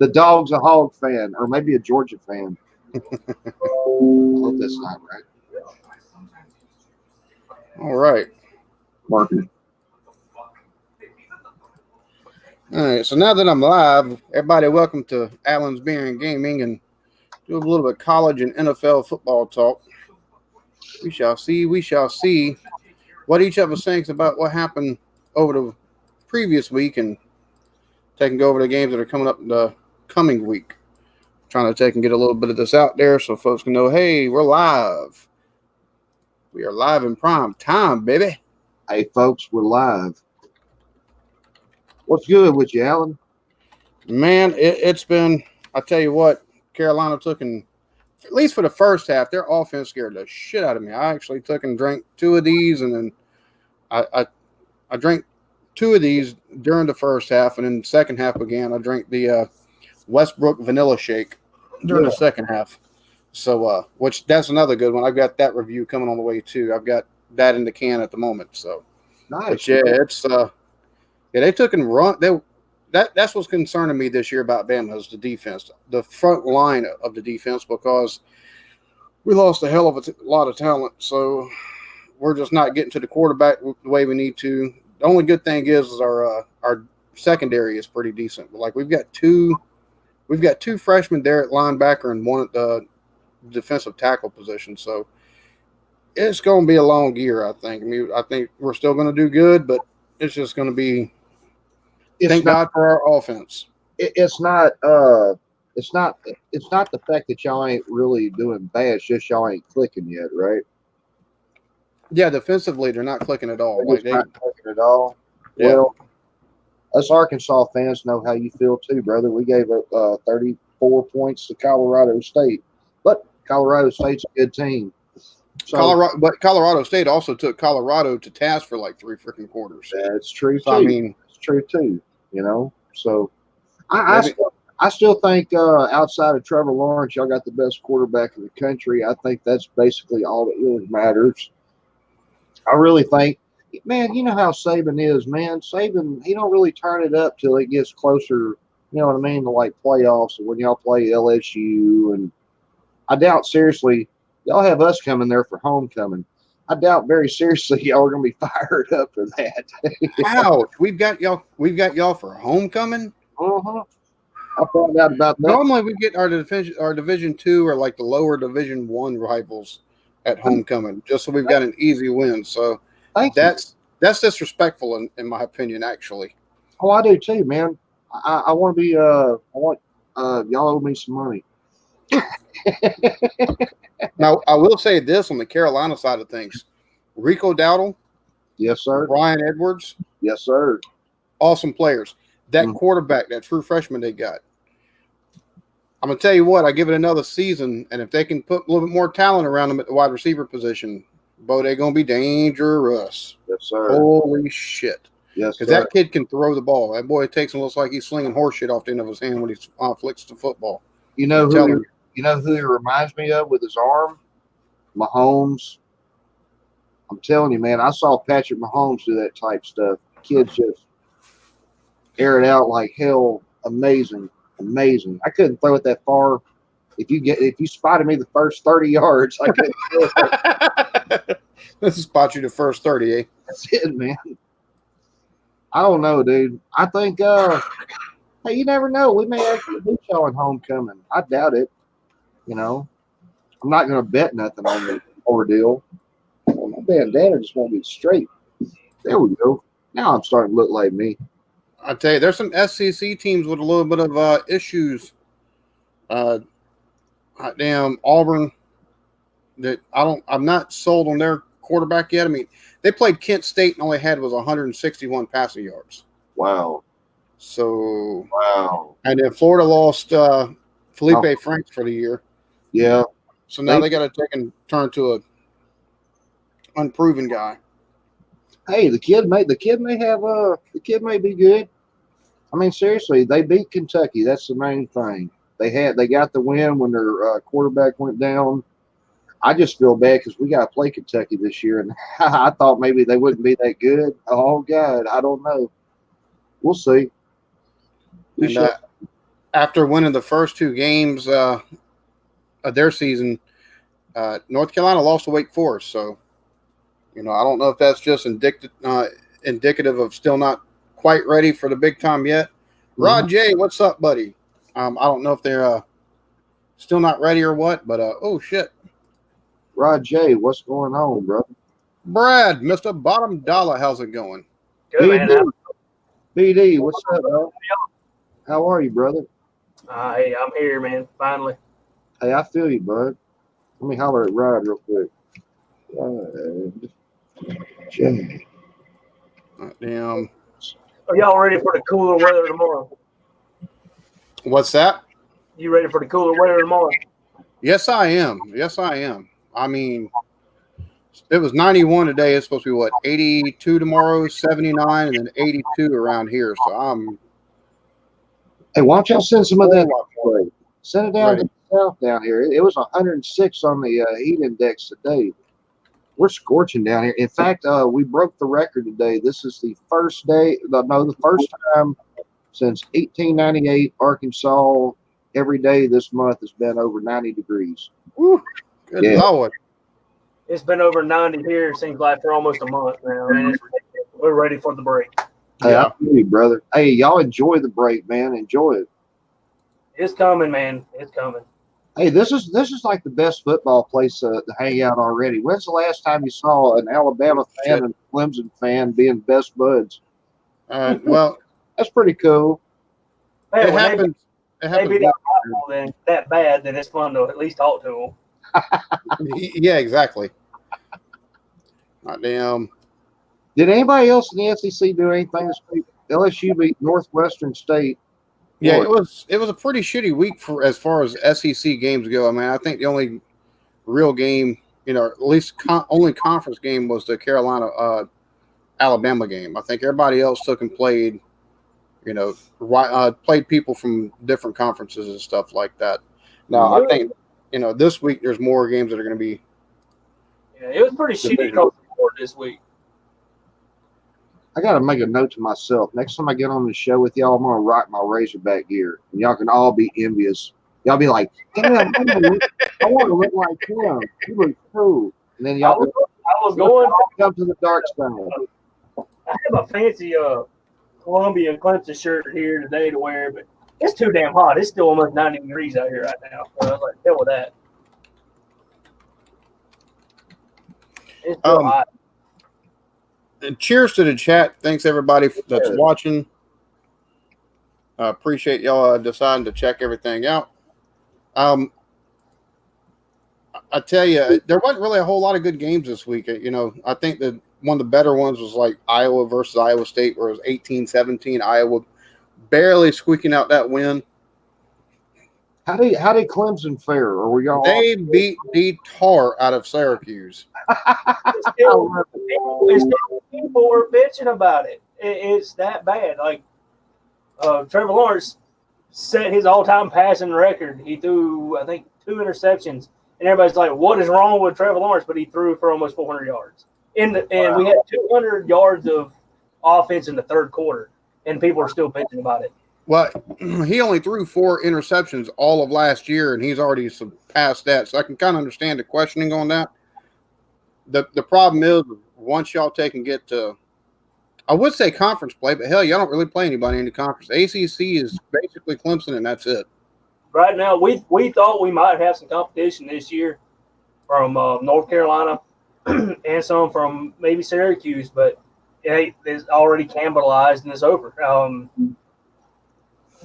The dog's a Hog fan, or maybe a Georgia fan. I hope that's not right. All right. Marcus. All right. So now that I'm live, everybody, welcome to Allen's Beer and Gaming, and do a little bit of college and NFL football talk. We shall see. We shall see what each of us thinks about what happened over the previous week, and taking over the games that are coming up the coming week. Trying to take and get a little bit of this out there so folks can know, hey, we're live. We are live in prime time, baby. Hey, folks, we're live. What's good with you, Allen? Man, it's been, I tell you what, Carolina took and, at least for the first half, their offense scared the shit out of me. I actually took and drank two of these, and then I drank two of these during the first half, and then the second half again, I drank the Westbrook vanilla shake during the second half. So, which that's another good one. I've got that review coming on the way too. I've got that in the can at the moment. So, nice. But yeah, it's they took and run. That's what's concerning me this year about Bama is the defense, the front line of the defense, because we lost a hell of a lot of talent. So we're just not getting to the quarterback the way we need to. The only good thing is our secondary is pretty decent. Like we've got two freshmen there at linebacker and one at the defensive tackle position. So it's going to be a long year, I think. I think we're still going to do good, but it's just going to be. Thank God for our offense. It's not the fact that y'all ain't really doing bad. It's just y'all ain't clicking yet, right? Yeah, defensively they're not clicking at all. They're not clicking at all. Yeah. Well, us Arkansas fans know how you feel too, brother. We gave up 34 points to Colorado State, but Colorado State's a good team. So, Colorado State also took Colorado to task for like 3 freaking quarters. That's true too. So, I mean, it's true too. You know, so I still think outside of Trevor Lawrence, y'all got the best quarterback in the country. I think that's basically all that really matters. I really think, man, you know how Saban is, man. Saban, he don't really turn it up till it gets closer, you know what I mean, to like playoffs or when y'all play LSU. And I doubt seriously, y'all have us coming there for homecoming. I doubt very seriously y'all are going to be fired up for that. Ouch. We've got y'all for homecoming? Uh-huh. I found out about that. Normally we get our Division 2 or like the lower Division 1 rivals at homecoming, just so we've got an easy win. So that's disrespectful in my opinion, actually. Oh, I do too, man. I want to be y'all owe me some money. Now, I will say this on the Carolina side of things. Rico Dowdle. Yes, sir. Brian Edwards. Yes, sir. Awesome players. That quarterback, that true freshman they got. I'm going to tell you what, I give it another season, and if they can put a little bit more talent around them at the wide receiver position, boy, they're going to be dangerous. Yes, sir. Holy shit. Yes, because that kid can throw the ball. That boy takes and looks like he's slinging horse shit off the end of his hand when he flicks the football. You know who he reminds me of with his arm? Mahomes. I'm telling you, man, I saw Patrick Mahomes do that type stuff. Kids just air it out like hell. Amazing. I couldn't throw it that far. If you spotted me the first 30 yards, I couldn't throw it. This is spot you the first 30, eh? That's it, man. I don't know, dude. I think hey, you never know. We may actually beat y'all in homecoming. I doubt it. You know, I'm not going to bet nothing on the ordeal. My bandana just won't be straight. There we go. Now I'm starting to look like me. I tell you, there's some SEC teams with a little bit of issues. Damn Auburn. That I'm not sold on their quarterback yet. I mean, they played Kent State and all they had was 161 passing yards. Wow. So. Wow. And then Florida lost Felipe Franks for the year. Yeah. So now they got to take and turn to a unproven guy. Hey, the kid may be good. I mean, seriously, they beat Kentucky. That's the main thing. They got the win when their quarterback went down. I just feel bad because we got to play Kentucky this year, and I thought maybe they wouldn't be that good. Oh God, I don't know. We'll see. after winning the first two games of their season, North Carolina lost to Wake Forest. So, I don't know if that's just indicative of still not quite ready for the big time yet. Rod J, what's up, buddy? I don't know if they're still not ready or what, but oh shit. Rod J, what's going on, brother? Brad, Mr. Bottom Dollar, how's it going? Good, man. BD, what's up, bro? How are you, brother? Hey, I'm here, man. Finally. Hey, I feel you, bud. Let me holler at Rod real quick. Rod J. Damn. Are y'all ready for the cooler weather tomorrow? What's that? You ready for the cooler weather tomorrow? Yes, I am. I mean, it was 91 today. It's supposed to be what, 82 tomorrow, 79, and then 82 around here. So I'm. Hey, why don't y'all send some of that? Send it down Right. to the south down here. It was 106 on the heat index today. We're scorching down here. In fact, we broke the record today. This is the first time since 1898 Arkansas. Every day this month has been over 90 degrees. Woo, good Lord. It's been over 90 here. Seems like for almost a month now. Man, it's ridiculous. We're ready for the break. Hey, I feel you, brother. Hey, y'all enjoy the break, man. Enjoy it. It's coming, man. It's coming. Hey, this is like the best football place to hang out already. When's the last time you saw an Alabama fan and a Clemson fan being best buds? Well, that's pretty cool. Hey, it happens. Maybe that bad that it's fun to at least talk to them. Yeah, exactly. Damn. Did anybody else in the SEC do anything this week? LSU beat Northwestern State. Yeah, it was a pretty shitty week for as far as SEC games go. I mean, I think the only real game, at least only conference game was the Carolina Alabama game. I think everybody else took and played, played people from different conferences and stuff like that. Now, I think, this week there's more games that are going to be. Yeah, it was pretty shitty across the board this week. I got to make a note to myself. Next time I get on the show with y'all, I'm going to rock my Razorback gear. And y'all can all be envious. Y'all be like, damn, I want to look like him. He looks cool. And then y'all I was going up to the dark side. I have a fancy Columbia and Clemson shirt here today to wear, but it's too damn hot. It's still almost 90 degrees out here right now. So I was like, hell with that. It's still hot. And cheers to the chat. Thanks everybody that's watching. Appreciate y'all deciding to check everything out. I tell you, there wasn't really a whole lot of good games this week. I think that one of the better ones was like Iowa versus Iowa State, where it was 18-17. Iowa barely squeaking out that win. How did Clemson fare? Or were y'all? They beat the tar out of Syracuse. People were bitching about it. It's that bad. Like Trevor Lawrence set his all-time passing record. He threw, I think, 2 interceptions, and everybody's like, "What is wrong with Trevor Lawrence?" But he threw for almost 400 yards. And we had 200 yards of offense in the third quarter, and people are still bitching about it. Well, he only threw 4 interceptions all of last year, and he's already surpassed that. So I can kind of understand the questioning on that. The problem is, once y'all take and get to, I would say conference play, but hell, y'all don't really play anybody in the conference. ACC is basically Clemson, and that's it. Right now, we thought we might have some competition this year from North Carolina and some from maybe Syracuse, but it's already cannibalized and it's over.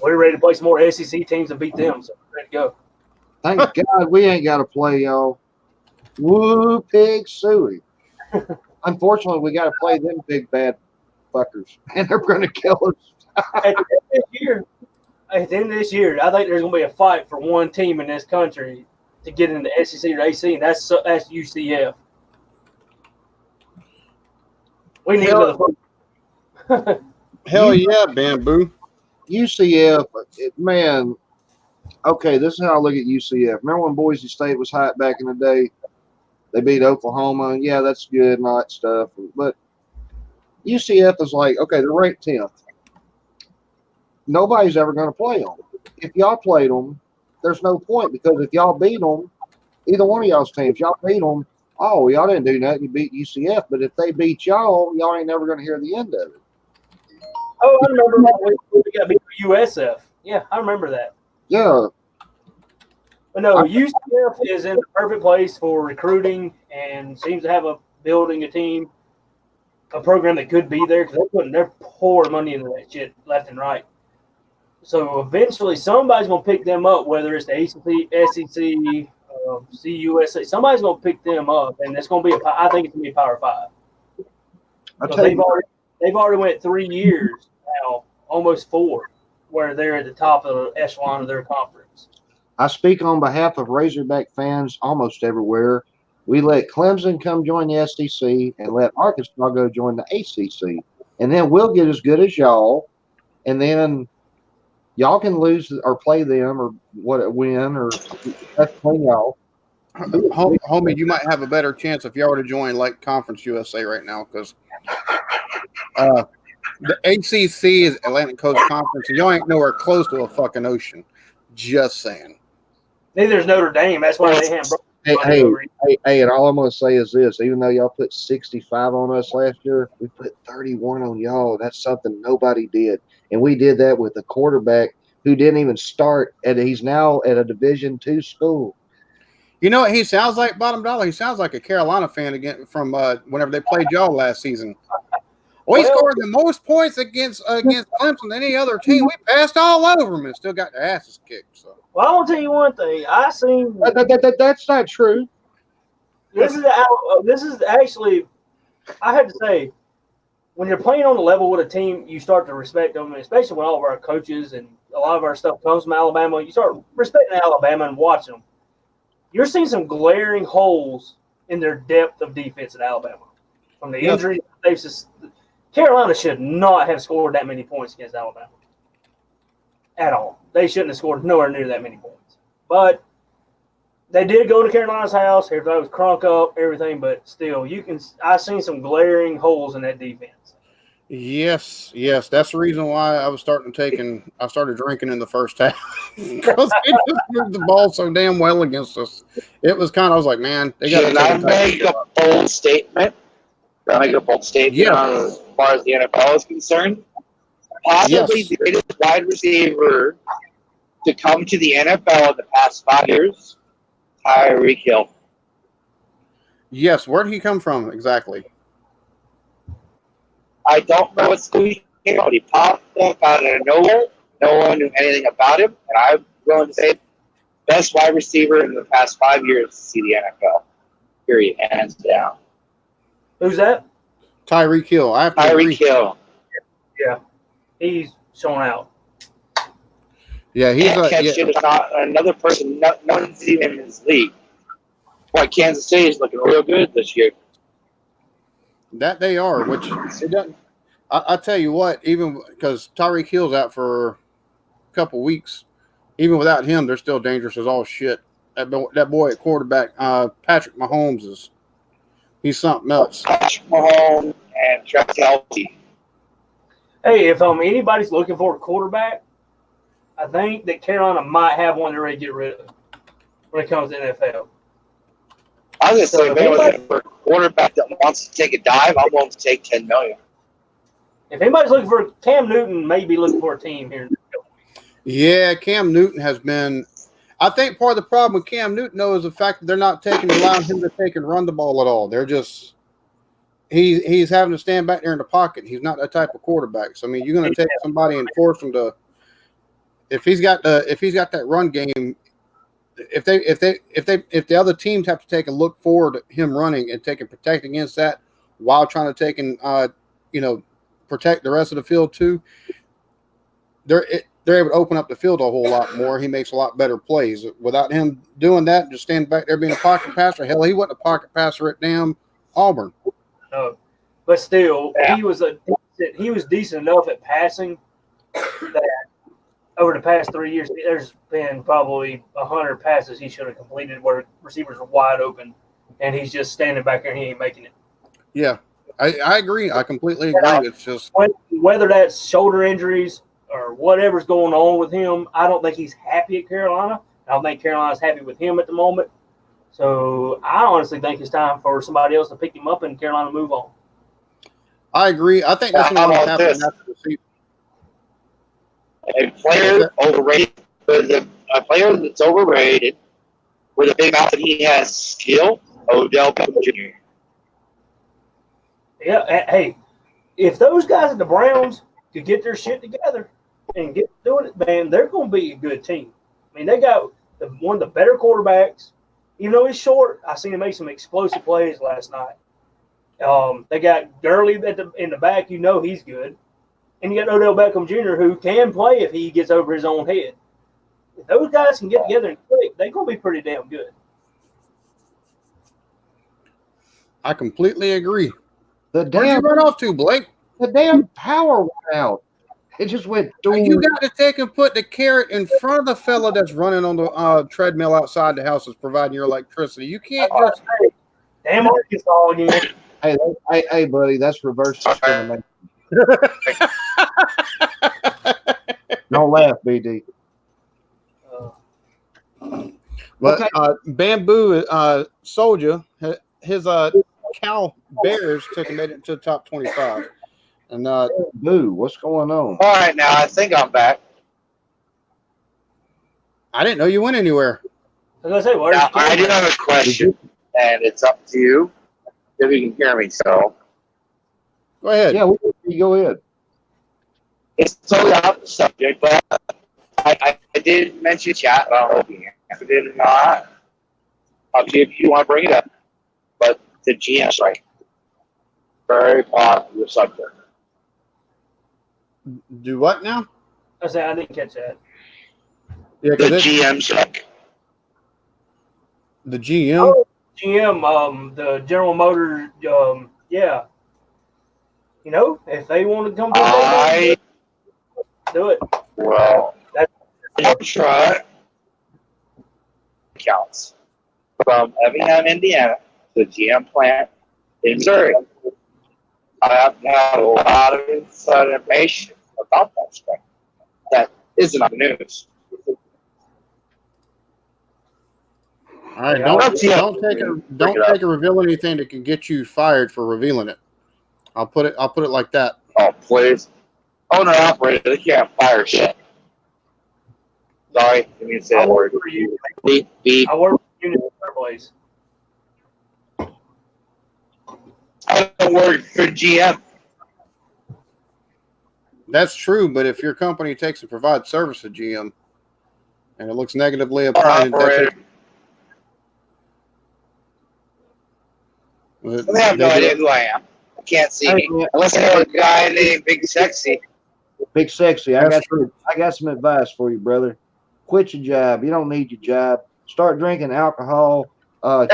We're ready to play some more SEC teams and beat them, so we're ready to go. Thank God we ain't got to play y'all. Woo, pig suey. Unfortunately, we got to play them big bad fuckers, and they're going to kill us. At the end of this year, I think there's going to be a fight for one team in this country to get into SEC or AC, and that's UCF. We need another. Hell yeah, Bamboo. UCF, man. Okay, this is how I look at UCF. Remember when Boise State was hot back in the day? They beat Oklahoma. Yeah, that's good and all that stuff. But UCF is like, okay, they're ranked 10th. Nobody's ever going to play them. if y'all played them, there's no point because if y'all beat them, either one of y'all's teams, y'all beat them. Oh, y'all didn't do nothing. You beat UCF, but if they beat y'all ain't never going to hear the end of it. Oh, I remember when we got beat by USF. Yeah, I remember that. Yeah. But no, UCF is in the perfect place for recruiting and seems to have building a team, a program that could be there because they're putting their poor money into that shit left and right. So eventually somebody's going to pick them up, whether it's the ACC, SEC, CUSA. Somebody's going to pick them up, and it's going to be I think it's going to be a Power 5. They've already went 3 years now, almost 4, where they're at the top of the echelon of their conference. I speak on behalf of Razorback fans almost everywhere. We let Clemson come join the SEC and let Arkansas go join the ACC. And then we'll get as good as y'all. And then y'all can lose or play them or win or that's between y'all. Homie, you might have a better chance if you were to join like Conference USA right now because the ACC is Atlantic Coast Conference, and y'all ain't nowhere close to a fucking ocean. Just saying. Neither is Notre Dame. That's why they have. Hey, and all I'm going to say is this. Even though y'all put 65 on us last year, we put 31 on y'all. That's something nobody did. And we did that with a quarterback who didn't even start, and he's now at a Division II school. You know what he sounds like, bottom dollar? He sounds like a Carolina fan again from whenever they played y'all last season. We scored the most points against Clemson than any other team. We passed all over them and still got their asses kicked. So. Well, I want to tell you one thing. That's not true. This is actually, I have to say, when you're playing on the level with a team, you start to respect them, and especially when all of our coaches and a lot of our stuff comes from Alabama. You start respecting Alabama and watching them. You're seeing some glaring holes in their depth of defense at Alabama. From the injuries they've Carolina should not have scored that many points against Alabama at all. They shouldn't have scored nowhere near that many points. But they did go to Carolina's house. Everybody was crunk up, everything, but still, I've seen some glaring holes in that defense. Yes. That's the reason why I started drinking in the first half because they just moved the ball so damn well against us. It was I was like, man, they got to make a bold statement. As far as the NFL is concerned. Possibly the greatest wide receiver to come to the NFL in the past 5 years, Tyreek Hill. Yes, where did he come from exactly? I don't know what school he came from. He popped up out of nowhere. No one knew anything about him. And I'm willing to say best wide receiver in the past 5 years to see the NFL. Period. Hands down. Who's that? Tyreek Hill. Tyreek Hill. Yeah. He's shown out. Yeah, he's another person. No one's even in his league. Why Kansas City is looking real good this year. That they are, which it doesn't. I tell you what, even because Tyreek Hill's out for a couple weeks, even without him, they're still dangerous as all shit. That boy at quarterback, Patrick Mahomes he's something else. Patrick Mahomes and Travis Kelce. Hey, if anybody's looking for a quarterback, I think that Carolina might have one they're ready to get rid of when it comes to NFL. I was going to say, if anyone's looking for a quarterback that wants to take a dive, I'm willing to take $10 million. If anybody's looking for Cam Newton, may be looking for a team here. Yeah, Cam Newton has been. I think part of the problem with Cam Newton, though, is the fact that they're not allowing him to take and run the ball at all. They're just he's having to stand back there in the pocket. He's not that type of quarterback. So I mean, you're going to take somebody and force him to. If he's got that run game, if the other teams have to take a look forward to him running and protect against that while trying to take and protect the rest of the field too, they're able to open up the field a whole lot more. He makes a lot better plays. Without him doing that, just standing back there being a pocket passer, hell, he wasn't a pocket passer at damn Auburn. But still, he was decent enough at passing that over the past 3 years, there's been probably 100 passes he should have completed where receivers were wide open, and he's just standing back there and he ain't making it. Yeah, I agree. I completely agree. It's just whether that's shoulder injuries or whatever's going on with him. I don't think he's happy at Carolina. I don't think Carolina's happy with him at the moment. So I honestly think it's time for somebody else to pick him up and Carolina move on. I agree. I think that's How what's about happening this? after the season. A player overrated, a player that's overrated with a big mouth that he has skill, Odell Beckham Jr. Yeah, hey, if those guys at the Browns could get their shit together and get doing it, man, they're going to be a good team. I mean, they got one of the better quarterbacks. Even though he's short, I seen him make some explosive plays last night. They got Gurley in the back. You know he's good. And you got Odell Beckham Jr., who can play if he gets over his own head. If those guys can get together and click, they're going to be pretty damn good. I completely agree. The Where'd you damn run off to, Blake? power went out. It just went. You got to take and put the carrot in front of the fella that's running on the treadmill outside the house that's providing your electricity. You can't just. Damn Arkansas again. Hey, buddy, that's reverse discrimination. Don't laugh, BD. But Okay. Bamboo Soldier, his Cal Bears took him into the top 25. And Boo, what's going on? All right, now I think I'm back. I didn't know you went anywhere. I was going to say, where's Now, I do have a question, and it's up to you if you can hear me. So Go ahead. Yeah, you go ahead. it's totally off the subject, but I did mention chat. I don't know if you answered it or not. Up to you if you want to bring it up. But the GM strike, very popular subject. Do what now? I say I didn't catch that. Yeah, The 'cause GM strike. the GM. Oh, GM, the General Motors, yeah. You know, if they want to come to I do it. well, I'm trying counts from Effingham, Indiana, to the GM plant in Missouri. I have had a lot of inside information about that strike that isn't on the news. All right, Yeah, don't take a reveal anything that can get you fired for revealing it. I'll put it like that. Oh, please. Owner operator, they can't fire shit. Sorry, didn't mean to say I that work word. for you. Beep, beep. I work for Union Airplanes. I don't work for GM. That's true, but if your company takes and provides service to GM and it looks negatively applied, Operator. They have no idea who I am. I can't see me. Unless I know a guy named Big Sexy. Big Sexy, I That's got some advice for you, brother. Quit your job. You don't need your job. Start drinking alcohol,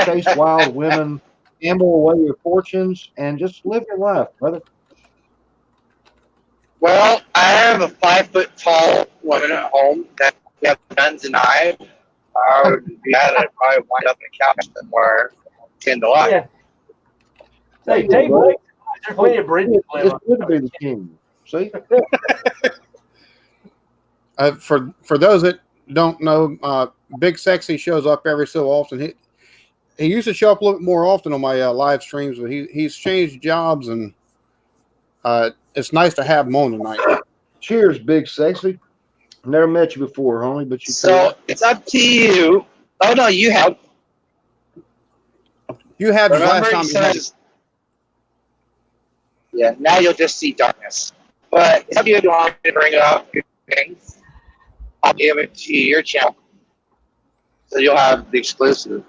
chase wild women, gamble away your fortunes, and just live your life, brother. Well, I have a 5 foot tall woman at home that have guns and knives. I would be at it. I'd probably wind up in a couch somewhere 10 to life. Yeah. Hey, Dave Blake, there's plenty of bridges. It's good to be the king. See? For those that don't know, Big Sexy shows up every so often. He used to show up a little bit more often on my live streams, but he's changed jobs, and it's nice to have him on tonight. Cheers, Big Sexy. Never met you before, homie, but you So it's up to you. Oh, no, you have. You had the Remember, last he time. You had, says, yeah, now you'll just see darkness. But if you want to bring up your things, I'll give it to your channel. So you'll have the exclusive.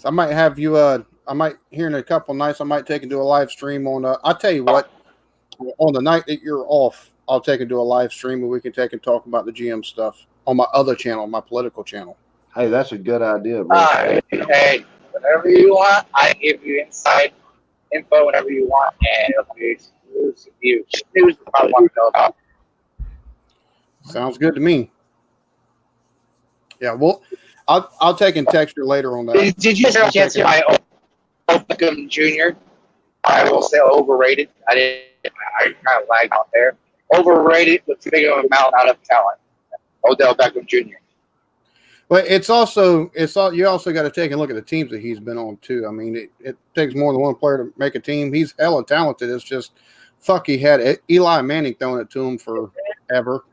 I might have you. I might here in a couple nights. I might take and do a live stream on. I'll tell you what. On the night that you're off, I'll take and do a live stream, and we can take and talk about the GM stuff on my other channel, my political channel. Hey, that's a good idea, bro. Hey, whenever you want, I give you inside info whenever you want, and it'll be exclusive news. News you probably want to know about. Sounds good to me. Yeah, well, I'll take and text you later on that. Did you have a chance to hear my Beckham Jr.? I will say overrated. I kind of lagged out there. overrated with too big of an amount out of talent. Odell Beckham Jr. But you also got to take a look at the teams that he's been on too. I mean, it takes more than one player to make a team. He's hella talented. It's just he had Eli Manning throwing it to him forever.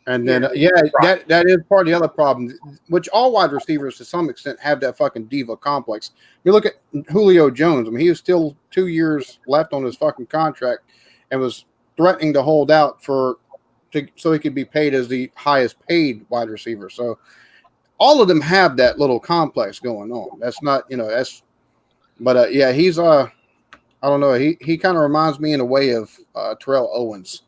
And then that is part of the other problem, which all wide receivers to some extent have that fucking diva complex. You look at Julio Jones. I mean, he was still 2 years left on his fucking contract and was threatening to hold out so he could be paid as the highest paid wide receiver. So all of them have that little complex going on. That's not, but he's I don't know. He kind of reminds me in a way of Terrell Owens.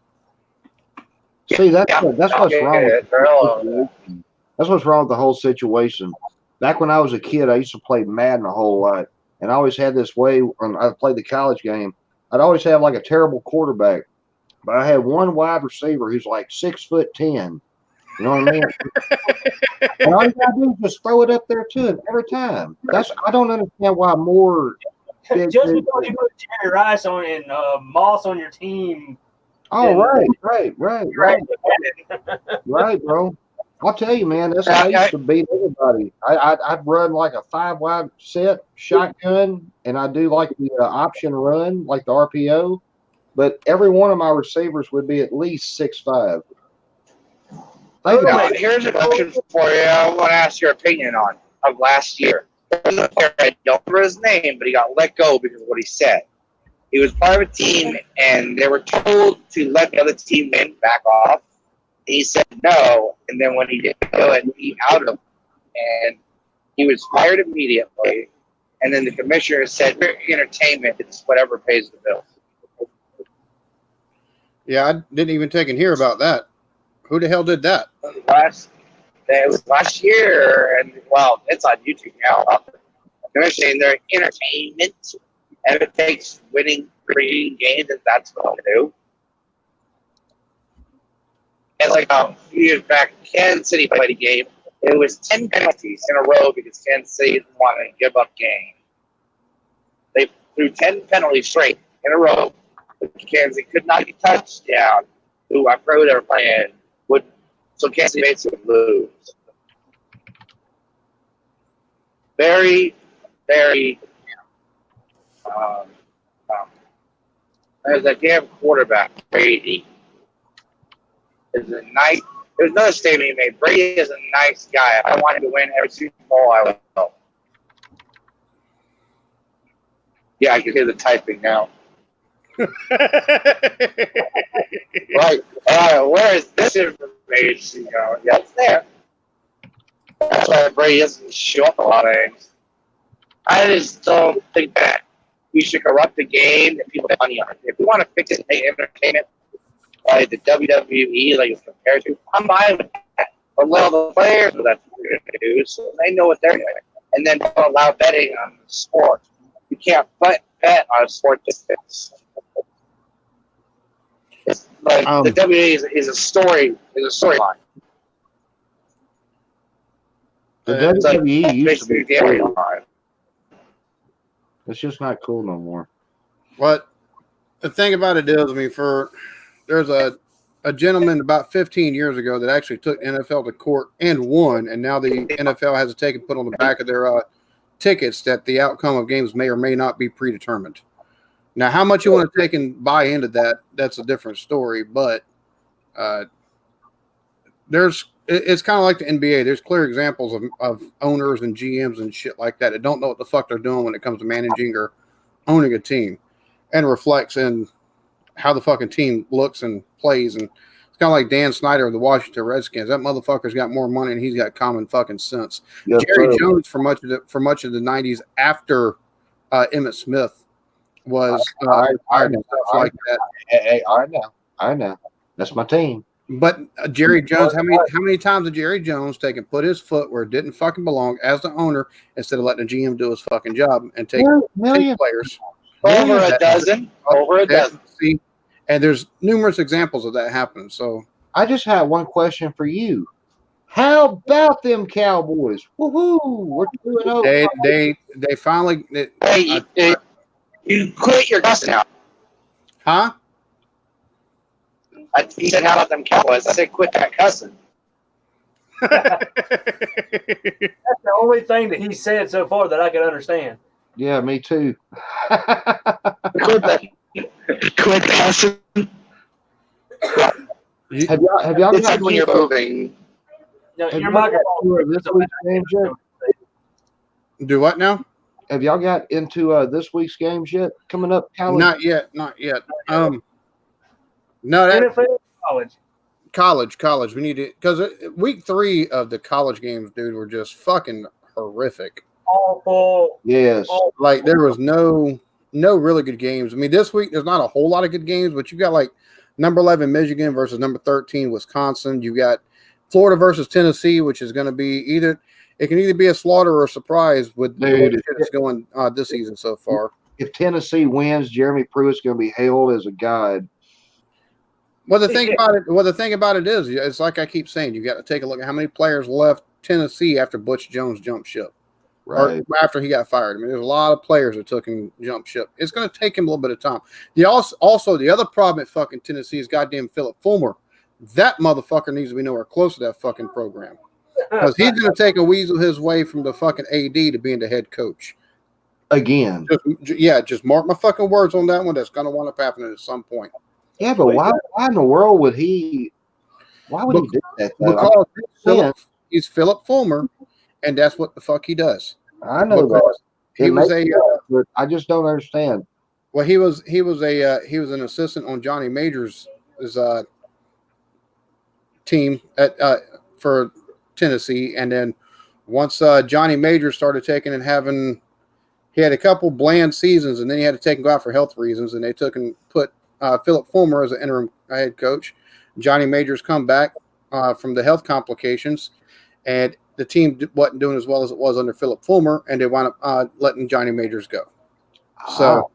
See, that's what's wrong. That's what's wrong with the whole situation. Back when I was a kid, I used to play Madden a whole lot, and I always had this way when I played the college game. I'd always have like a terrible quarterback, but I had one wide receiver who's like 6'10". You know what I mean? And all you gotta do is just throw it up there to him every time. I don't understand why more. Just because you put Jerry Rice on and Moss on your team. Oh, right, bro. I'll tell you, man, that's how I used to beat everybody. I'd run like a 5-wide set shotgun, and I do like the option run, like the RPO. But every one of my receivers would be at least 6'5". Now, here's a question for you. I want to ask your opinion on of last year. There was a player, I don't remember his name, but he got let go because of what he said. He was part of a team, and they were told to let the other teammate back off. He said no, and then when he didn't do it, he outed him, and he was fired immediately. And then the commissioner said, "Entertainment, it's whatever pays the bills." Yeah, I didn't even take and hear about that. Who the hell did that? It was last year, and well, it's on YouTube now. They're saying they're entertainment, and if it takes winning 3 games, and that's what they'll do. And like a few years back, Kansas City played a game. It was 10 penalties in a row because Kansas City didn't want to give up game. They threw 10 penalties straight in a row. Kansas City could not get touchdown. Who I pro they were playing would, so Kansas City basically would lose. Very, very. There's that damn quarterback, Brady. There's another statement he made. Brady is a nice guy. If I want him to win every Super Bowl, I will. Yeah, I can hear the typing now. Right. Where is this information going? Yeah, it's there. That's why Brady doesn't show up a lot of things. I just don't think that we should corrupt the game that people put money on. If we want to fix it and make entertainment like the WWE, like it's compared to, I'm fine with that. But let all the players know that's what we're going to do so they know what they're doing. And then don't allow betting on the sport. You can't bet on a sport that's like the WWE is a storyline. The WWE used to be cool. Storyline. It's just not cool no more. But the thing about it is, I mean, there's a gentleman about 15 years ago that actually took NFL to court and won, and now the NFL has a take and put on the back of their tickets that the outcome of games may or may not be predetermined. Now, how much you want to take and buy into that, that's a different story, but it's kind of like the NBA. There's clear examples of owners and GMs and shit like that don't know what the fuck they're doing when it comes to managing or owning a team, and it reflects in how the fucking team looks and plays. And it's kind of like Dan Snyder of the Washington Redskins. That motherfucker's got more money and he's got common fucking sense. Yes, Jerry Jones for much of the 90s after Emmitt Smith was hired and stuff like that. Hey, I know. That's my team. But Jerry Jones, how many times did Jerry Jones take and put his foot where it didn't fucking belong as the owner instead of letting the GM do his fucking job and take players? Over a dozen. See, and there's numerous examples of that happening. So I just had one question for you. How about them Cowboys? Woohoo! We're 2-0. They finally. You quit your cussing out. Huh? He said, "How about them Cowboys?" I said, "Quit that cussing." That's the only thing that he said so far that I can understand. Yeah, me too. Quit that. Quit cussing. Have y'all It's got like when you're moving. No, Have your y'all got microphone. into this week's games yet? Do what now? Have y'all got into this week's games yet? Coming up, college. Not yet. No, that NFL, college. college. We need to, because week 3 of the college games, dude, were just fucking horrific. Awful. Yes. Like there was no really good games. I mean, this week there's not a whole lot of good games, but you got like number 11 Michigan versus number 13 Wisconsin. You got Florida versus Tennessee, which is going to be either be a slaughter or a surprise with the way it's going this season so far. If Tennessee wins, Jeremy Pruitt's going to be hailed as a god. Well, the thing about it is, it's like I keep saying, you got to take a look at how many players left Tennessee after Butch Jones jumped ship. Right. Or after he got fired. I mean, there's a lot of players that took him jump ship. It's going to take him a little bit of time. Also, the other problem at fucking Tennessee is goddamn Philip Fulmer. That motherfucker needs to be nowhere close to that fucking program. Because he's going to take a weasel his way from the fucking AD to being the head coach. Again. Just mark my fucking words on that one. That's going to wind up happening at some point. Yeah, but why in the world would he do that? Though? Because he's Philip Fulmer, and that's what the fuck he does. I know that. He was but I just don't understand. Well, he was an assistant on Johnny Majors' team for Tennessee, and then once Johnny Majors started taking and having, he had a couple bland seasons, and then he had to take him out for health reasons, and they took and put Philip Fulmer as an interim head coach. Johnny Majors come back from the health complications, and the team wasn't doing as well as it was under Philip Fulmer, and they wound up letting Johnny Majors go. So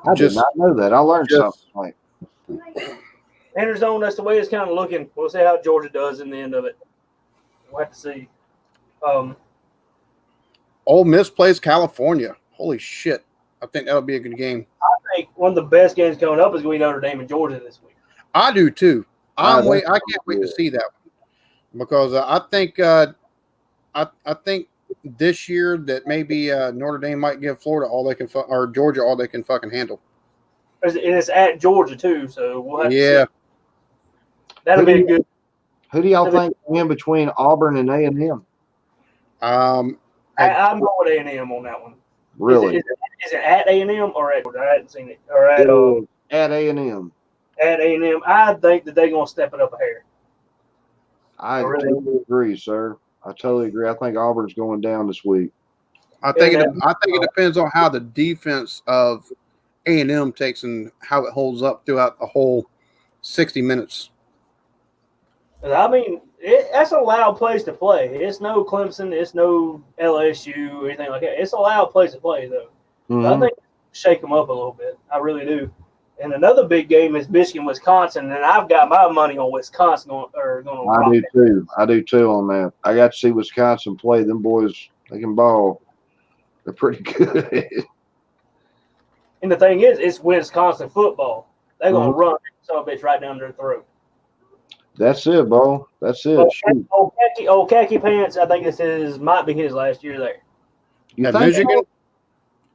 I did not know that. I learned something. Like, Enter zone, that's the way it's kind of looking. We'll see how Georgia does in the end of it. We'll have to see. Ole Miss plays California. Holy shit. I think that'll be a good game. I think one of the best games coming up is going to be Notre Dame and Georgia this week. I do too. I can't wait to see that one because I think this year that maybe Notre Dame might give Florida all they can or Georgia all they can fucking handle. And it's at Georgia too, so we'll have to see. That'll be a good. Who do y'all think win between Auburn and A&M? I'm going A&M on that one. Really? Is it at A&M or at Georgia? I hadn't seen it. Or at A&M. At A&M, I think that they're going to step it up a hair. I totally agree, sir. I totally agree. I think Auburn's going down this week. I think it depends on how the defense of A&M takes and how it holds up throughout the whole 60 minutes. I mean, that's a loud place to play. It's no Clemson. It's no LSU or anything like that. It's a loud place to play, though. Mm-hmm. I think shake them up a little bit. I really do. And another big game is Michigan-Wisconsin, and I've got my money on Wisconsin. I do too on that. I got to see Wisconsin play. Them boys, they can ball. They're pretty good. And the thing is, it's Wisconsin football. They're going to run some of it right down their throat. That's it, Bo. That's it. Old khaki pants, I think might be his last year there. You At think Michigan?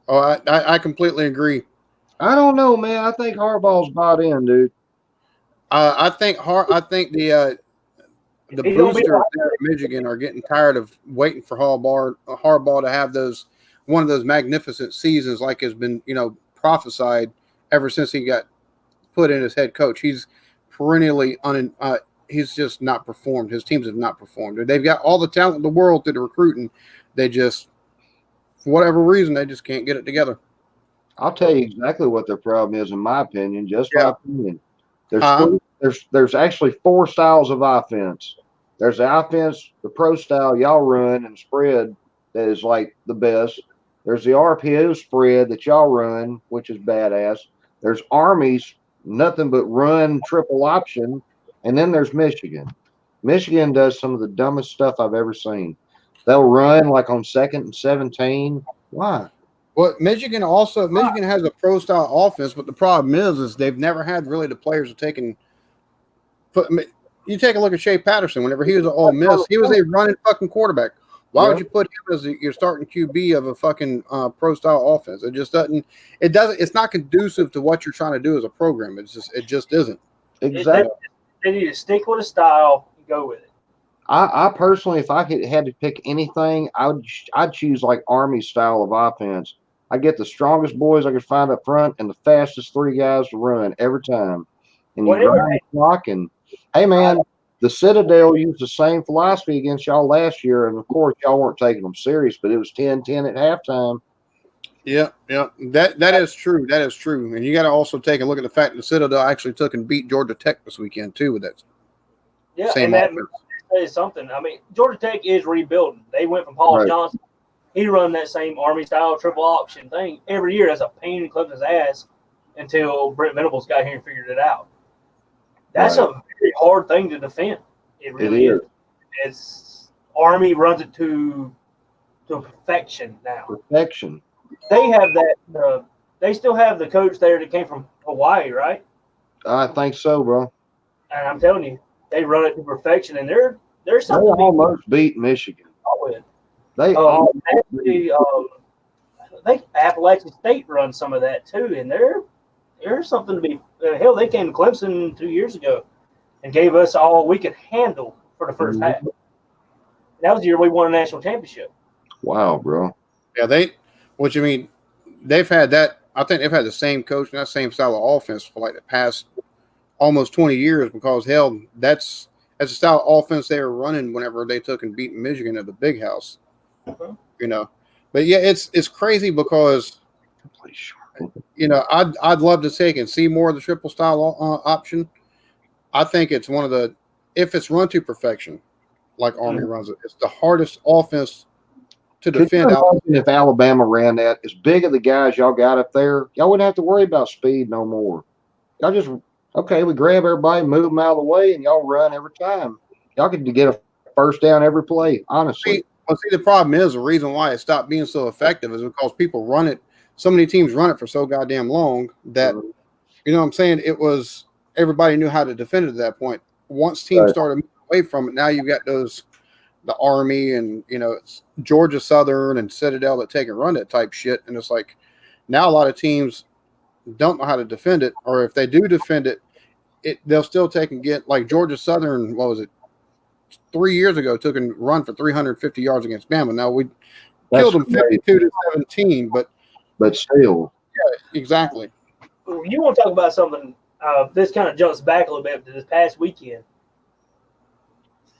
Oh, I completely agree. I don't know, man. I think Harbaugh's bought in, dude. I think the boosters there at Michigan are getting tired of waiting for Harbaugh to have one of those magnificent seasons like has been, prophesied ever since he got put in as head coach. He's perennially he's just not performed. His teams have not performed. They've got all the talent in the world through the recruiting. They just, for whatever reason, they just can't get it together. I'll tell you exactly what their problem is, in my opinion. Just my opinion. There's actually 4 styles of offense. There's the offense, the pro style y'all run and spread that is like the best. There's the RPO spread that y'all run, which is badass. There's Army's nothing but run triple option, and then there's Michigan. Michigan does some of the dumbest stuff I've ever seen. They'll run like on 2nd and 17. Why? Well, Michigan has a pro style offense, but the problem is they've never had really the players to take and You take a look at Shea Patterson. Whenever he was at Ole Miss, he was a running fucking quarterback. Why would you put him as your starting QB of a fucking pro style offense? It just doesn't. It doesn't. It's not conducive to what you're trying to do as a program. It just isn't. Exactly. They need to stick with a style and go with it. I personally, if I had to pick anything, I'd choose like Army style of offense. I get the strongest boys I could find up front and the fastest three guys to run every time. And you run the clock. And hey, man, the Citadel used the same philosophy against y'all last year, and of course y'all weren't taking them serious, but it was 10-10 at halftime. Yeah. That is true. That is true. And you got to also take a look at the fact that the Citadel actually took and beat Georgia Tech this weekend too with that. Yeah, same and that offense. is something. I mean, Georgia Tech is rebuilding. They went from Paul Johnson. He run that same Army style triple option thing every year as a pain in Clemson's ass until Brent Venables got here and figured it out. That's a very hard thing to defend. It really is. It's Army runs it to perfection now. Perfection. They have that. They still have the coach there that came from Hawaii, right? I think so, bro. And I'm telling you, they run it to perfection, and there's They something. almost beat Michigan. With. They Actually, I think Appalachian State runs some of that too, and there's something to be. Hell, they came to Clemson 2 years ago and gave us all we could handle for the first half. That was the year we won a national championship. Wow, bro. Yeah, what you mean? They've had that. I think they've had the same coach and that same style of offense for like the past almost 20 years because hell, that's the style of offense they were running whenever they took and beat Michigan at the Big House. You know, but yeah, it's crazy because I'd love to take and see more of the triple style option. I think it's one of the if it's run to perfection, like Army runs it, it's the hardest offense to defend. If Alabama ran that, as big of the guys y'all got up there, y'all wouldn't have to worry about speed no more. Y'all just we grab everybody, move them out of the way, and y'all run every time. Y'all could get a first down every play. Honestly. See, the problem is the reason why it stopped being so effective is because people run it. So many teams run it for so goddamn long that you know what I'm saying. It was everybody knew how to defend it at that point. Once teams started moving away from it, now you've got the Army and it's Georgia Southern and Citadel that take and run that type shit, and it's like now a lot of teams don't know how to defend it, or if they do defend it, they'll still take and get like Georgia Southern. What was it? 3 years ago, took and run for 350 yards against Bama. Now we killed them 52-17, but still, yeah, exactly. You want to talk about something? This kind of jumps back a little bit to this past weekend.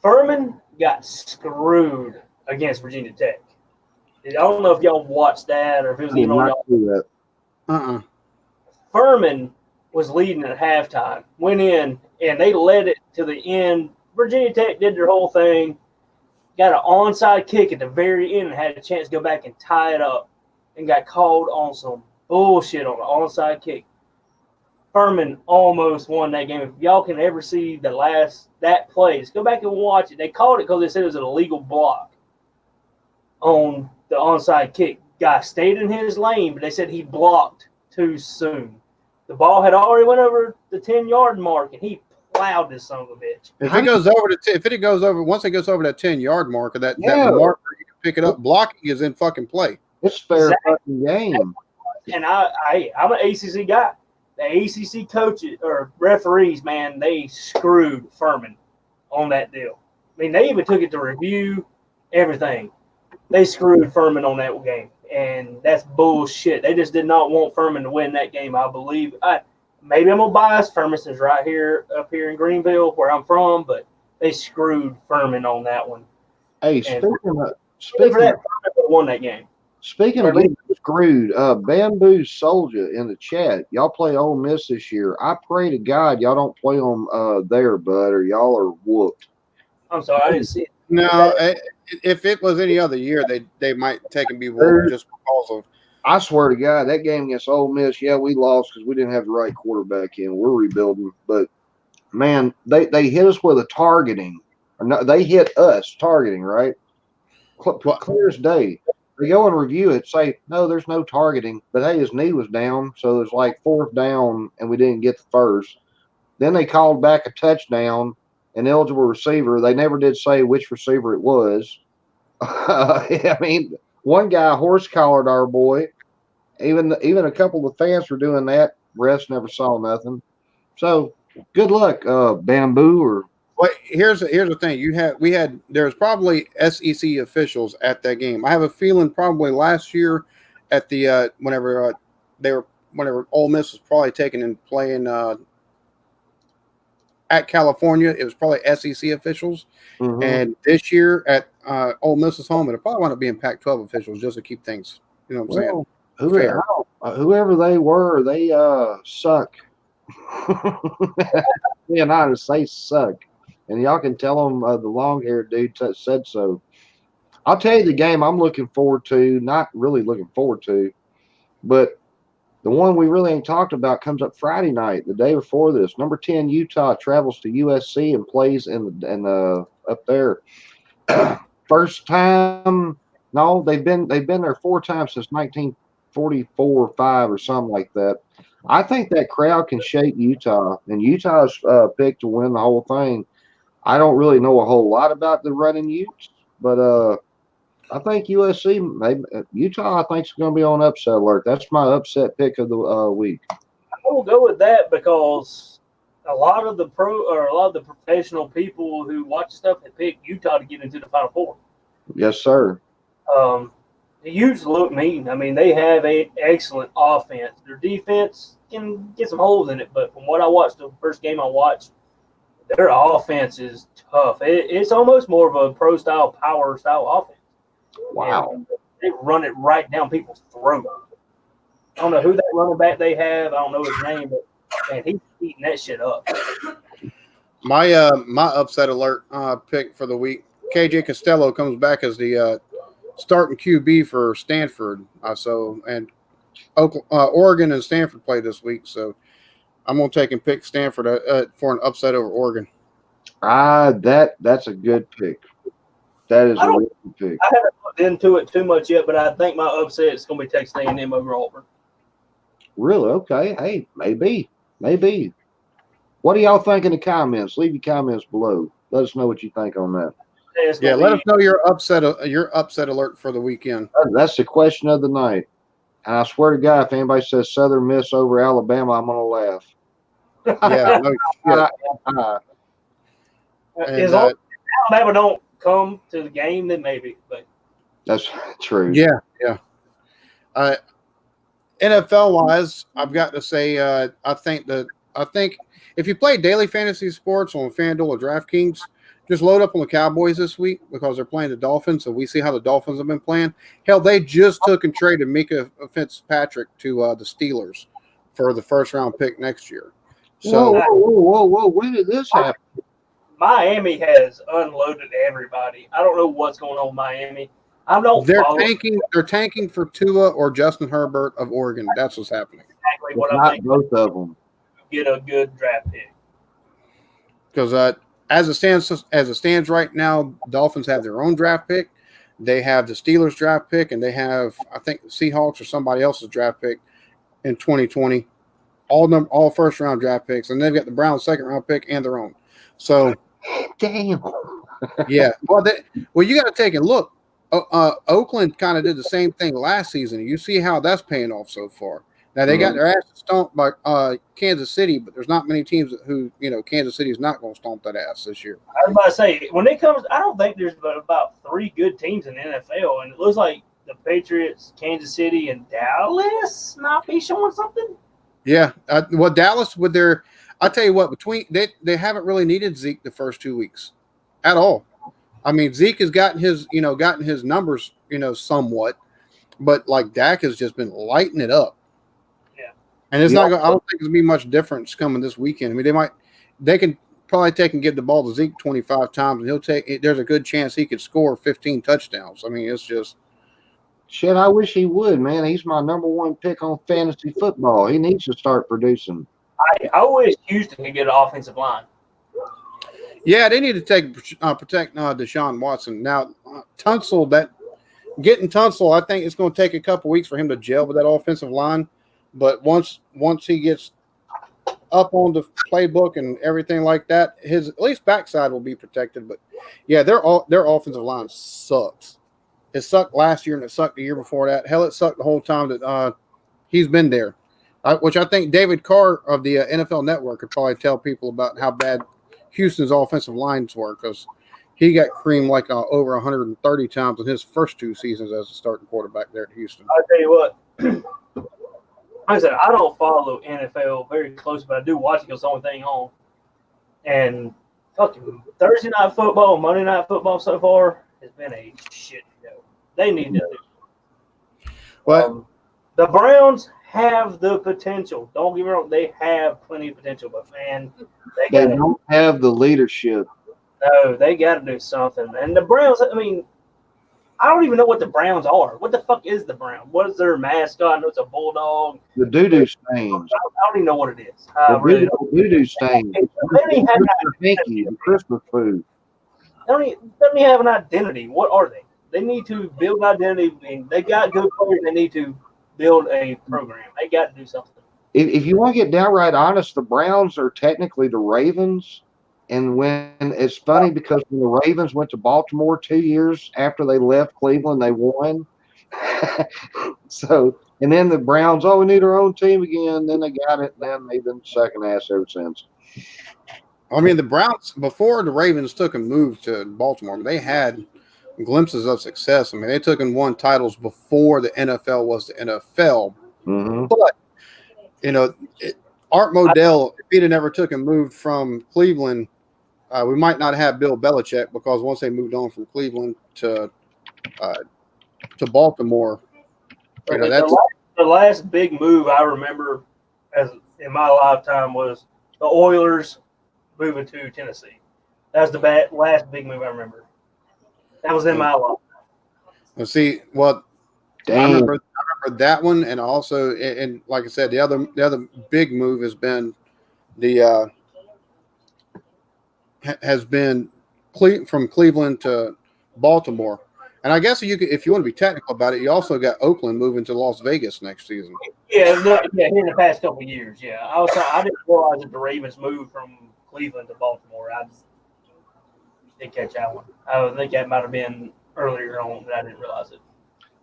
Furman got screwed against Virginia Tech. I don't know if y'all watched that or if it was even on y'all. Furman was leading at halftime, went in, and they led it to the end. Virginia Tech did their whole thing, got an onside kick at the very end and had a chance to go back and tie it up and got called on some bullshit on the onside kick. Furman almost won that game. If y'all can ever see that play, just go back and watch it. They called it because they said it was an illegal block on the onside kick. Guy stayed in his lane, but they said he blocked too soon. The ball had already went over the 10-yard mark, and he plowed this son of a bitch. If it goes over, once it goes over that 10-yard mark or that marker, you can pick it up. Blocking is in fucking play. It's fair fucking game. And I'm an ACC guy. The ACC coaches or referees, man, they screwed Furman on that deal. I mean, they even took it to review, everything. They screwed Furman on that game, and that's bullshit. They just did not want Furman to win that game, I believe. Maybe I'm a bias. Furman's right here, up here in Greenville, where I'm from, but they screwed Furman on that one. Hey, speaking of that, Furman won that game. Speaking of getting screwed, Bamboo Soldier in the chat, y'all play Ole Miss this year. I pray to God y'all don't play them there, bud, or y'all are whooped. I'm sorry, I didn't see it. No, if it was any other year, they might take and be whooped just because of. I swear to God, that game against Ole Miss, yeah, we lost because we didn't have the right quarterback in. We're rebuilding, but man, they hit us with a targeting. Or no, they hit us targeting, right? Clear as day. They go and review it, say, no, there's no targeting. But hey, his knee was down, so it was like fourth down, and we didn't get the first. Then they called back a touchdown, an eligible receiver. They never did say which receiver it was. I mean, one guy horse collared our boy. Even a couple of the fans were doing that. Refs never saw nothing. So good luck, Bamboo. Or Well, here's the thing. There's probably SEC officials at that game. I have a feeling probably last year at the whenever Ole Miss was probably taking and playing at California, it was probably SEC officials. Mhm. And this year at Ole Miss's home, it'll probably want to be in Pac-12 officials just to keep things, you know what I'm saying? Whoever they were, they suck. Being honest, they suck. And y'all can tell them the long-haired dude said so. I'll tell you the game I'm looking forward to, not really looking forward to, but the one we really ain't talked about comes up Friday night, the day before this. Number 10 Utah travels to USC and plays up there. First time, no, they've been there 4 times since 1944 or 5 or something like that. I think that crowd can shake Utah, and Utah's picked to win the whole thing. I don't really know a whole lot about the running Utes, but I think USC, Utah, I think is going to be on upset alert. That's my upset pick of the week. I will go with that because a lot of the professional people who watch stuff have picked Utah to get into the Final Four. Yes, sir. The Utes look mean. I mean, they have an excellent offense. Their defense can get some holes in it, but from what I watched, the first game I watched, their offense is tough. It's almost more of a pro-style, power-style offense. Wow. And they run it right down people's throat. I don't know who that running back they have. I don't know his name, but man, he's eating that shit up. My upset alert pick for the week, KJ Costello comes back as the starting QB for Stanford. Oregon and Stanford play this week, so I'm gonna take and pick Stanford for an upset over Oregon. That's a good pick. That is a really good pick. I haven't looked into it too much yet, but I think my upset is going to be Texas A&M over Auburn. Really? Okay. Hey, maybe. What do y'all think in the comments? Leave your comments below. Let us know what you think on that. Yeah, let us know your upset alert for the weekend. That's the question of the night. And I swear to God, if anybody says Southern Miss over Alabama, I'm gonna laugh. Yeah. As long as Alabama don't come to the game, then maybe. But that's true. Yeah. NFL wise, I've got to say, I think if you play daily fantasy sports on FanDuel or DraftKings, just load up on the Cowboys this week because they're playing the Dolphins, so we see how the Dolphins have been playing. Hell, they just took and traded Mika Fitzpatrick to the Steelers for the first round pick next year. So, whoa! When did this happen? Miami has unloaded everybody. I don't know what's going on with Miami. They're tanking for Tua or Justin Herbert of Oregon. That's what's happening. Exactly what Not I think. both of them. Get a good draft pick. Because as it stands right now, Dolphins have their own draft pick. They have the Steelers draft pick, and they have, I think, the Seahawks or somebody else's draft pick in 2020. All first round draft picks, and they've got the Browns second round pick and their own. So, damn. Yeah. Well, you got to take a look. Oakland kind of did the same thing last season. You see how that's paying off so far. Now they got their asses stomped by Kansas City, but there's not many teams who Kansas City is not going to stomp that ass this year. I was about to say, when it comes, I don't think there's about 3 good teams in the NFL, and it looks like the Patriots, Kansas City, and Dallas might be showing something. Yeah. Well, Dallas with their, I'll tell you what, they haven't really needed Zeke the first 2 weeks at all. I mean, Zeke has gotten his numbers, somewhat, but like Dak has just been lighting it up. Yeah. And it's not going, I don't think there's going to be much difference coming this weekend. I mean, they can probably take and give the ball to Zeke 25 times and there's a good chance he could score 15 touchdowns. I mean, it's just. Shit, I wish he would, man. He's my number 1 pick on fantasy football. He needs to start producing. I wish Houston could get an offensive line. Yeah, they need to protect Deshaun Watson. Now, Tunsil, I think it's going to take a couple weeks for him to gel with that offensive line. But once he gets up on the playbook and everything like that, his at least backside will be protected. But yeah, their offensive line sucks. It sucked last year and it sucked the year before that. Hell, it sucked the whole time that he's been there. Which I think David Carr of the NFL Network could probably tell people about how bad Houston's offensive lines were, because he got creamed like over 130 times in his first 2 seasons as a starting quarterback there at Houston. I'll tell you what. Like I said, I don't follow NFL very close, but I do watch it because it's the only thing on. And fucking Thursday night football, Monday night football so far has been a shit show. They need to. Well, the Browns have the potential. Don't get me wrong; they have plenty of potential, but man, They don't have the leadership. No, they got to do something. And the Browns, I mean, I don't even know what the Browns are. What the fuck is the Browns? What is their mascot? I know it's a bulldog. The doo-doo stains. I don't even know what it is. The doo-doo stains. They don't even have Hanky, the Christmas food. they don't even have an identity. What are they? They need to build identity. I mean, they got good players. They need to build a program. They got to do something. If you want to get downright honest, the Browns are technically the Ravens. And when it's funny because when the Ravens went to Baltimore 2 years after they left Cleveland, they won. So, and then the Browns, we need our own team again. Then they got it. And then they've been second ass ever since. I mean, the Browns, before the Ravens took and moved to Baltimore, they had glimpses of success. I mean, they took and won titles before the NFL was the NFL. Mm-hmm. But, Art Modell, if he'd have never took and moved from Cleveland, we might not have Bill Belichick, because once they moved on from Cleveland to Baltimore, The last big move I remember as in my lifetime was the Oilers moving to Tennessee. That was the last big move I remember. That was in my lifetime. Let's see what. I remember that one, and also, and like I said, the other big move has been from Cleveland to Baltimore. And I guess if you want to be technical about it, you also got Oakland moving to Las Vegas next season. Yeah, here in the past couple of years, yeah. I didn't realize that the Ravens moved from Cleveland to Baltimore. I didn't catch that one. I think that might have been earlier on, but I didn't realize it.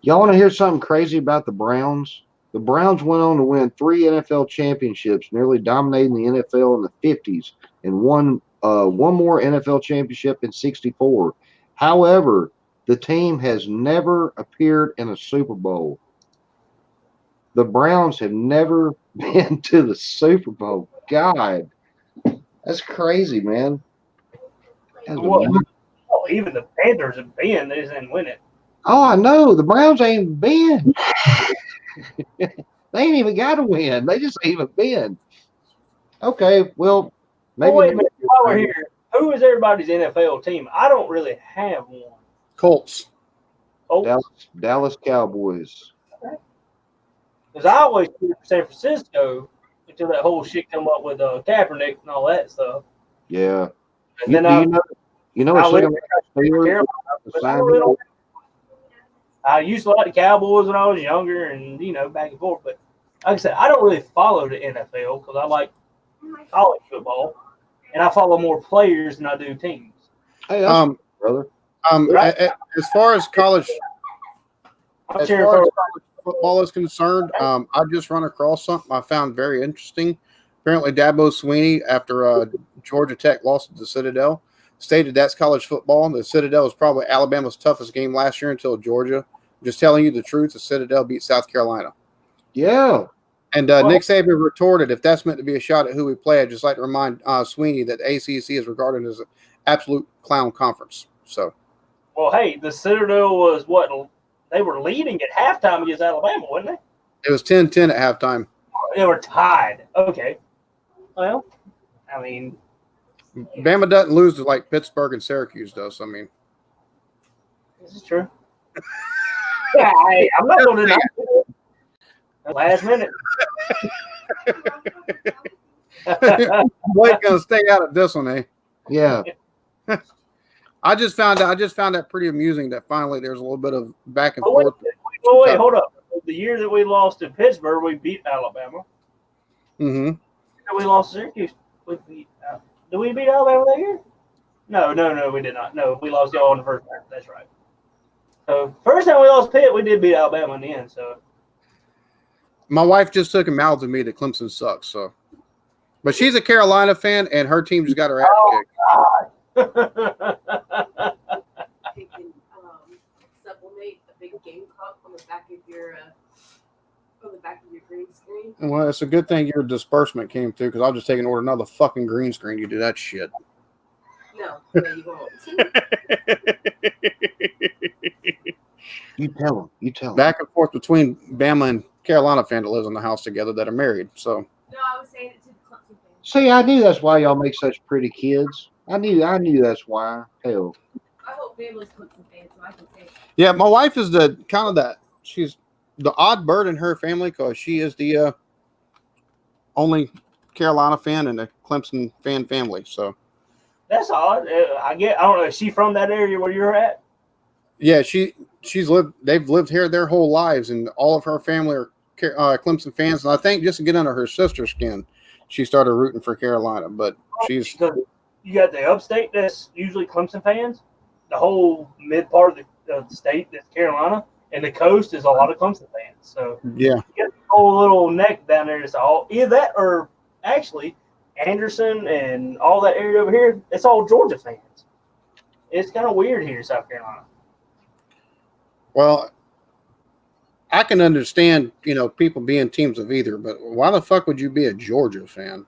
Y'all want to hear something crazy about the Browns? The Browns went on to win 3 NFL championships, nearly dominating the NFL in the 50s, and won one more NFL championship in 64. However, the team has never appeared in a Super Bowl. The Browns have never been to the Super Bowl. God, that's crazy, man. Even the Panthers have been. They just didn't win it. Oh, I know. The Browns ain't been. They ain't even got to win. They just ain't even been. Okay, well, maybe. Wait a minute. While we're here, who is everybody's NFL team? I don't really have one. Colts. Dallas Cowboys. Because I always cheered for San Francisco until that whole shit come up with Kaepernick and all that stuff. Yeah. And then I used to like the Cowboys when I was younger, and back and forth. But like I said, I don't really follow the NFL because I like college football, and I follow more players than I do teams. Hey, brother. As far as college football is concerned, I just run across something I found very interesting. Apparently, Dabo Swinney, after Georgia Tech lost to the Citadel, stated that's college football. The Citadel was probably Alabama's toughest game last year until Georgia. Just telling you the truth, the Citadel beat South Carolina. Yeah. And Nick Saban retorted, if that's meant to be a shot at who we play, I'd just like to remind Swinney that the ACC is regarded as an absolute clown conference. So, well, hey, the Citadel was what? They were leading at halftime against Alabama, wasn't they? It was 10-10 at halftime. They were tied. Okay. Well, I mean, Bama doesn't lose to like Pittsburgh and Syracuse does. I mean, this is true. Yeah, I'm not going to deny it. Last minute. Blake gonna stay out of this one, eh? Yeah. I just found that pretty amusing that finally there's a little bit of back and forth. Wait, hold up. The year that we lost to Pittsburgh, we beat Alabama. Mm-hmm. We lost Syracuse. Did we beat Alabama that year? No, we did not. No, we lost y'all in the first round. That's right. So first time we lost Pitt, we did beat Alabama in the end. So My wife just took a mouth to me that Clemson sucks. So, but she's a Carolina fan, and her team just got her ass kicked. You can sublimate a big gamecock on the back of your green screen. Well, it's a good thing your disbursement came through because I'll just take and order another fucking green screen. You do that shit. No, you won't. You tell them. You tell them. Back and forth between Bama and Carolina fan that lives in the house together that are married. So No, I was saying it to the Clemson fans. See, I knew that's why y'all make such pretty kids. I knew that's why. Hell, I hope Bama's Clemson fans, so I can say it. yeah, my wife is the kind of that. She's the odd bird in her family because she is the only Carolina fan in the Clemson fan family. So that's odd. I don't know. Is she from that area where you're at? yeah, they've lived here their whole lives, and all of her family are Clemson fans. And I think just to get under her sister's skin, she started rooting for Carolina. But she's Because you got the upstate that's usually Clemson fans, the whole mid part of the state that's Carolina, and the coast is a lot of Clemson fans. So yeah. you got the whole little neck down there. It's all either that or actually Anderson and all that area over here. It's all Georgia fans. It's kind of weird here in South Carolina. Well, I can understand, people being teams of either, but why the fuck would you be a Georgia fan?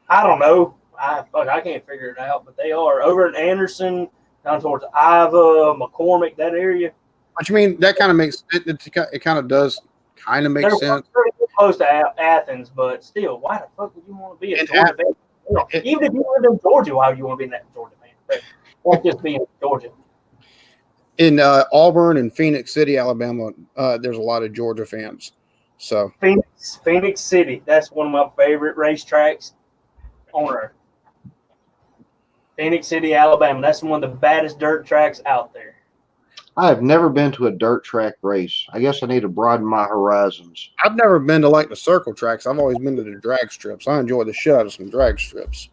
I don't know. I can't figure it out, but they are over in Anderson, down towards Iowa, McCormick, that area. What you mean? That kind of makes it kind of does kind of make They're sense. pretty close to Athens, but still, why the fuck would you want to be a And Georgia fan? Even if you live in Georgia, why would you want to be a Georgia fan? Or just be in Georgia. In Auburn and Phoenix City, Alabama, there's a lot of Georgia fans. So Phoenix City, that's one of my favorite racetracks on earth. Phoenix City, Alabama, that's one of the baddest dirt tracks out there. I have never been to a dirt track race. I guess I need to broaden my horizons. I've never been to like the circle tracks. I've always been to the drag strips. I enjoy the shit out of some drag strips.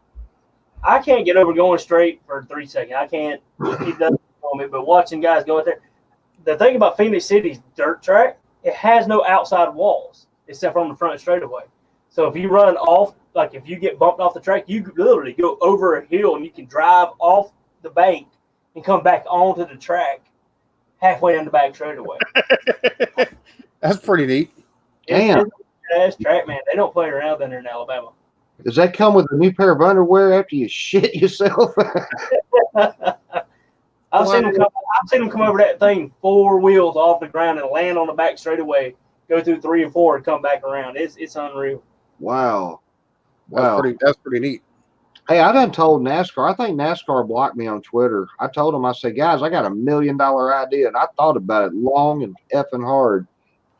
I can't get over going straight for 3 seconds. I can't. It doesn't on me, but watching guys go out there, the thing about Phoenix City's dirt track, it has no outside walls except from the front straightaway. So if you run off, like if you get bumped off the track, you literally go over a hill and you can drive off the bank and come back onto the track halfway down the back straightaway. That's pretty neat. Damn. It's a track, man. They don't play around down there in Alabama. Does that come with a new pair of underwear after you shit yourself? I've seen them come over that thing 4 wheels off the ground and land on the back straightaway, go through 3 and 4 and come back around. It's unreal. Wow. Wow. That's pretty neat. Hey, I done told NASCAR. I think NASCAR blocked me on Twitter. I told them, I said, guys, I got $1 million idea, and I thought about it long and effing hard.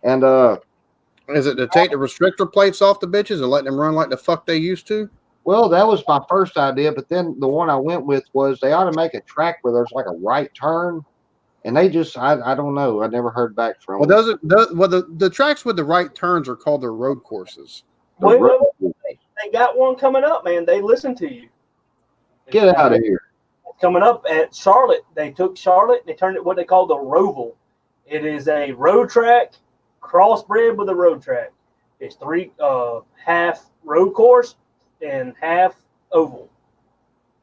And Is it to take the restrictor plates off the bitches and let them run like the fuck they used to? well, that was my first idea, but then the one I went with was they ought to make a track where there's like a right turn, and they just I don't know. I never heard back from them. The tracks with the right turns are called their road courses. The Wait, road- they got one coming up, man. They listen to you. Get out of here. Coming up at Charlotte. They took Charlotte, they turned it what they call the Roval. It is a road track crossbred with a road track. It's 3 half road course and half oval.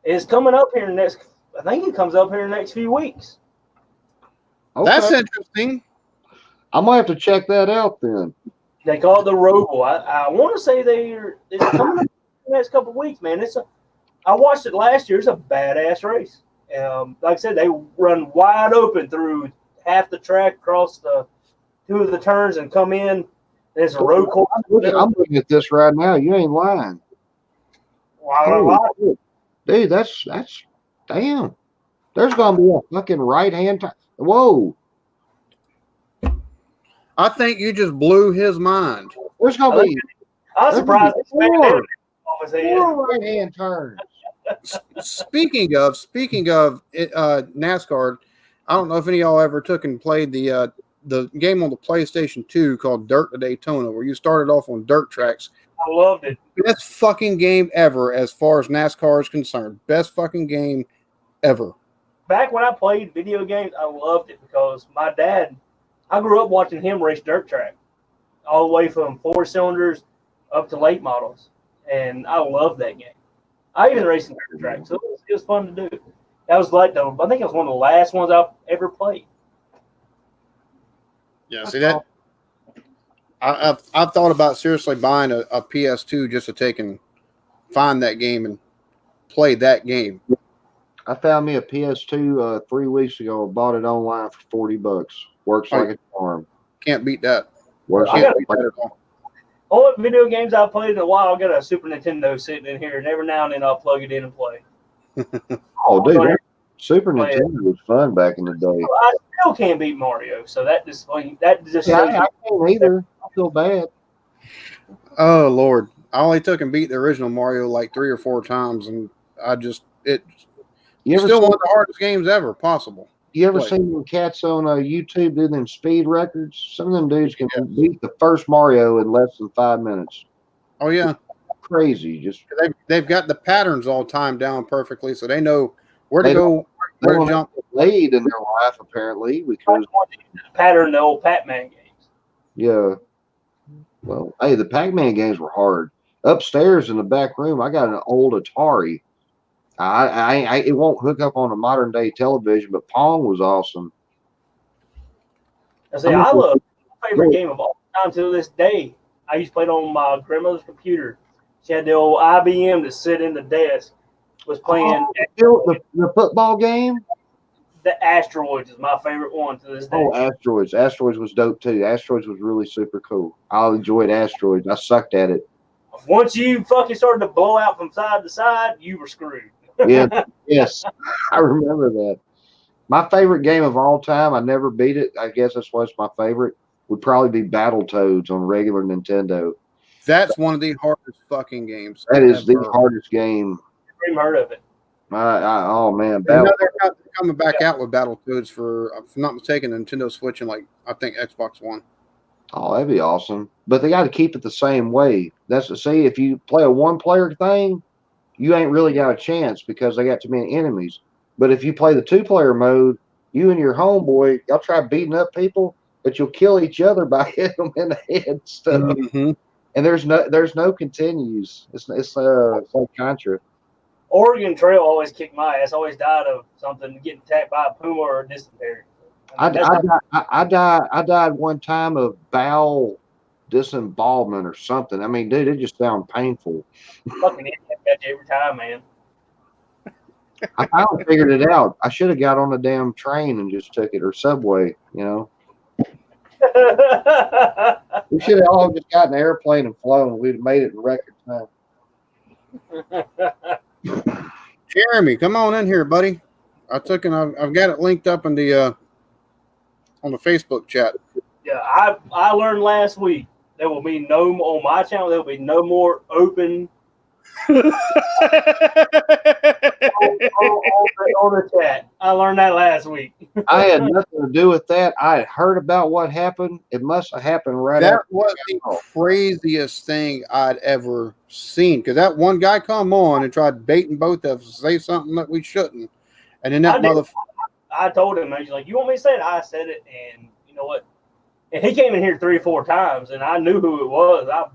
It's coming up here I think it comes up here in the next few weeks. Okay. That's interesting. I'm gonna have to check that out then. They call it the Roval. I want to say it's coming up in the next couple of weeks, man. I watched it last year. It's a badass race. Like I said, they run wide open through half the track, across the 2 of the turns, and come in. There's a road course. I'm looking at this right now. You ain't lying. Dude, that's damn. There's gonna be a fucking right hand turn. Whoa. I think you just blew his mind. There's gonna be I was surprised. Four Off his head. right hand turns. Speaking of NASCAR, I don't know if any of y'all ever took and played the the game on the PlayStation 2 called Dirt to Daytona, where you started off on dirt tracks. I loved it. Best fucking game ever as far as NASCAR is concerned. Best fucking game ever. Back when I played video games, I loved it because my dad, I grew up watching him race dirt track, all the way from 4 cylinders up to late models, and I loved that game. I even raced in dirt track, so it was fun to do. That was like I think it was one of the last ones I ever played. Yeah, see that? I've thought about seriously buying a PS2 just to take and find that game and play that game. I found me a PS2 3 weeks ago. I bought it online for $40. Works like a charm. Can't beat that. Works I like got a charm. Only video games I've played in a while, I got a Super Nintendo sitting in here, and every now and then I'll plug it in and play. Oh, dude, But Super Nintendo was fun back in the day. I still can't beat Mario, so that just shows Yeah, you. I can't either. I feel bad. Oh Lord, I only took and beat the original Mario like 3 or 4 times, and it's You ever still seen, one of the hardest games ever possible. you ever What? seen them cats on YouTube do them speed records? Some of them dudes can beat the first Mario in less than 5 minutes. Oh yeah, Crazy. Just they've got the patterns all timed down perfectly, so they know where to They go, they where to don't jump. have to lead in their life apparently because Pattern the old Pac-Man games. yeah. Well, hey, the Pac-Man games were hard. Upstairs in the back room, I got an old Atari. It won't hook up on a modern day television, but Pong was awesome. I say I love my favorite game of all time to this day. I used to play it on my grandmother's computer. She had the old IBM to sit in the desk. Was playing The football game. the Asteroids is my favorite one to this day. Oh, Asteroids. Asteroids was dope too. Asteroids was really super cool. I enjoyed Asteroids. I sucked at it. Once you fucking started to blow out from side to side, you were screwed. Yeah, yes, I remember that. My favorite game of all time, I never beat it. I guess that's what's my favorite. Would probably be Battletoads on regular Nintendo. That's one of the hardest fucking games. That is the ever. hardest game. I've never heard of it. Oh man, I know they're coming back out with Battletoads for, if I'm not mistaken, Nintendo Switch and I think Xbox One. Oh, that'd be awesome. But they got to keep it the same way. See, if you play a one-player thing, you ain't really got a chance because they got too many enemies. But if you play the 2-player mode, you and your homeboy, y'all try beating up people, but you'll kill each other by hitting them in the head and stuff. Mm-hmm. And there's no continues. It's like Contra. Oregon Trail always kicked my ass. Always died of something, getting attacked by a puma or a dysentery. I died one time of bowel disembowelment or something. I mean, dude, it just sounds painful. Fucking idiot got you every time, man. I finally figured it out. I should have got on the damn train and just took it, or subway, you know. We should have all just got in an airplane and flown. We'd have made it in record time. Jeremy, come on in here, buddy. I've got it linked up in the on the Facebook chat. Yeah, I learned last week there will be on my channel. There will be no more open on the chat. I learned that last week. I had nothing to do with that. I had heard about what happened. It must have happened right That after. was the craziest thing I'd ever seen, because that one guy come on and tried baiting both of us to say something that we shouldn't, and then that motherfucker. I told him, he's like, "You want me to say it?" I said it, and you know what? And he came in here 3 or 4 times, and I knew who it was. I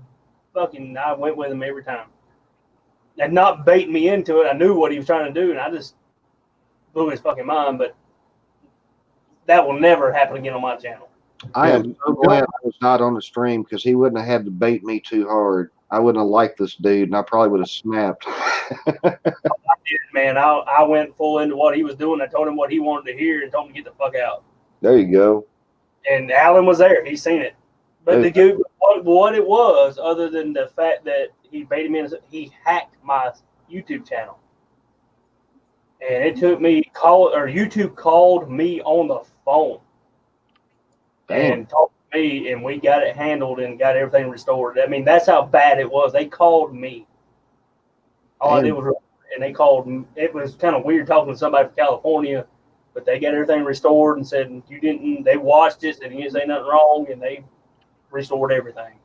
went with him every time, and not baiting me into it. I knew what he was trying to do, and I just blew his fucking mind. But that will never happen again on my channel. I am so glad I was not on the stream because he wouldn't have had to bait me too hard. I wouldn't have liked this dude, and I probably would have snapped. Man, I went full into what he was doing. I told him what he wanted to hear and told him to get the fuck out. There you go. And Alan was there. He seen it. But the dude, what it was, other than the fact that he baited me, he hacked my YouTube channel. And it took me YouTube called me on the phone. Damn. And talked to me, and we got it handled and got everything restored. I mean, that's how bad it was. They called me. All I did was, and they called. It was kind of weird talking to somebody from California but they got everything restored and said you didn't. They watched it, and you didn't say nothing wrong, and they restored everything.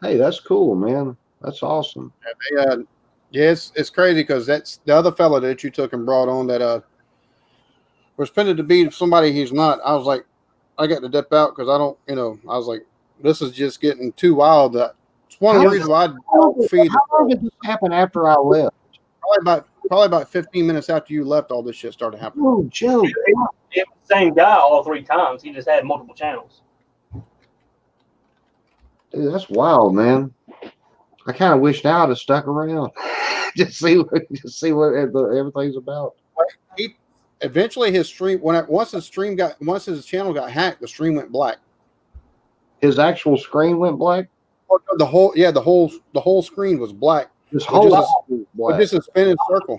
Hey, that's cool, man. That's awesome. Yeah, it's crazy because that's the other fella that you took and brought on that was pretending to be somebody he's not. I was like, I got to dip out because I don't, I was like, this is just getting too wild. It's one of the reasons why I don't feed. How long did this happen after I left? Probably about 15 minutes after you left, all this shit started happening. Oh, Joe. It was the same guy all 3 times. He just had multiple channels. Dude, that's wild, man. I kind of wish now I'd have stuck around. just see what everything's about. Eventually his stream once his channel got hacked, the stream went black. His actual screen went black. Oh, no, the whole screen was black. This whole just was black. Just a spinning circle.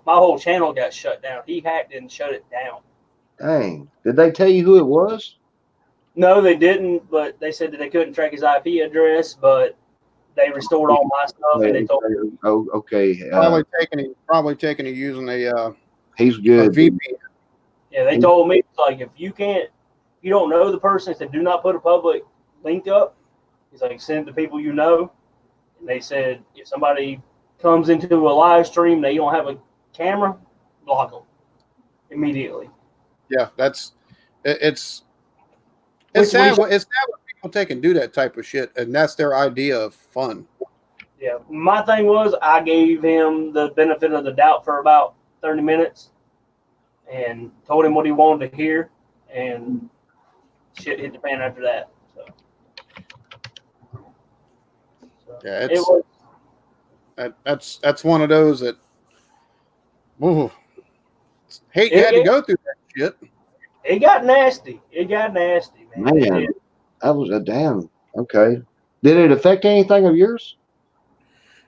My whole channel got shut down. He hacked and shut it down. Dang. Did they tell you who it was? No, they didn't, but they said that they couldn't track his IP address, but they restored all my stuff and they told me. Oh, okay. Probably taking it using a He's good. VPN. Yeah, they told me, like, if you don't know the person, they said, do not put a public link up. He's like, send it to people you know. And they said, if somebody comes into a live stream, they don't have a camera, block them immediately. Yeah, it's sad. It's sad when people take and do that type of shit, and that's their idea of fun. Yeah, my thing was I gave him the benefit of the doubt for about 30 minutes and told him what he wanted to hear, and shit hit the fan after that. Yeah, that's one of those that hate you had to go through that shit. It got nasty. Man. That was a damn. Okay. Did it affect anything of yours?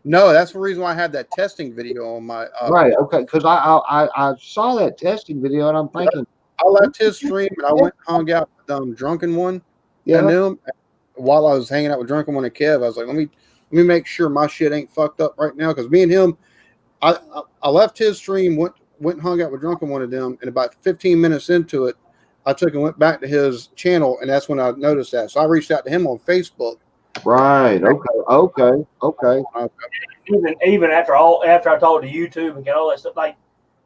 No, that's the reason why I had that testing video on my. Right. Okay. Because I saw that testing video and I'm thinking. I left his stream and I went and hung out with Drunken One. Yeah. I knew him while I was hanging out with Drunken One and Kev. I was like, let me make sure my shit ain't fucked up right now, because me and him, I left his stream, went and hung out with Drunken One of them, and about 15 minutes into it, I took and went back to his channel, and that's when I noticed that. So I reached out to him on Facebook. Right. Okay. Even after I talked to YouTube and got all that stuff, like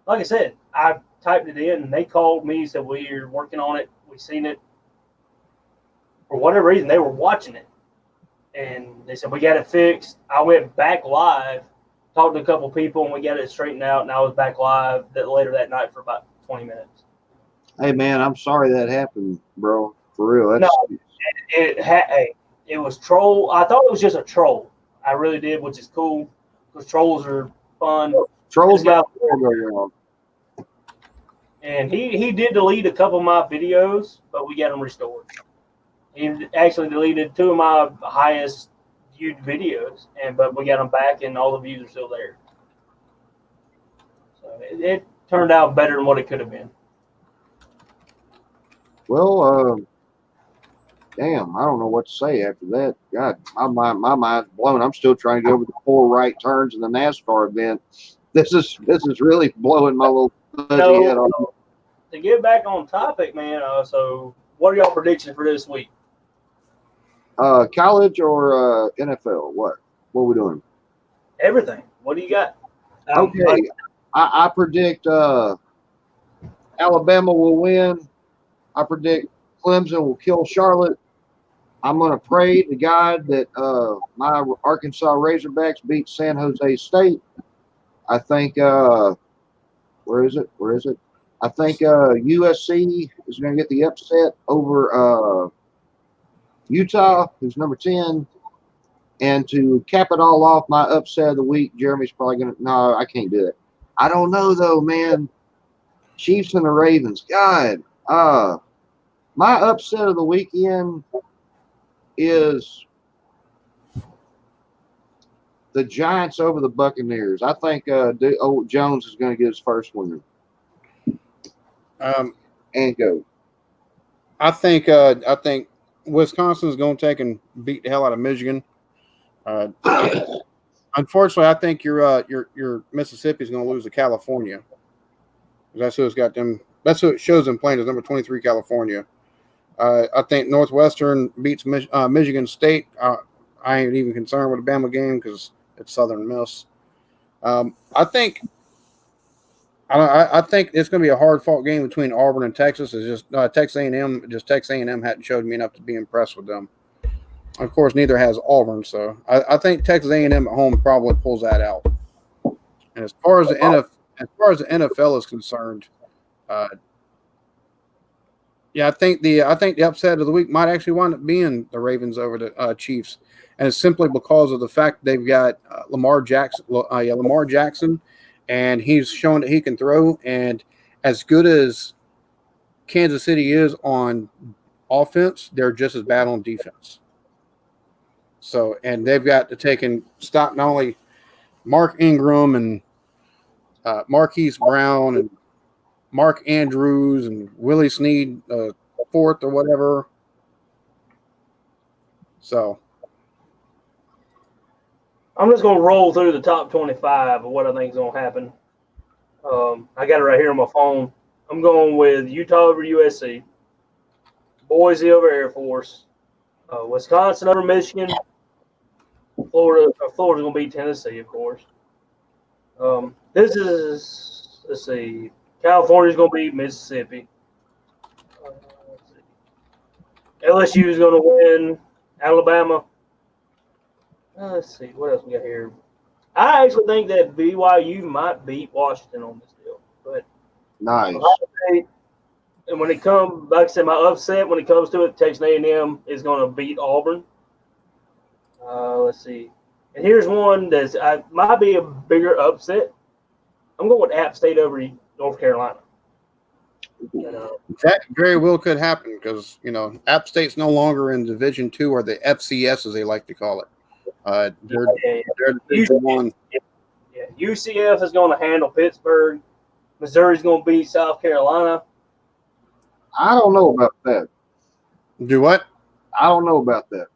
I said, I typed it in and they called me, said we're working on it, we seen it. For whatever reason, they were watching it, and they said we got it fixed. I went back live, talked to a couple people, and we got it straightened out. And I was back live later that night for about 20 minutes. Hey man, I'm sorry that happened, bro. For real. That's, no, it was troll. I thought it was just a troll. I really did, which is cool because trolls are fun. Trolls got wrong. And he did delete a couple of my videos, but we got them restored. He actually deleted 2 of my highest viewed videos, but we got them back, and all the views are still there. So it turned out better than what it could have been. Well, damn, I don't know what to say after that. God, my mind's blown. I'm still trying to get over the 4 right turns in the NASCAR event. This is really blowing my little fuzzy head off. To get back on topic, man. So, what are y'all predictions for this week? College or NFL? What are we doing? Everything. What do you got? Okay, I predict Alabama will win. I predict Clemson will kill Charlotte. I'm going to pray to God that my Arkansas Razorbacks beat San Jose State. I think where is it? I think USC is going to get the upset over Utah, who's number 10. And to cap it all off, my upset of the week, Jeremy's probably going to – no, I can't do it. I don't know, though, man. Chiefs and the Ravens. God. My upset of the weekend is the Giants over the Buccaneers. I think Jones is going to get his first win. And go. I think Wisconsin's going to take and beat the hell out of Michigan. Unfortunately, I think your Mississippi's going to lose to California. That's who's got them That's what it shows them playing as number 23 California. I think Northwestern beats Michigan State. I ain't even concerned with the Bama game because it's Southern Miss. I think it's going to be a hard fought game between Auburn and Texas. It's just Texas A&M. Just Texas A&M hadn't showed me enough to be impressed with them. Of course, neither has Auburn. So I think Texas A&M at home probably pulls that out. And as far as the NFL is concerned, yeah, I think the upset of the week might actually wind up being the Ravens over the Chiefs, and it's simply because of the fact they've got Lamar Jackson, and he's shown that he can throw. And as good as Kansas City is on offense, they're just as bad on defense. So, and they've got to take and stop not only Mark Ingram and Marquise Brown and Mark Andrews and Willie Snead, fourth or whatever. So I'm just going to roll through the top 25 of what I think is going to happen. I got it right here on my phone. I'm going with Utah over USC, Boise over Air Force, Wisconsin over Michigan, Florida's going to beat Tennessee, of course. This is, let's see, California's going to beat Mississippi. LSU is going to win Alabama. Let's see, what else we got here? I actually think that BYU might beat Washington on this deal. But Nice. and when it comes, like I said, my upset when it comes to it, Texas A&M is going to beat Auburn. Let's see. And here's one that might be a bigger upset. I'm going with App State over North Carolina. that very well could happen because App State's no longer in Division II or the FCS as they like to call it. They're Division I. Yeah, UCF is going to handle Pittsburgh. Missouri's going to beat South Carolina. I don't know about that. Do what? I don't know about that.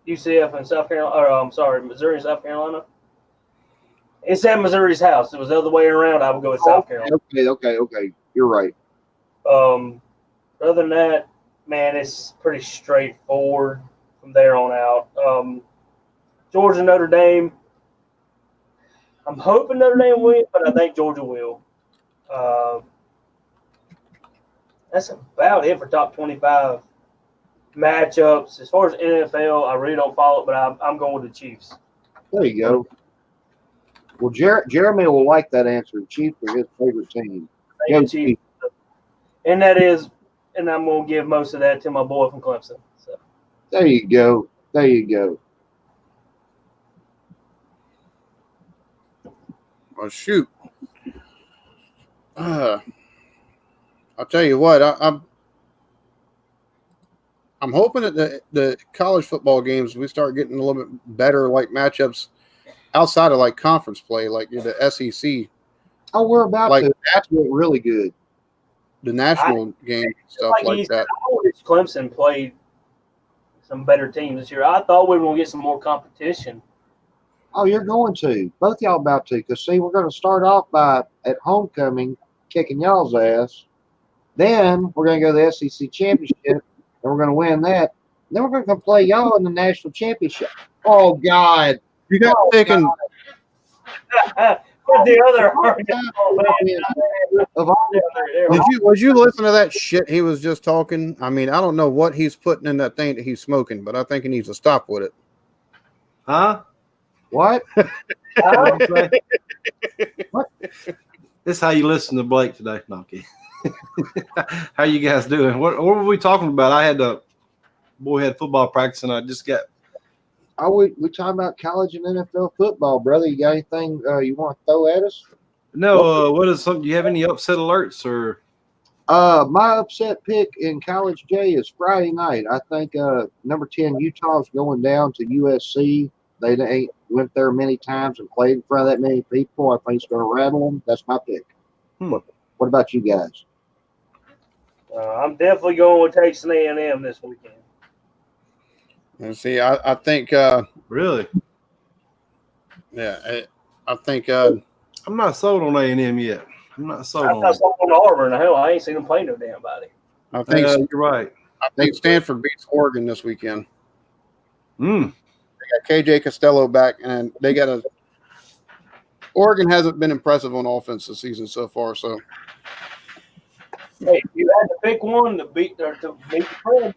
UCF and South Carolina, Missouri and South Carolina. It's at Missouri's house. If it was the other way around, I would go with South Carolina. Okay. You're right. Other than that, man, it's pretty straightforward from there on out. Georgia, Notre Dame. I'm hoping Notre Dame wins, but I think Georgia will. That's about it for top 25 matchups. As far as NFL, I really don't follow it, but I'm going with the Chiefs. There you go. Well, Jeremy will like that answer. Chiefs are his favorite team. Thank you, Chiefs. And I'm going to give most of that to my boy from Clemson. So. There you go. Oh, shoot. I'll tell you what. I'm hoping that the college football games we start getting a little bit better, like matchups outside of like conference play, like the SEC. Oh, we're about to. That's really good. The national game stuff like that. I wish Clemson played some better teams this year. I thought we were going to get some more competition. Oh, you're going to. Both y'all about to. Because, see, we're going to start off by, at homecoming, kicking y'all's ass. Then we're going to go to the SEC championship, and we're going to win that. Then we're going to play y'all in the national championship. Oh, God. You got taken. But the other Would you listen to that shit he was just talking? I mean, I don't know what he's putting in that thing that he's smoking, but I think he needs to stop with it. Huh? What? What? This is how you listen to Blake today. No, I'm kidding. How you guys doing? What were we talking about? I had had football practice, and I just got. Oh, we talking about college and NFL football, brother. You got anything you want to throw at us? No. What is something? Do you have any upset alerts or? My upset pick in College J is Friday night. I think number 10 Utah's going down to USC. They ain't went there many times and played in front of that many people. I think it's going to rattle them. That's my pick. What about you guys? I'm definitely going with Texas A&M this weekend. And see, I think really, yeah, I think I'm not sold on A&M yet. I'm not sold I'm on not it. sold on Auburn. Hell, I ain't seen them play no damn body. I think You're right. Stanford beats Oregon this weekend. Mm. They got KJ Costello back, and they got a. Oregon hasn't been impressive on offense this season so far. So Hey, if you had to pick one to beat the spread,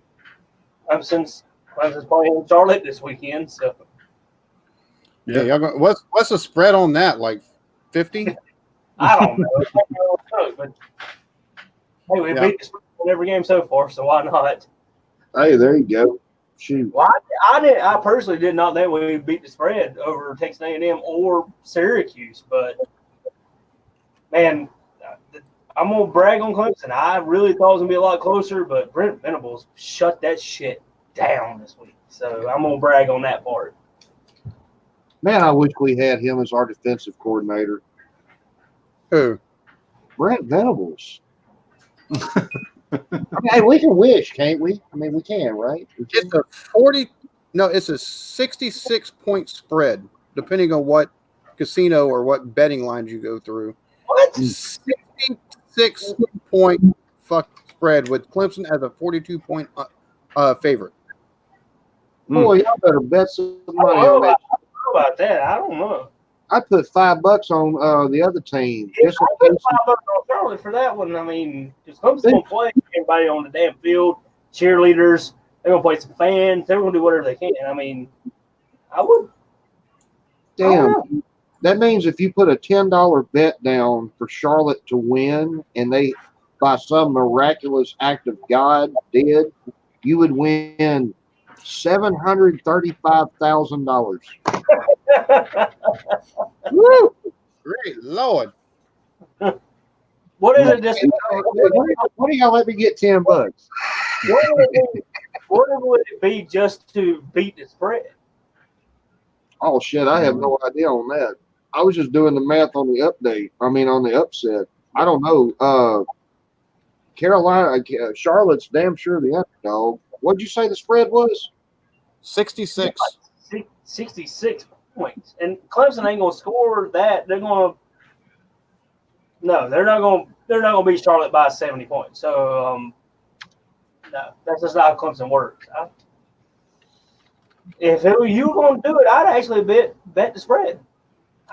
Clemson's playing Charlotte this weekend. So yeah, y'all go, what's the spread on that? Like 50? I don't know. But hey, we beat the spread in every game so far, so why not? Hey, there you go. Shoot. Well, I personally did not think we beat the spread over Texas A&M or Syracuse, but man, I'm gonna brag on Clemson. I really thought it was gonna be a lot closer, but Brent Venables shut that shit down this week, so I'm gonna brag on that part. Man, I wish we had him as our defensive coordinator. Who? Brent Venables. I mean, hey, we can wish, can't we? I mean, we can, right? We can. It's a 40. No, it's a 66-point spread, depending on what casino or what betting lines you go through. What? 66-point spread with Clemson as a 42-point favorite. Boy, y'all better bet some I money don't on that. know about that. I don't know. I put $5 on the other team. Yeah, Just I in put case. $5 on Charlotte for that one. I mean, because Clemson's gonna play everybody on the damn field, cheerleaders. They're gonna play some fans. They're gonna do whatever they can. I mean, I would. Damn. That means if you put a $10 bet down for Charlotte to win and they, by some miraculous act of God, did, you would win $735,000. Woo! Great Lord. What is it? Just Why do y'all let me get $10? what would it be just to beat the spread? Oh shit, I have no idea on that. I was just doing the math on the update. I mean, on the upset. I don't know. Carolina, Charlotte's damn sure the underdog. What'd you say the spread was? 66. 66 points, and Clemson ain't gonna score that. They're not gonna beat Charlotte by 70 points. So no, that's just not how Clemson works. If you were gonna do it, I'd actually bet the spread.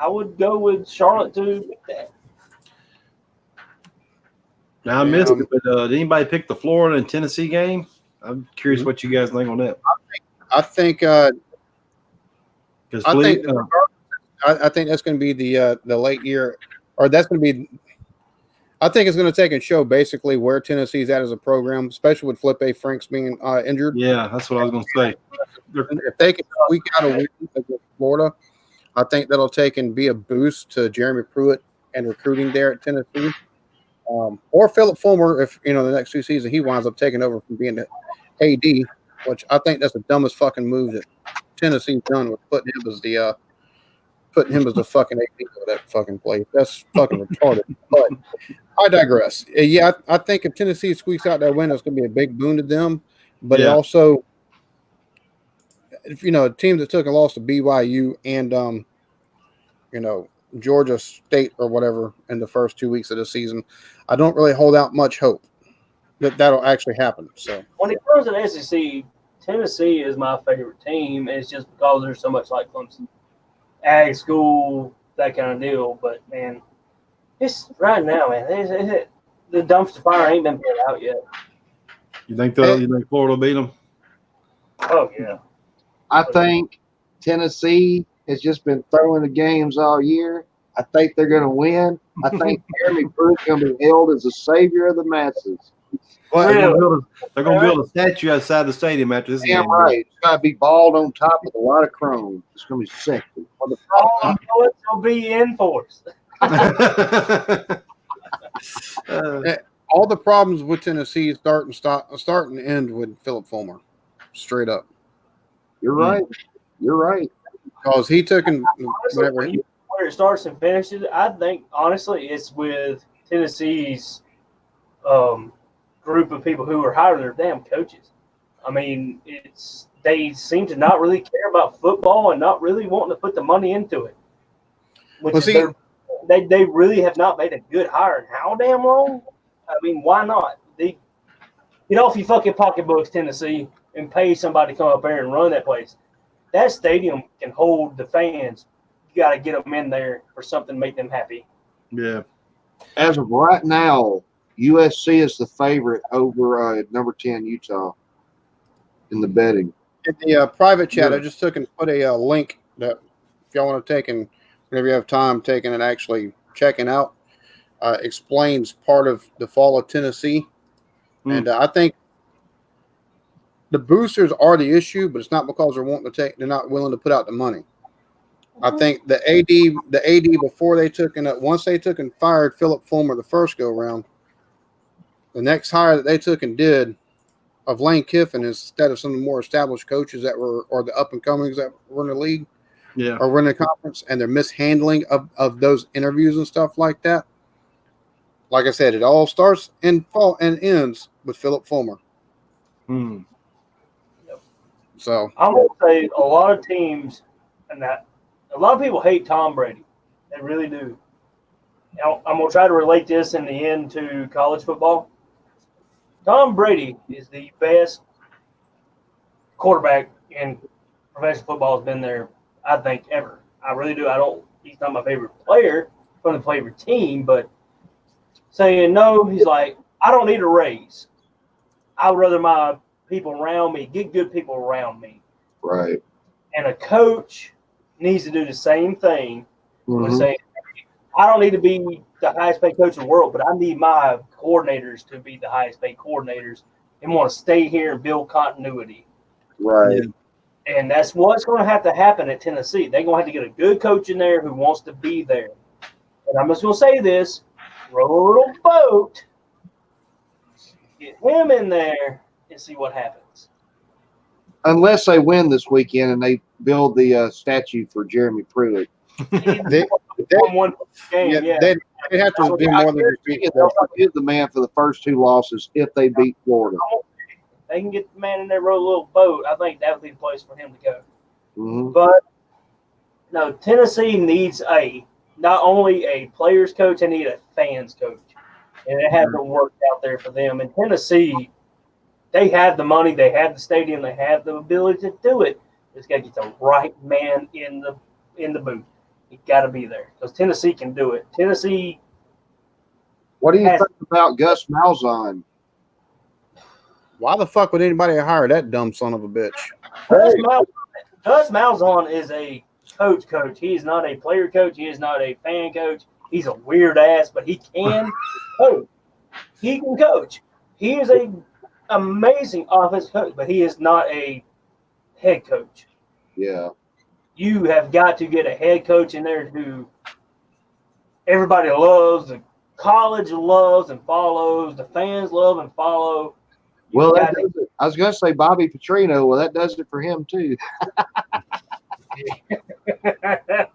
I would go with Charlotte to beat that. Now I missed it, but did anybody pick the Florida and Tennessee game? I'm curious what you guys think on that. I think I think that's going to be the late year, or that's going to be. I think it's going to take and show basically where Tennessee's at as a program, especially with Felipe Franks being injured. Yeah, that's what I was going to say. If they can squeak out a win against Florida, I think that'll take and be a boost to Jeremy Pruitt and recruiting there at Tennessee. Or Philip Fulmer, if the next 2 seasons he winds up taking over from being the AD, which I think that's the dumbest fucking move that Tennessee's done with putting him as the fucking AD of that fucking place. That's fucking retarded. But I digress. Yeah, I think if Tennessee squeaks out that win, it's going to be a big boon to them. But it also, a team that took a loss to BYU and Georgia State or whatever in the first 2 weeks of the season, I don't really hold out much hope that that'll actually happen. So when it comes to the SEC, Tennessee is my favorite team. It's just because they're so much like Clemson, ag school, that kind of deal. But man, it's right now, man. The dumpster fire ain't been put out yet. You think Florida will beat them? Oh yeah. I think Tennessee has just been throwing the games all year. I think they're going to win. I think Jeremy Pruitt's going to be hailed as the savior of the masses. Well, they're going to build a statue outside the stadium after this Damn game. right. It's got to be bald on top with a lot of chrome. It's going to be sexy. Well, it'll be enforced. all the problems with Tennessee start and end with Philip Fulmer, straight up. You're right. You're right. Because he took and whatever. Where it starts and finishes, I think honestly it's with Tennessee's group of people who are hiring their damn coaches. I mean, they seem to not really care about football and not really wanting to put the money into it. they really have not made a good hire in how damn long? I mean, why not? Get off your fucking pocketbooks, Tennessee, and pay somebody to come up there and run that place. That stadium can hold the fans. You got to get them in there for something to make them happy. Yeah. As of right now, USC is the favorite over number 10 Utah in the betting. In the private chat, I Good. just took and put a link that if y'all want to take and whenever you have time, taking and actually checking out, explains part of the fall of Tennessee. And I think the boosters are the issue, but it's not because they're not willing to put out the money. I think the AD before they took and once they took and fired Philip Fulmer the first go round, the next hire that they took and did of Lane Kiffin instead of some of the more established coaches that were or the up and comings that were in the league or were in the conference, and their mishandling of those interviews and stuff like that. Like I said, it all starts and ends with Philip Fulmer. So I'm going to say a lot of teams, and that a lot of people hate Tom Brady. They really do. Now, I'm going to try to relate this in the end to college football. Tom Brady is the best quarterback in professional football has been there, I think, ever. I really do. He's not my favorite player from the favorite team, but saying no, he's like, I don't need a raise. I would rather my people around me get good people around me. Right. And a coach needs to do the same thing. Mhm. Say, I don't need to be the highest paid coach in the world, but I need my coordinators to be the highest paid coordinators and want to stay here and build continuity. Right. And that's what's going to have to happen at Tennessee. They're going to have to get a good coach in there who wants to be there. And I'm just going to say this, row a little boat, get him in there, and see what happens. Unless they win this weekend and they build the statue for Jeremy Pruitt. they One game, yeah. They'd have to do more than just beat They'll forgive the man for the first two losses if they beat Florida. They can get the man in there, row a little boat. I think that would be the place for him to go. Mhm. But no, Tennessee needs not only a players coach, they need a fans coach. And it has to work out there for them. And Tennessee, they have the money, they have the stadium, they have the ability to do it. Just got to get the right man in the booth. You got to be there because Tennessee can do it. Tennessee. What do you think about Gus Malzahn? Why the fuck would anybody hire that dumb son of a bitch? Gus Malzahn is a coach. He is not a player coach. He is not a fan coach. He's a weird ass, but he can coach. He can coach. He is a amazing offensive coach, but he is not a head coach. Yeah. You have got to get a head coach in there who everybody loves, the college loves and follows, the fans love and follow. Well, that does it. I was going to say Bobby Petrino. Well, that does it for him too.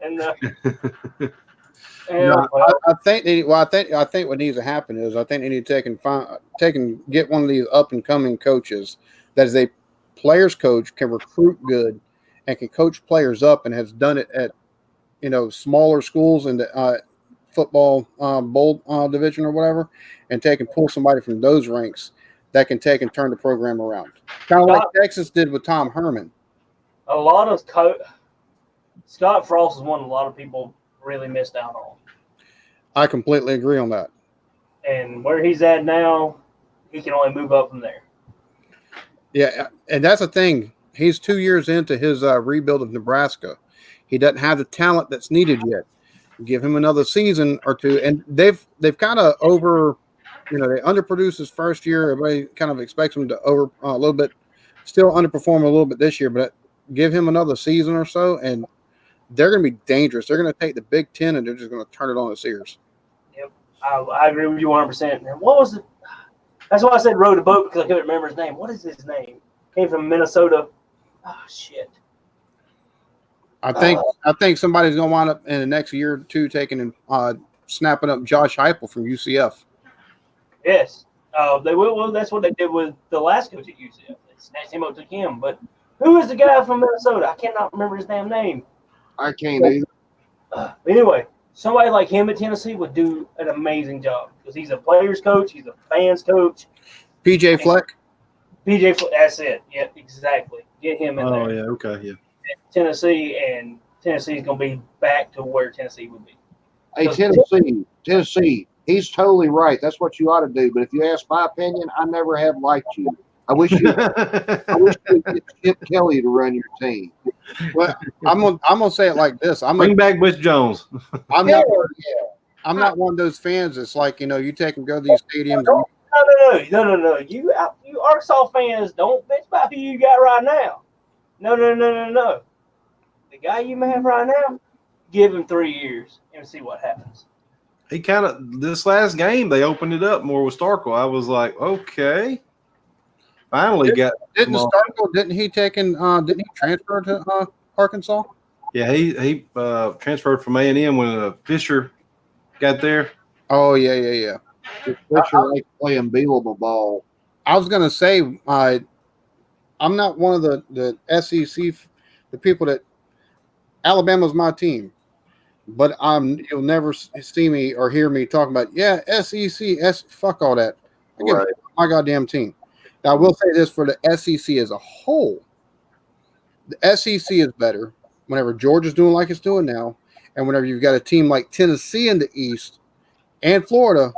and, I think what needs to happen is I think they need to take and get one of these up and coming coaches that is a players coach, can recruit good and can coach players up and has done it at smaller schools in the football bowl division or whatever, and take and pull somebody from those ranks that can take and turn the program around. Kind of like Texas did with Tom Herman. A lot of Scott Frost is one a lot of people really missed out on. I completely agree on that. And where he's at now, he can only move up from there. Yeah, and that's the thing. He's 2 years into his rebuild of Nebraska. He doesn't have the talent that's needed yet. Give him another season or two, and they've kind of they underproduced his first year. Everybody kind of expects him to a little bit, still underperform a little bit this year, but give him another season or so, and they're going to be dangerous. They're going to take the Big Ten and they're just going to turn it on its ears. Yep, I agree with you 100%. And what was it? That's why I said rowed a boat, because I couldn't remember his name. What is his name? Came from Minnesota. Oh shit. I think somebody's going to wind up in the next year or two taking and snapping up Josh Heupel from UCF. Yes, they will. Well, that's what they did with the last coach at UCF. They snatched him up, took him. But who is the guy from Minnesota? I cannot remember his damn name. I can't either. Anyway, somebody like him at Tennessee would do an amazing job because he's a player's coach, he's a fans coach. PJ Fleck. PJ, that's it. Yep, exactly. Get him in Oh there. yeah, okay, yeah. Tennessee, and Tennessee's going to be back to where Tennessee would be. Hey, Tennessee, he's totally right. That's what you ought to do. But if you ask my opinion, I never have liked you. I wish you could get Chip Kelly to run your team. Well, I'm gonna say it like this. Bring back Butch Jones. I'm Yeah, not one of those fans that's like, you take and go to these stadiums. No. You Arkansas fans, don't bitch about who you got right now. No. The guy you have right now, give him 3 years and see what happens. He kind of this last game they opened it up more with Starkville. I was like, okay, finally got. Didn't he didn't he transfer to Arkansas? Yeah, he transferred from A&M when Fisher got there. Oh yeah. Fisher like playing Beelable ball. I was gonna say, I'm not one of the SEC, the people that Alabama's my team, but you'll never see me or hear me talking about SEC. Fuck all that. I give my goddamn team. Now I will say this for the SEC as a whole, the SEC is better whenever Georgia's doing like it's doing now, and whenever you've got a team like Tennessee in the East and Florida,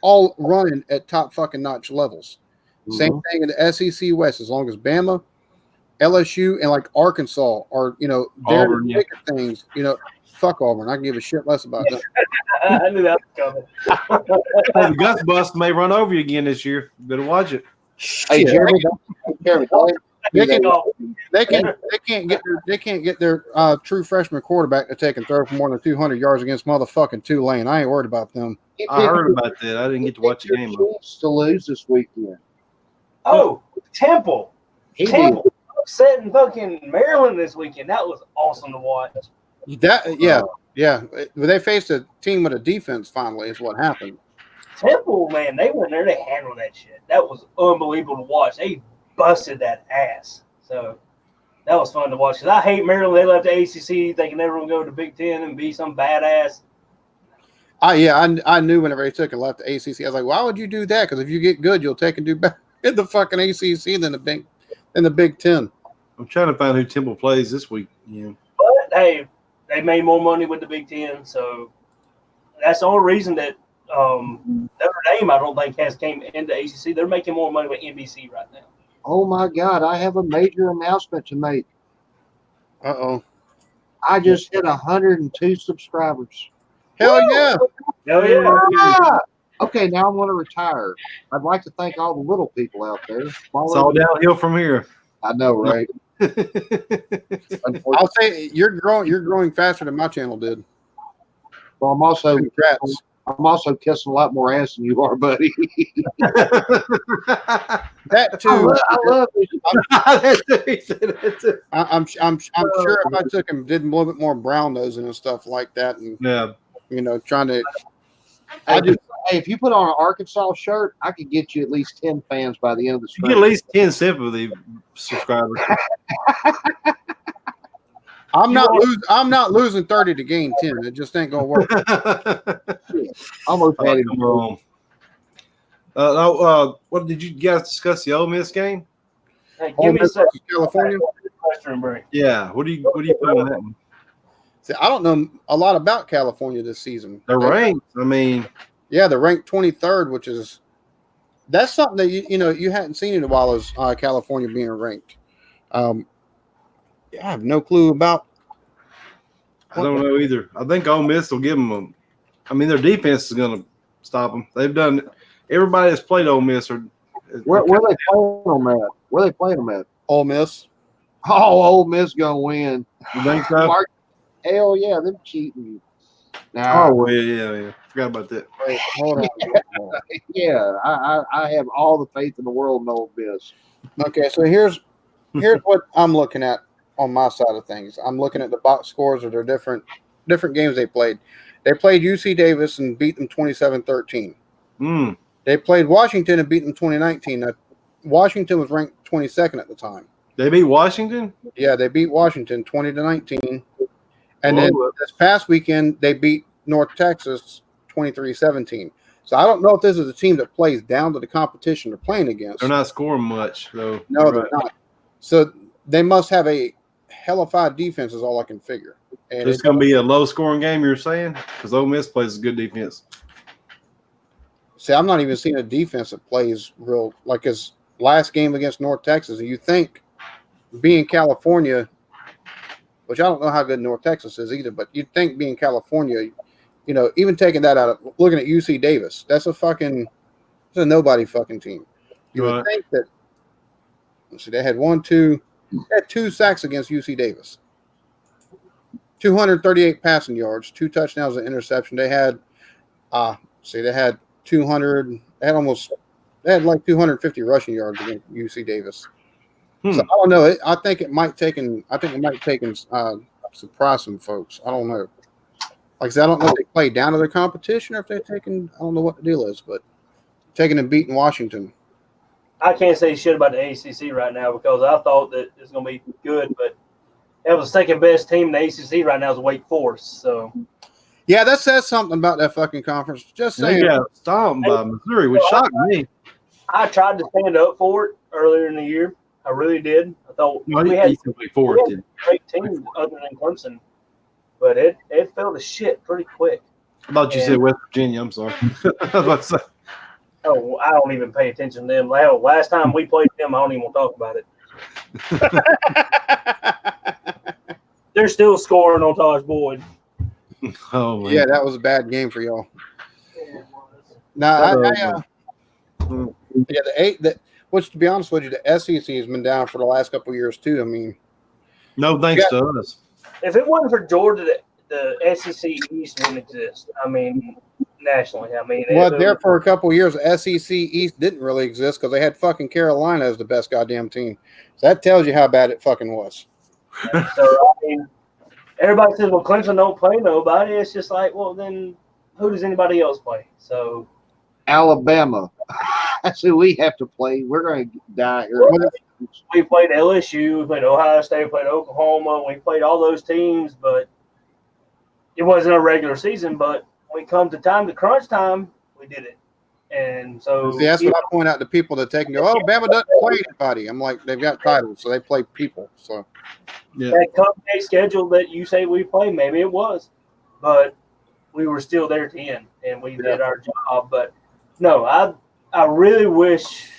all running at top fucking notch levels. Mm-hmm. Same thing in the SEC West. As long as Bama, LSU, and like Arkansas are, they're Auburn, the bigger things. Fuck Auburn. I give a shit less about them. I knew that was coming. The Gus bus may run over you again this year. Better watch it. Hey, Jeremy, They can't get their true freshman quarterback to take and throw for more than 200 yards against motherfucking Tulane. I ain't worried about them. I heard about that. I didn't get to watch the game. Chiefs to lose this weekend. Oh, Temple. He did. Temple upsetting fucking Maryland this weekend. That was awesome to watch. They faced a team with a defense. Finally, is what happened. Temple, man, they went there. They handled that shit. That was unbelievable to watch. They busted that ass. So that was fun to watch. Because I hate Maryland. They left the ACC thinking they were going to go to Big Ten and be some badass. I knew whenever they took and left the ACC. I was like, why would you do that? Because if you get good, you'll take and do better in the fucking ACC than the Big Ten. I'm trying to find who Temple plays this week. Yeah. But hey, they made more money with the Big Ten, so that's the only reason that Notre Dame, I don't think, has came into ACC. They're making more money with NBC right now. Oh my God! I have a major announcement to make. Uh-oh. I just hit 102 subscribers. Hell yeah. Hell yeah. Ah! Okay, now I'm going to retire. I'd like to thank all the little people out there. It's all downhill from here. I know, right? I'll say you're growing faster than my channel did. Well, I'm also Congrats. kissing a lot more ass than you are, buddy. That too. I love it. I'm sure if I took him, did a little bit more brown nosing and stuff like that, and trying to. Hey, if you put on an Arkansas shirt, I could get you at least 10 fans by the end of the You stream. get at least 10 sympathy subscribers. I'm not losing 30 to gain 10. It just ain't gonna work. Almost had him. What did you guys discuss the Ole Miss game? Hey, Ole give me Miss some versus California. restroom break. Yeah. What do you put on that one? See, I don't know a lot about California this season. They're ranked. I mean, Yeah, they're ranked 23rd, which is that's something that you hadn't seen in a while is California being ranked. I have no clue about. I don't know either. I think Ole Miss will give them their defense is going to stop them. They've done everybody that's played Ole Miss Where they playing them at? Where they playing them at? Ole Miss. Oh, Ole Miss gonna win. You think so? Hell yeah, them cheating. Nah, Oh, well, yeah. Forgot about that. Wait, hold on. yeah, I have all the faith in the world in Ole Miss. Okay, so here's what I'm looking at on my side of things. I'm looking at the box scores of their different games they played. They played UC Davis and beat them 27-13. They played Washington and beat them 2019. Now, Washington was ranked 22nd at the time. They beat Washington? Yeah, they beat Washington 20-19. And then this past weekend, they beat North Texas 23-17. So I don't know if this is a team that plays down to the competition they're playing against. They're not scoring much, though. No, You're they're right. not. So they must have a hellified defense, is all I can figure. And It's going to be a low-scoring game, you're saying? Because Ole Miss plays a good defense. see, I'm not even seeing a defense that plays real like his last game against North Texas. And you think being California, which I don't know how good North Texas is either, but you'd think being California, you know, even taking that out of looking at UC Davis, that's a nobody fucking team. You would Right. think that. Let's see, they had two sacks against UC Davis, 238 passing yards, 2 touchdowns and interception. They had, they had 200. They had like 250 rushing yards against UC Davis. So I don't know. I think it might surprise some folks. I don't know. Like I said, I don't know if they play down to their competition or if they're taking. I don't know what the deal is, but taking and beating Washington. I can't say shit about the ACC right now because I thought that it's going to be good, but that was the second best team in the ACC right now is Wake Forest. So Yeah, that says something about that fucking conference. Just They saying. got stomped by Missouri, which shocked me. I tried to stand up for it earlier in the year. I really did. I thought Well, we had he said Wake Forest did. great teams other than Clemson, but it fell to shit pretty quick. I thought you said West Virginia. I'm sorry. I was about to say. Oh, I don't even pay attention to them. Hell, last time we played them, I don't even want to talk about it. They're still scoring on Taj Boyd. Oh, man. Yeah, that was a bad game for y'all. Now, which to be honest with you, the SEC has been down for the last couple of years too. I mean, No thanks to us. If it wasn't for Georgia, the SEC East wouldn't exist. I mean, nationally. I mean, well, there for a couple of years, SEC East didn't really exist because they had fucking Carolina as the best goddamn team. So that tells you how bad it fucking was. So I mean, everybody says, "Well, Clemson don't play nobody." It's just like, well, then who does anybody else play? So Alabama. That's who we have to play. We're going to die here. we played LSU, we played Ohio State, we played Oklahoma, we played all those teams, but it wasn't a regular season. But when it comes to time, the crunch time, we did it. And so See, that's what I point out to people that take and go, "Oh, Bama doesn't play anybody." I'm like, they've got titles, so they play people. So that cupcake schedule that you say we played, maybe it was, but we were still there to end, and we did our job. But no, I really wish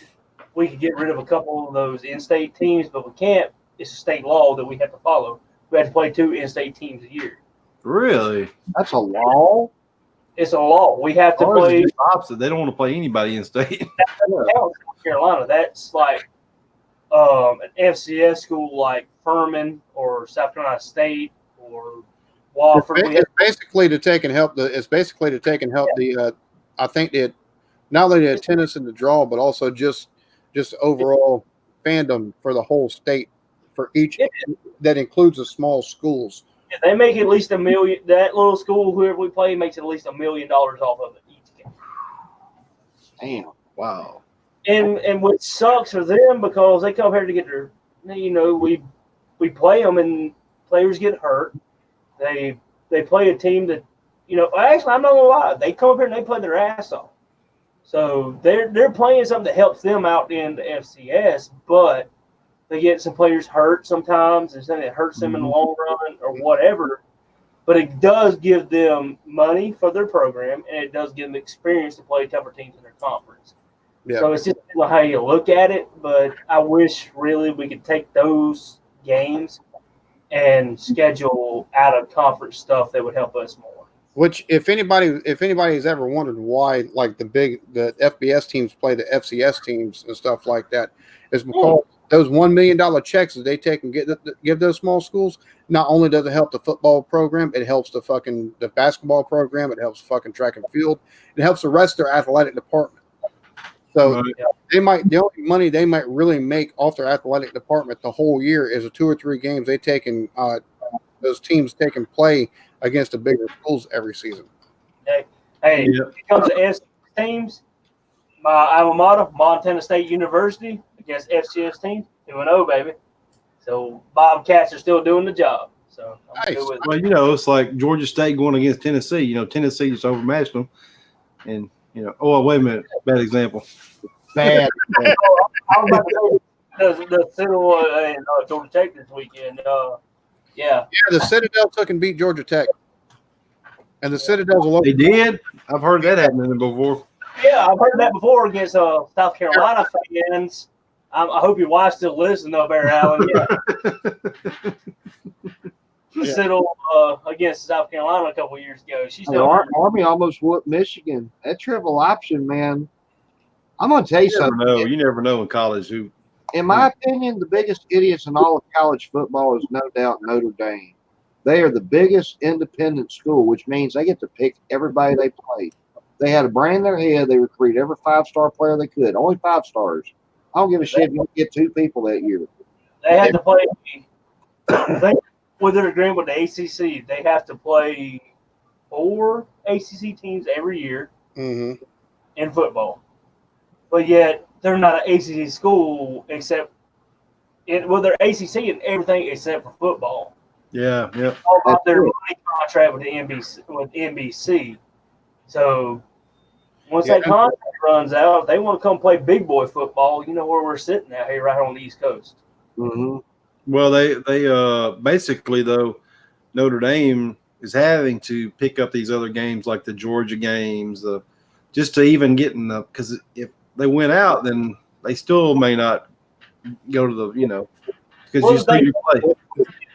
we could get rid of a couple of those in-state teams, but we can't. It's a state law that we have to follow. We have to play 2 in-state teams a year. Really? That's a law. It's a law. We have to Ours is play. just opposite. They don't want to play anybody in state. South Carolina. That's like an FCS school like Furman or South Carolina State or Wofford. it's basically to take and help the. It's basically to take and help the. I think that not only the attendance and the draw, but also just overall fandom for the whole state for each that includes the small schools. If they make at least $1 million, that little school, whoever we play, makes at least $1 million off of it each game. Damn. Wow. And what sucks for them because they come here to get their, we play them and players get hurt. They play a team that, actually I'm not gonna lie, they come up here and they play their ass off. So they're playing something that helps them out in the FCS, but they get some players hurt sometimes, and something that hurts them in the long run or whatever. But it does give them money for their program, and it does give them experience to play tougher teams in their conference. Yeah. So it's just how you look at it. But I wish really we could take those games and schedule out of conference stuff that would help us more. Which, if anybody's ever wondered why, like the FBS teams play the FCS teams and stuff like that, is because those $1 million checks that they take and give those small schools. Not only does it help the football program, it helps the basketball program, it helps fucking track and field, it helps the rest of their athletic department. So the only money they might really make off their athletic department the whole year is the 2 or 3 games they take and those teams take and play against the bigger schools every season. Hey, when it comes to FCS teams, my alma mater, Montana State University, against FCS teams, 2-0, baby. So Bobcats are still doing the job. So I'm Nice. good with it. Well, you know, it's like Georgia State going against Tennessee. You know, Tennessee just overmatched them, and you know. Oh, wait a minute, bad example. Bad. I was about to say the Citadel and Georgia Tech this weekend. Yeah. Yeah, the Citadel took and beat Georgia Tech, and the Citadel's a local. They did. I've heard that happening before. Yeah, I've heard that before against South Carolina fans. I hope your wife still listens, though, Bear Allen. Yeah. Citadel against South Carolina a couple years ago. She's still Army almost whooped Michigan. That triple option, man. I'm gonna tell you You never something. know. You never know in college who. In my opinion, the biggest idiots in all of college football is no doubt Notre Dame. They are the biggest independent school, which means they get to pick everybody they play. They had a brain in their head. They recruit every 5-star player they could. Only 5 stars. I don't give a shit if you get 2 people that year. They had to play. With their agreement with the ACC, they have to play 4 ACC teams every year Mm-hmm. in football. But yet they're not an ACC school except they're ACC in everything except for football. Yeah, yeah. All about their money contract with the NBC. So once that contract runs out, they want to come play big boy football. You know where we're sitting out here, right on the East Coast. Mm-hmm. Well, they basically though Notre Dame is having to pick up these other games like the Georgia games, just to even get in the because if they went out, then they still may not go to the because you still do play.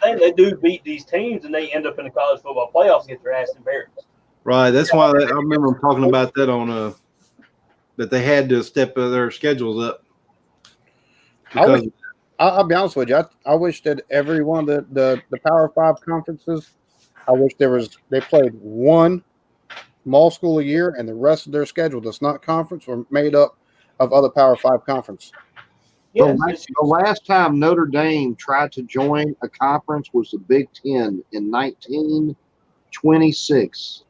They do beat these teams and they end up in the college football playoffs and get their ass embarrassed. Right. That's why I remember them talking about that on that they had to step their schedules up. Because I'll be honest with you. I wish that every one of the Power 5 conferences, I wish they played one small school a year, and the rest of their schedule that's not conference were made up of other Power 5 conference. Yes, The last time Notre Dame tried to join a conference was the Big Ten in 1926.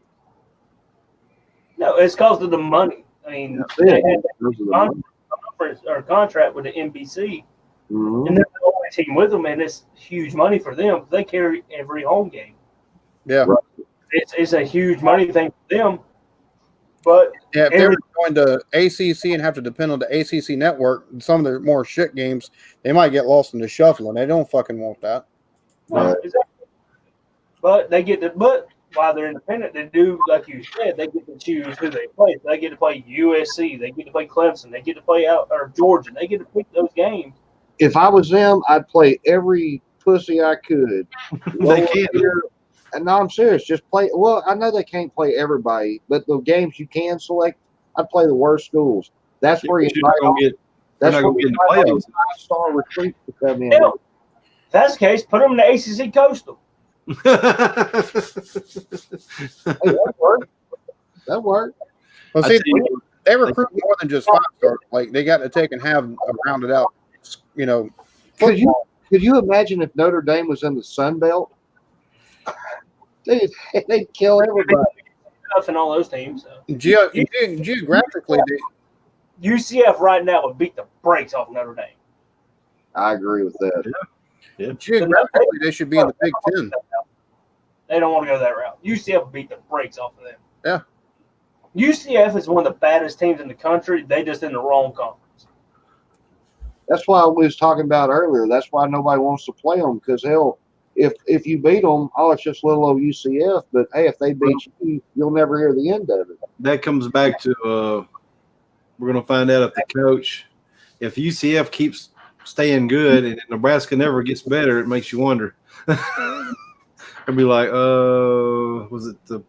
no, it's because of the money. I mean, That's they it. had Those are the ones. conference or contract with the NBC, Mhm. and they're the only team with them, and it's huge money for them. They carry every home game. Yeah. Right. It's a huge money thing for them. But Yeah, if they're going to ACC and have to depend on the ACC network, some of their more shit games, they might get lost in the shuffle, and they don't fucking want that. no, exactly. But they get to. But while they're independent, they do, like you said, they get to choose who they play. They get to play USC. They get to play Clemson. They get to play Georgia. They get to pick those games. If I was them, I'd play every pussy I could. they can't. And no, I'm serious. Just play. Well, I know they can't play everybody, but the games you can select, I'd play the worst schools. That's where you You're not gonna get. That's not where gonna you get in the playoffs. 5-star recruits to come in. Hell, if that's the case, put them in the ACC Coastal. Hey, that worked. That worked. Well, I see, tell you, they recruit more than just 5-star. Like they got to take and have a rounded out, Could you imagine if Notre Dame was in the Sun Belt? They'd kill everybody. And all those teams. So. geographically, UCF right now would beat the brakes off Notre Dame. I agree with that. geographically, they should be in the Big Ten. They don't want to go that route. UCF would beat the brakes off of them. Yeah. UCF is one of the baddest teams in the country. They just in the wrong conference. That's why we was talking about earlier. That's why nobody wants to play them because hell, if you beat them, it's just little old UCF. But hey, if they beat you, you'll never hear the end of it. that comes back to we're going to find out if the coach, if UCF keeps staying good and Nebraska never gets better, it makes you wonder. I'd be like, was it the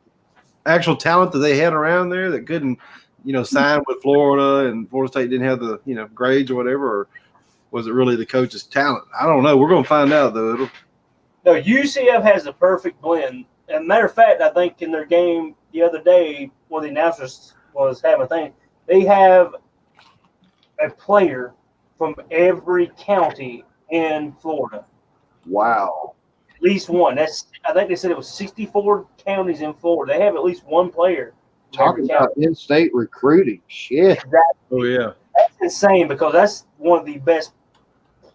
actual talent that they had around there that couldn't, sign with Florida and Florida State didn't have the, grades or whatever, or was it really the coach's talent? I don't know. We're going to find out though. No, UCF has the perfect blend. And matter of fact, I think in their game the other day, where the announcers was having a thing, they have a player from every county in Florida. Wow. At least one. I think they said it was 64 counties in Florida. They have at least one player. from every Talking about in-state recruiting. Shit. Oh yeah. That's insane because that's one of the best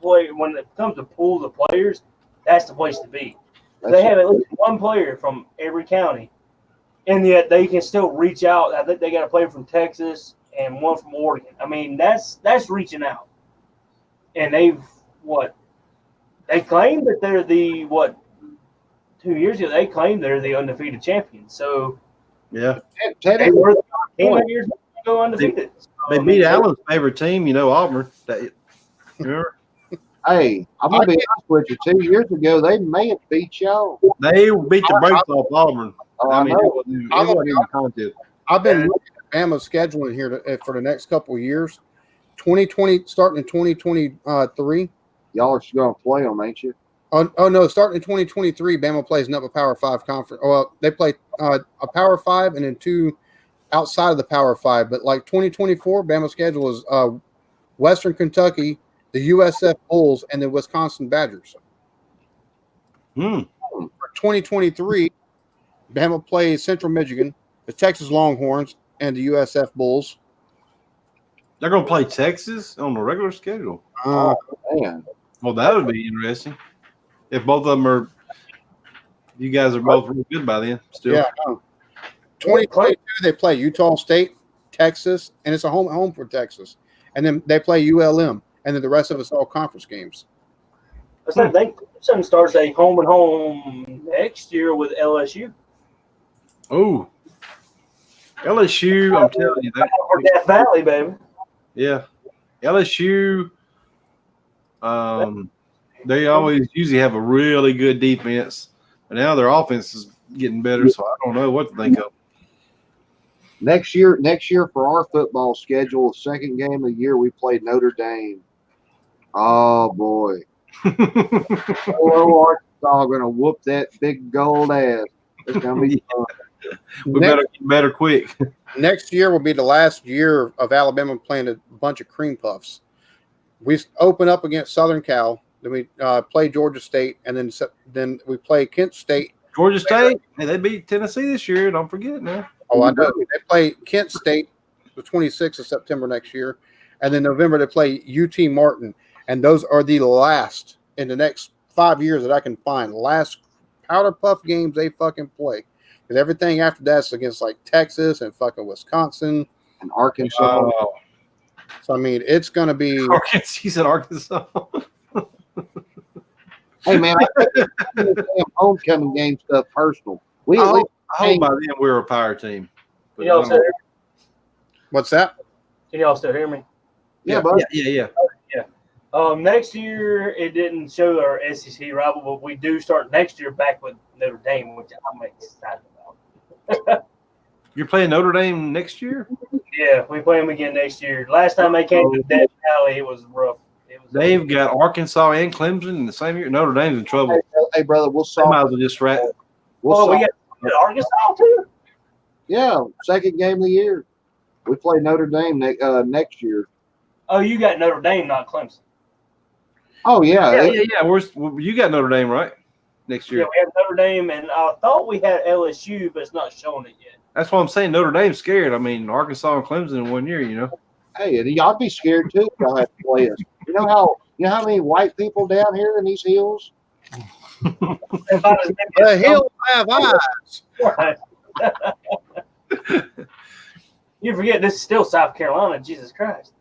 play when it comes to pools of players. That's the place to be. They have at least one player from every county, and yet they can still reach out. I think they got a player from Texas and one from Oregon. I mean, that's reaching out. And they claim that they're the 2 years ago they claimed they're the undefeated champions. So Yeah. they were the team that years ago to go undefeated. They beat Allen's favorite team, Auburn. Remember? Hey, I'm gonna be honest with you. 2 years ago, they may have beat y'all. They beat the brakes off Auburn. Oh, I I mean, know. it wasn't even a contest. I've been looking at Bama's scheduling here for the next couple of years. 2020, starting in 2023. Y'all are gonna play them, ain't you? Oh no, starting in 2023, Bama plays another Power 5 conference. Well, they play a Power 5 and then 2 outside of the Power 5. But like 2024, Bama's schedule is Western Kentucky, the USF Bulls, and the Wisconsin Badgers. For 2023, Bama plays Central Michigan, the Texas Longhorns, and the USF Bulls. They're going to play Texas on the regular schedule. Oh man, Well, that would be interesting. If both of them are, you guys are both really good by then. Still, Yeah. 2022, they play Utah State, Texas, and it's a home for Texas. And then they play ULM, and then the rest of it's all conference games. I think Clemson starts a home and home next year with LSU. Oh, LSU! I'm telling you that. For Death Valley, baby. Yeah, LSU. They always usually have a really good defense, but now their offense is getting better. So I don't know what to think of. next year for our football schedule, second game of the year, we played Notre Dame. Oh boy, Arkansas gonna whoop that big gold ass. It's gonna be fun. We better get better quick. Next year will be the last year of Alabama playing a bunch of cream puffs. We open up against Southern Cal, then we play Georgia State, and then we play Kent State. Georgia State, hey, they beat Tennessee this year. Don't forget now. Oh, I know. They play Kent State the 26th of September next year, and then November they play UT Martin, and those are the last in the next 5 years that I can find last powder puff games they fucking play. Because everything after that's against like Texas and fucking Wisconsin And Arkansas. So I mean, it's going to be. He said Arkansas. Hey man, I take the damn homecoming game stuff personal. We at I least hope by then we're a power team. But Can y'all still hear What's that? Can y'all still hear me? yeah, but yeah. Next year it didn't show our SEC rival, but we do start next year back with Notre Dame, which I'm excited about. You're playing Notre Dame next year? Yeah, we play them again next year. Last time they came to Death Valley, it was rough. They've got Arkansas and Clemson in the same year. Notre Dame's in trouble. hey brother, we'll They might solve. as well just rat. We'll we solve. got Arkansas too. Yeah, second game of the year. We play Notre Dame next year. Oh, you got Notre Dame, not Clemson. Oh yeah, You got Notre Dame, right? Next Yeah, year. we have Notre Dame, and I thought we had LSU, but it's not showing it yet. That's what I'm saying. Notre Dame's scared. I mean, Arkansas and Clemson in 1 year, Hey, and y'all be scared too. If y'all have to play us. You know how many white people down here in these hills? The hill have eyes. You forget this is still South Carolina. Jesus Christ!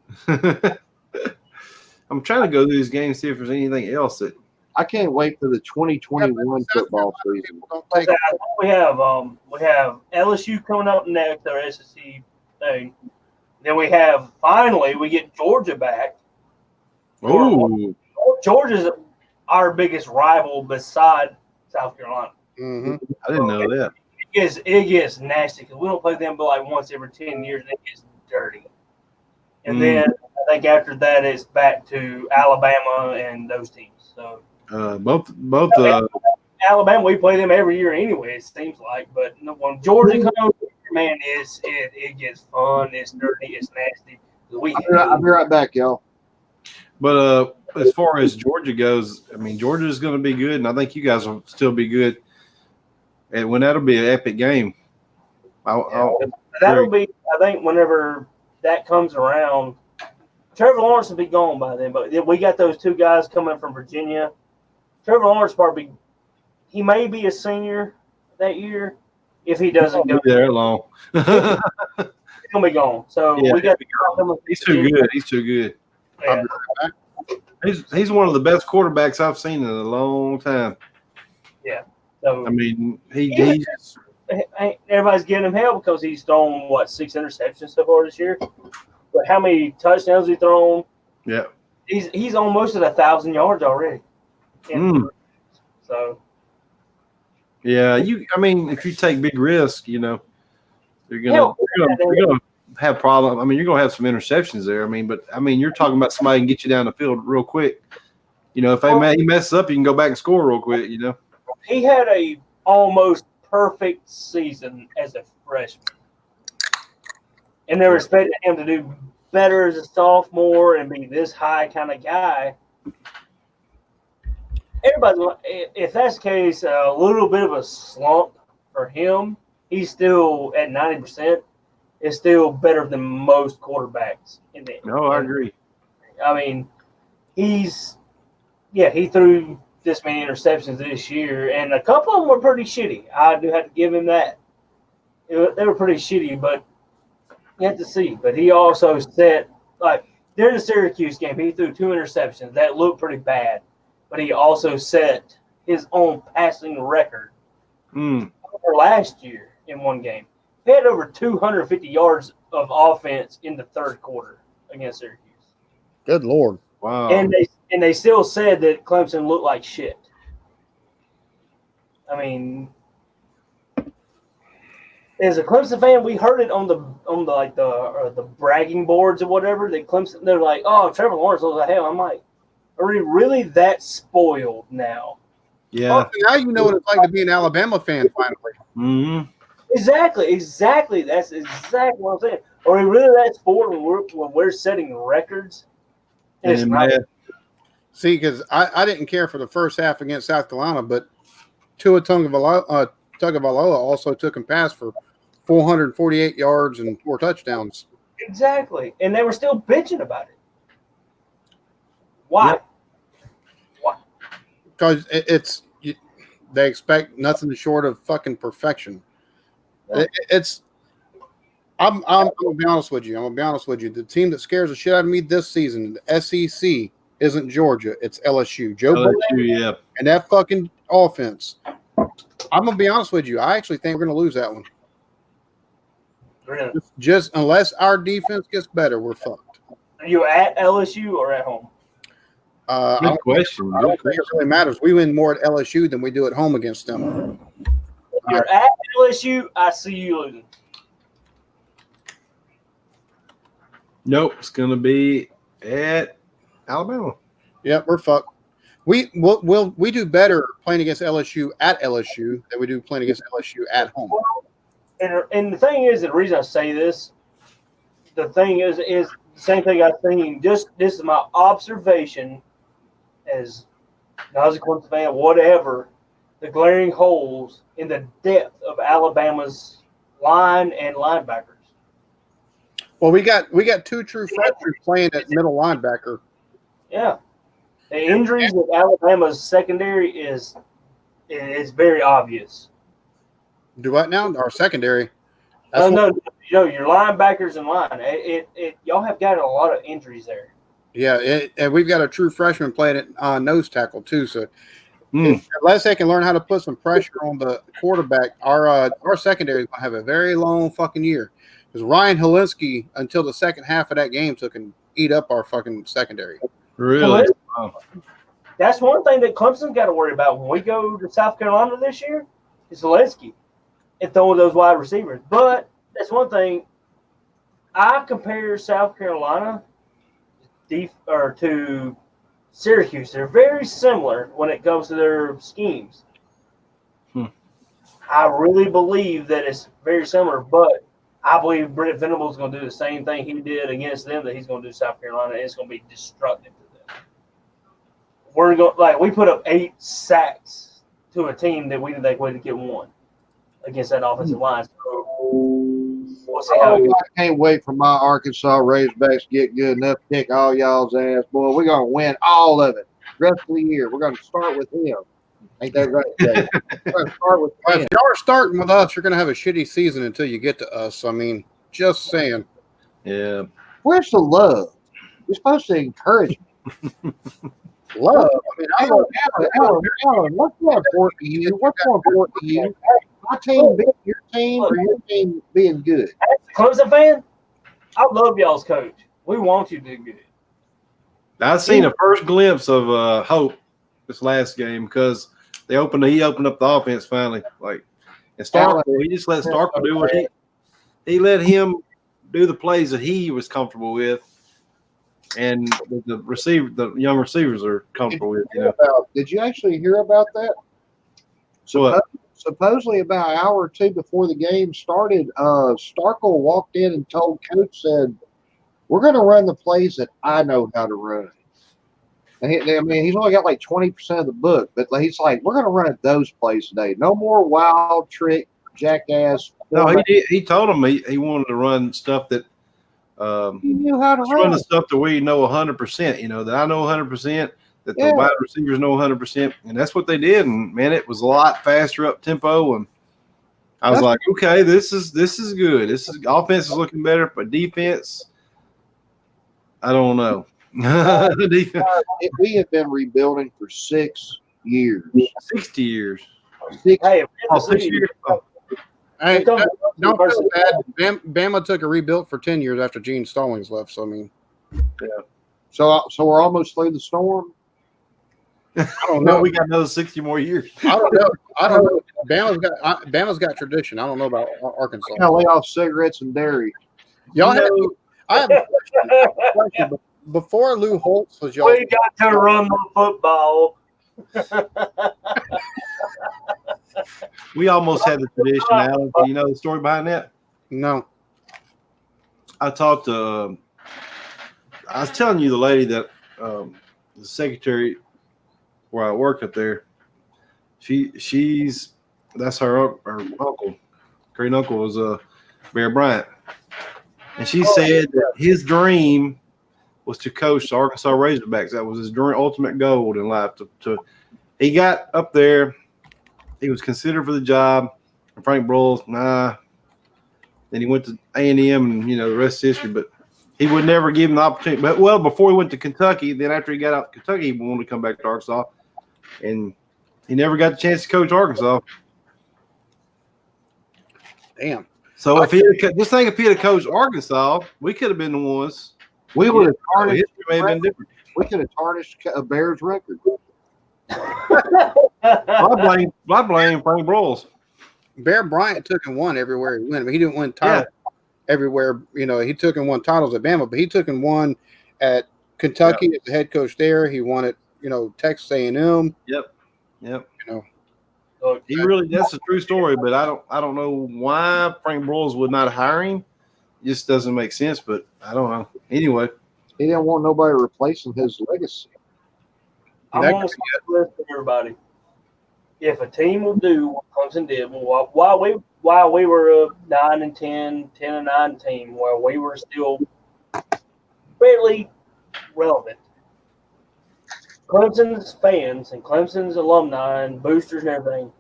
I'm trying to go through these games, see if there's anything else that. I can't wait for the 2021 football season. Don't take We have LSU coming up next, our SEC thing. Then we get Georgia back. Oh, Georgia's our biggest rival beside South Carolina. Mm-hmm. I didn't know that. It gets nasty because we don't play them but like once every 10 years, and it gets dirty. And then I think after that, it's back to Alabama and those teams. So Both. Alabama, we play them every year anyway. It seems like, but when Georgia comes, man, it gets fun. It's dirty. It's nasty. I'll be right back, y'all. But as far as Georgia goes, I mean, Georgia is going to be good, and I think you guys will still be good. And when that'll be an epic game. That'll be, I think, whenever that comes around. Trevor Lawrence will be gone by then, but we got those two guys coming from Virginia. Trevor Lawrence he may be a senior that year if he doesn't go. Be there long. He's gonna be gone. So Yeah, we got He's too good. He's too good. Yeah. He's one of the best quarterbacks I've seen in a long time. So I mean, he's everybody's giving him hell because he's thrown 6 interceptions so far this year. But how many touchdowns he thrown? yeah. He's almost at 1,000 yards already. So Yeah, I mean, if you take big risk, you're gonna have problems. I mean, you're gonna have some interceptions there. I mean, but you're talking about somebody can get you down the field real quick. If he messes up, you can go back and score real quick. he had a almost perfect season as a freshman, and they were expecting him to do better as a sophomore and be this high kind of guy. If that's the case, a little bit of a slump for him. He's still at 90%. It's still better than most quarterbacks in the. No, I agree. I mean, he threw this many interceptions this year, and a couple of them were pretty shitty. I do have to give him that. They were pretty shitty, but you have to see. But he also set, during the Syracuse game, he threw 2 interceptions. That looked pretty bad. But he also set his own passing record for last year in one game. He had over 250 yards of offense in the third quarter against Syracuse. Good Lord. Wow. And they still said that Clemson looked like shit. I mean, as a Clemson fan, we heard it on the bragging boards or whatever that Clemson. They're like, "Oh, Trevor Lawrence looks like hell." I'm like, are we really that spoiled now? Yeah. Well, now you know what it's like to be an Alabama fan finally. Mm-hmm. Exactly. That's exactly what I'm saying. Are we really that spoiled when we're setting records? And it's not. See, because I didn't care for the first half against South Carolina, but Tua Tagovailoa also took him past for 448 yards and 4 touchdowns. Exactly. And they were still bitching about it. Why? Yep. Why? Because they expect nothing short of fucking perfection. Yeah. I'm gonna be honest with you. The team that scares the shit out of me this season, the SEC, isn't Georgia. It's LSU. Joe Burrow and that fucking offense. I'm gonna be honest with you. I actually think we're gonna lose that one. Really? Just unless our defense gets better, we're fucked. Are you at LSU or at home? Good question. I don't think it really matters. We win more at LSU than we do at home against them. If you're at LSU, I see you losing. Nope, it's gonna be at Alabama. Yep, we're fucked. We do better playing against LSU at LSU than we do playing against LSU at home. And the thing is, the reason I say this, the thing is the same thing I've seen. This is my observation as not as a Clemson fan, whatever. The glaring holes in the depth of Alabama's line and linebackers. Well, we got 2 true freshmen playing at middle linebacker. Yeah, the injuries of Alabama's secondary is very obvious. Do what now? Our secondary. No, your linebackers and line. Y'all have got a lot of injuries there. Yeah, and we've got a true freshman playing at nose tackle too. So unless they can learn how to put some pressure on the quarterback, our secondary is going to have a very long fucking year. Because Ryan Helinski, until the second half of that game, took and eat up our fucking secondary. Really? Wow. That's one thing that Clemson's got to worry about when we go to South Carolina this year. Is Helinski and throwing those wide receivers. But that's one thing. I compare South Carolina to Syracuse. They're very similar when it comes to their schemes. I really believe that it's very similar, but I believe Brent Venables is going to do the same thing he did against them that he's going to do South Carolina, and it's going to be destructive to them. We're going we put up 8 sacks to a team that we didn't think we'd get 1 against that offensive line. So we'll see how it goes. I can't wait for my Arkansas Razorbacks to get good enough to kick all y'all's ass. Boy, we're going to win all of it. Rest of the year. We're going to start with him. Ain't that right, Jay? We're gonna start with Well, Cam. if y'all are starting with us, you're going to have a shitty season until you get to us. I mean, just saying. Yeah. Where's the love? You're supposed to encourage me. Love. I mean, I love Alan, what's more important to you? What's more important to you? My team being your team or your team being good? As a Clemson fan, I love y'all's coach. We want you to do good. I've seen a first glimpse of hope this last game because he opened up the offense finally. Like, and Starkville, he just let Starkville do what he let him do the plays that he was comfortable with, and the young receivers are comfortable with. You know, Did you actually hear about that? What? Supposedly about an hour or two before the game started, Starkville walked in and told Coach, said, "We're going to run the plays that I know how to run." And he's only got like 20% of the book, but he's like, "We're going to run those plays today. No more wild trick, jackass." No, he did. He told him he wanted to run stuff that He knew how to run the run. stuff that we know 100%. You know, that I know 100%, that the wide receivers know 100%, and that's what they did. And man, it was a lot faster up tempo, and I was like, okay, this is good. This is offense is looking better, but defense, I don't know. Defense, We have been rebuilding for 6 years. 60 years. Hey, Oh, 6 years. Oh. Hey, don't feel bad. Bama took a rebuild for 10 years after Gene Stallings left. So, I mean, So we're almost through the storm. I don't know. We got another 60 more years. I don't know. Bama's got tradition. I don't know about Arkansas. Gotta lay off cigarettes and dairy. Y'all have, I have a question. Before Lou Holtz was y'all. We got to run the football. We almost had the tradition, Alan. Do you know the story behind that? No. I talked to I was telling you the lady that the secretary where I work up there, that's her uncle. Great uncle was Bear Bryant. And she said that his dream was to coach the Arkansas Razorbacks. That was his dream, ultimate goal in life. He got up there, he was considered for the job. And Frank Broyles, nah. Then he went to A&M, and the rest is history. But he would never give him the opportunity. But before he went to Kentucky, then after he got out of Kentucky, he wanted to come back to Arkansas, and he never got the chance to coach Arkansas. Damn. So if he had coached Arkansas, we could have been the ones. We would have tarnished. History may have been different. We could have tarnished a Bears record. I blame Frank Broyles. Bear Bryant took and won everywhere he went. He didn't win titles everywhere. He took and won titles at Bama, but he took and won at Kentucky as the head coach there. He won at Texas A&M. Yep. He really, that's a true story, but I don't know why Frank Broyles would not hire him. It just doesn't make sense, but I don't know. Anyway. He didn't want nobody replacing his legacy. I'm going to listen to everybody. If a team will do what Clemson did, while we were a 9-10 team, where we were still fairly relevant, Clemson's fans and Clemson's alumni and boosters and everything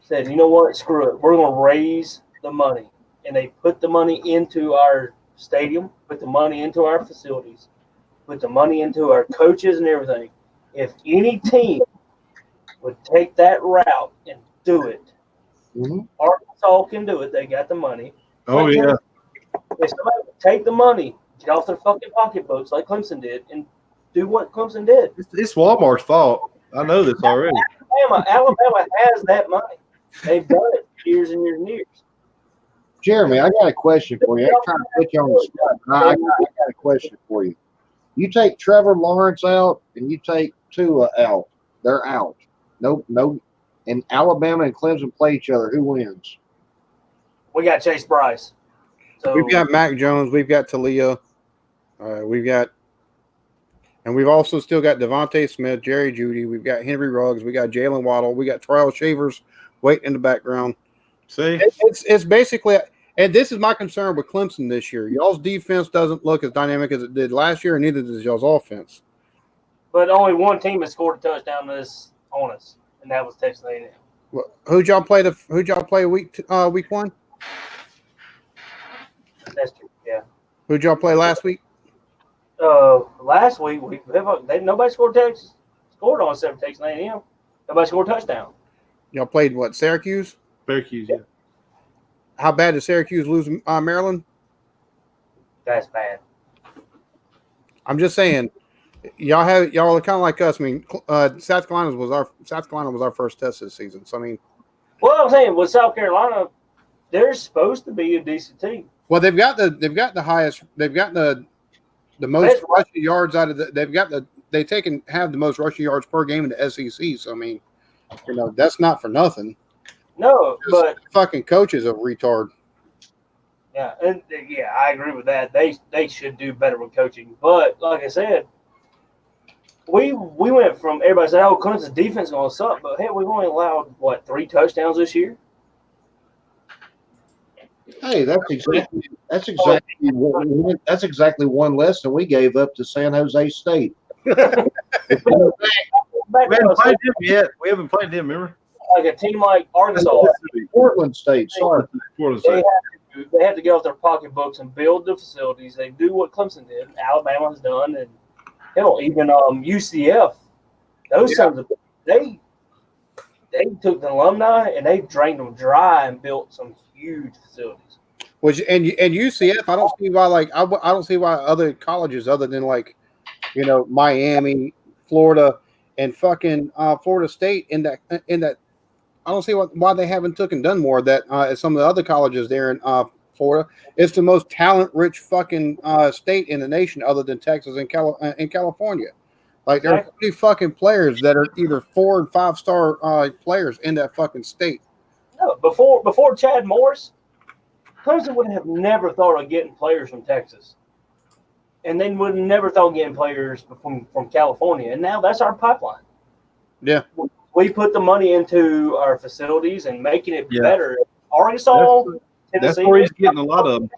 said, you know what, screw it. We're going to raise the money. And they put the money into our stadium, put the money into our facilities, put the money into our coaches and everything. If any team would take that route and do it, Arkansas can do it. They got the money. Oh, yeah. If somebody would take the money, get off their fucking pocketbooks like Clemson did, and do what Clemson did. It's Walmart's fault. I know this already. Alabama has that money. They've done it for years and years and years. Jeremy, I got a question for you. I'm trying to put you on the spot. I got a question for you. You take Trevor Lawrence out and you take Tua out. They're out. No. And Alabama and Clemson play each other. Who wins? We got Chase Bryce. So We've got Mac Jones. We've got Talia. We've also still got Devontae Smith, Jerry Jeudy. We've got Henry Ruggs. We got Jalen Waddle. We got Terrell Shavers waiting in the background. See? It's basically – and this is my concern with Clemson this year. Y'all's defense doesn't look as dynamic as it did last year, and neither does y'all's offense. But only one team has scored a touchdown on us. and that was Texas A&M. Who'd y'all play week 1? That's true. Yeah. Who'd y'all play last week? Last week nobody scored on 7 Texas A&M. Nobody scored a touchdown. Y'all played what? Syracuse? Syracuse, yeah. How bad did Syracuse lose Maryland? That's bad. I'm just saying, y'all are kind of like us. I mean, South Carolina was our first test this season. So I mean, Well, I'm saying with South Carolina, they're supposed to be a decent team. well, they've got the highest, they've got the most rushing yards out of have the most rushing yards per game in the SEC. So I mean, that's not for nothing. No, but fucking coach is a retard. yeah, and yeah, I agree with that. They should do better with coaching. But like I said, we went from everybody said, "Oh, Clemson's defense is gonna suck," but hey, we've only allowed 3 touchdowns this year. Hey, that's exactly one lesson we gave up to San Jose State. We haven't played them yet. We haven't played them, remember? Like a team like Arkansas, Portland State. Sorry, they have to get off their pocketbooks and build the facilities. They do what Clemson did, Alabama has done, and hell, even UCF. Those sons of they took the alumni and they drained them dry and built some huge facilities. Which and UCF, I don't see why I don't see why other colleges other than Miami, Florida, and fucking Florida State in that I don't see why they haven't done more of that as some of the other colleges there in Florida. It's the most talent-rich fucking state in the nation, other than Texas and California. Like there are 30 fucking players that are either 4 and 5-star players in that fucking state. No, before Chad Morris, Clemson would have never thought of getting players from Texas, and they would have never thought of getting players from California. And now that's our pipeline. Yeah. We put the money into our facilities and making it better. Arkansas, that's Tennessee, where he's getting a lot of them.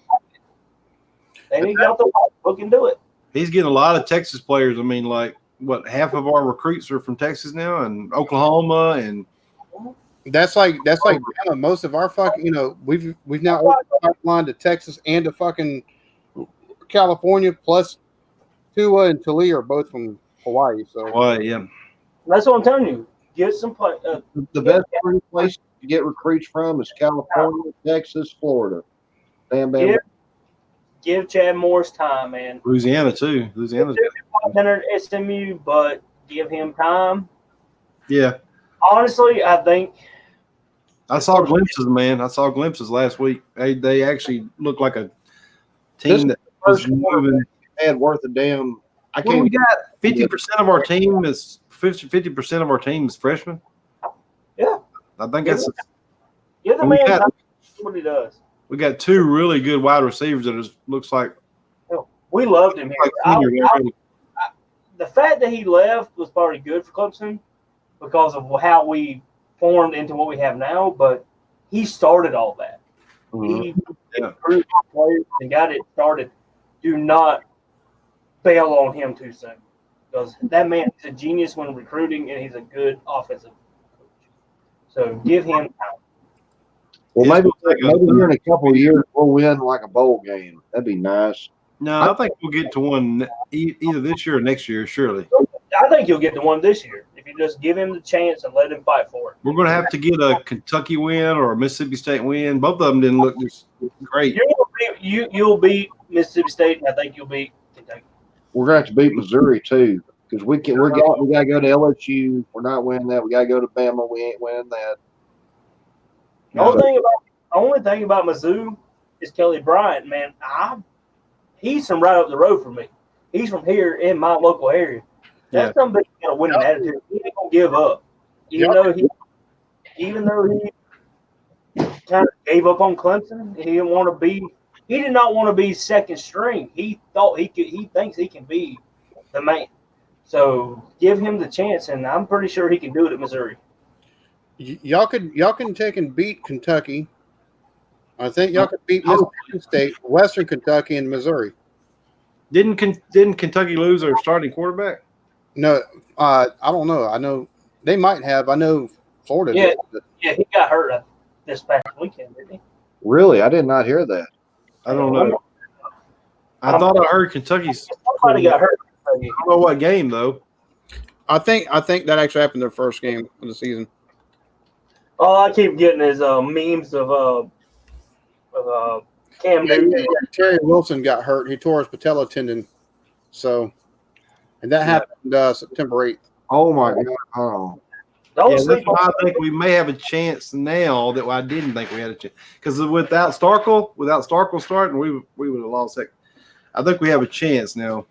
They need to get out the book and do it. He's getting a lot of Texas players. I mean, half of our recruits are from Texas now, and Oklahoma, and that's like most of our fucking we've now opened the pipeline to Texas and to fucking California, plus Tua and Talia are both from Hawaii. So yeah, that's what I'm telling you. Get some play. the best 3 places to get recruits from is California, Texas, Florida. Give Chad Morris time, man. Louisiana too. Louisiana's entered SMU, but give him time. Yeah. Honestly, I think I saw glimpses, man. I saw glimpses last week. They actually look like a team that was moving. Had worth a damn. We got 50% of our team is 50% of our team is freshmen. Yeah, I think that's. Give the man time. What he does. We got 2 really good wide receivers that looks like. We loved him here. The fact that he left was probably good for Clemson because of how we formed into what we have now. But he started all that. He improved players and got it started. Do not bail on him too soon, because that man is a genius when recruiting, and he's a good offensive coach. So give him time. Well, maybe here in a couple of years we'll win like a bowl game. That'd be nice. No, I think we'll get to one either this year or next year, surely. I think you'll get to one this year if you just give him the chance and let him fight for it. We're going to have to get a Kentucky win or a Mississippi State win. Both of them didn't look just great. You'll beat Mississippi State, and I think you'll beat Kentucky. We're going to have to beat Missouri too, because we got to go to LSU. We're not winning that. We got to go to Bama. We ain't winning that. The only thing about Mizzou is Kelly Bryant, man. He's from right up the road from me. He's from here in my local area. That's somebody got a winning attitude. He ain't gonna give up, even though he kind of gave up on Clemson. He didn't want to be. He did not want to be second string. He thought he could. He thinks he can be the man. So give him the chance, and I'm pretty sure he can do it at Missouri. Y'all can take and beat Kentucky. I think y'all could beat Mississippi State, Western Kentucky, and Missouri. Didn't Kentucky lose their starting quarterback? No, I don't know. I know They might have. I know Florida Yeah. did. But Yeah, he got hurt this past weekend, didn't he? Really, I did not hear that. I don't know. I thought I heard Kentucky's. Somebody got hurt. I don't know what game though. I think that actually happened their first game of the season. All I keep getting is memes of Cam Newton. Terry Wilson got hurt. He tore his patella tendon. So, and that happened September 8th. Oh my god! Oh, Don't Yeah, sleep that's why on I think we may have a chance now that I didn't think we had a chance. Because without Starkle starting, we would have lost that. I think we have a chance now.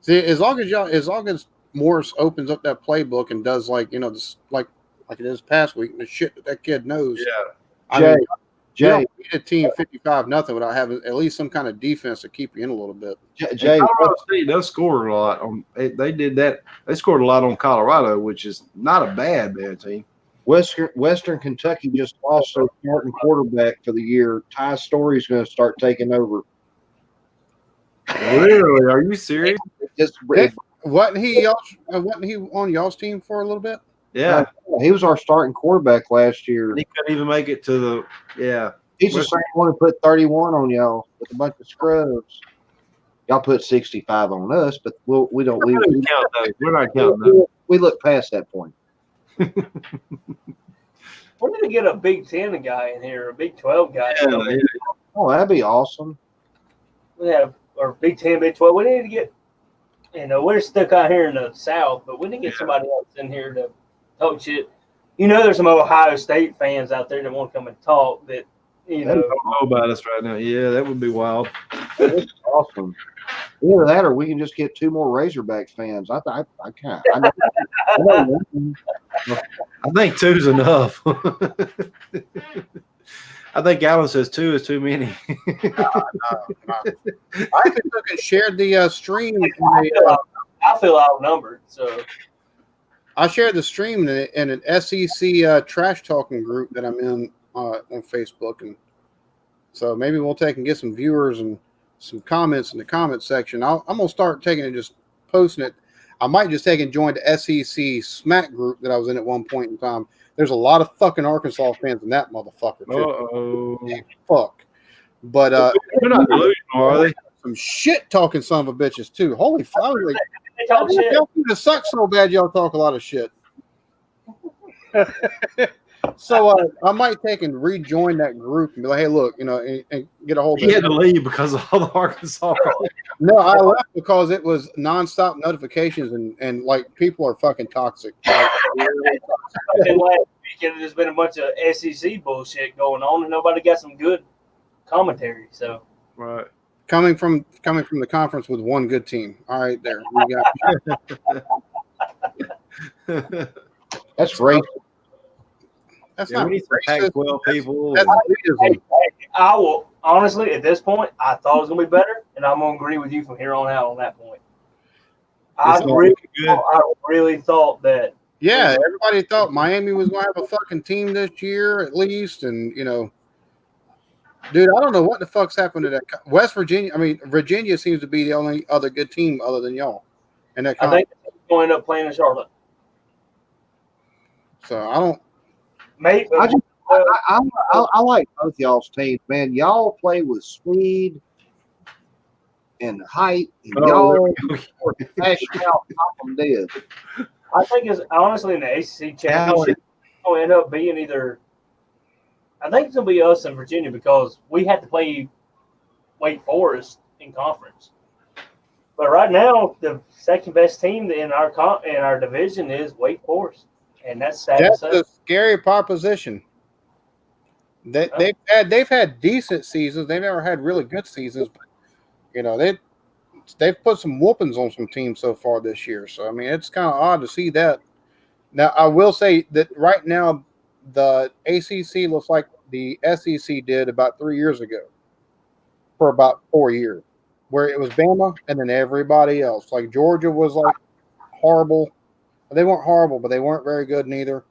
See, as long as Morris opens up that playbook and does like this like it is past week, the shit that kid knows. Yeah. I Jay, mean, you Jay, don't beat a team 55-0 without having at least some kind of defense to keep you in a little bit. Jay, Colorado State does score a lot. They did that. They scored a lot on Colorado, which is not a bad team. Western Kentucky just lost their starting quarterback for the year. Ty Story's going to start taking over. Really? Are you serious? Wasn't he on y'all's team for a little bit? Yeah. He was our starting quarterback last year. He couldn't even make it to the He's the same one who put 31 on y'all with a bunch of scrubs. Y'all put 65 on us, but we don't. We're not counting those. We're not counting those. We look past that point. We need to get a Big 10 guy in here, a Big 12 guy. Yeah, Oh, that'd be awesome. We have our Big 10, Big 12. We need to get, we're stuck out here in the South, but we need to get somebody else in here to talk shit. There's some Ohio State fans out there that want to come and talk that, I don't know about us right now. Yeah, that would be wild. That's awesome. Either that, or we can just get 2 more Razorback fans. I can't. I think 2's enough. I think Allen says 2 is too many. I actually took and shared the stream. I feel outnumbered, so. I shared the stream in an SEC trash talking group that I'm in on Facebook, and so maybe we'll take and get some viewers and some comments in the comment section. I'm gonna start taking and just posting it. I might just take and join the SEC Smack group that I was in at one point in time. There's a lot of fucking Arkansas fans in that motherfucker too. Fuck. But they're not delusional, are they? Some shit talking son of a bitches too. Holy fuck! Like, They talk shit. y'all seem to suck so bad. Y'all talk a lot of shit. So I might take and rejoin that group and be like, hey, look, and get a hold of He it. had to leave because of all the Arkansas. No, I left because it was nonstop notifications and like people are fucking toxic. Like, really toxic. And last weekend, there's been a bunch of SEC bullshit going on, and nobody got some good commentary. So, Right. Coming from the conference with one good team. All right, there we got. That's racist. That's Yeah, not we need some racist. Pac-12 people. That's racism. I will honestly, at this point, I thought it was gonna be better, and I'm gonna agree with you from here on out on that point. I It's not good. really thought that. Yeah, everybody thought Miami was going to have a fucking team this year at least, and dude, I don't know what the fuck's happened to that. West Virginia, Virginia seems to be the only other good team other than y'all, and that. I think they're going to end up playing in Charlotte. So I don't. Maybe. I like both y'all's teams, man. Y'all play with speed and height, and y'all smash out, pop them dead. I think it's honestly in the ACC championship, it's going to end up being either. I think it's going to be us and Virginia because we had to play Wake Forest in conference. But right now, the second best team in our division is Wake Forest, and that's sad. That's to say. a scary proposition. They've had decent seasons. They never had really good seasons, but they've put some whoopings on some teams so far this year. So it's kind of odd to see that. Now I will say that right now the ACC looks like the SEC did about 3 years ago for about 4 years, where it was Bama and then everybody else. Like Georgia was like horrible. They weren't horrible, but they weren't very good neither.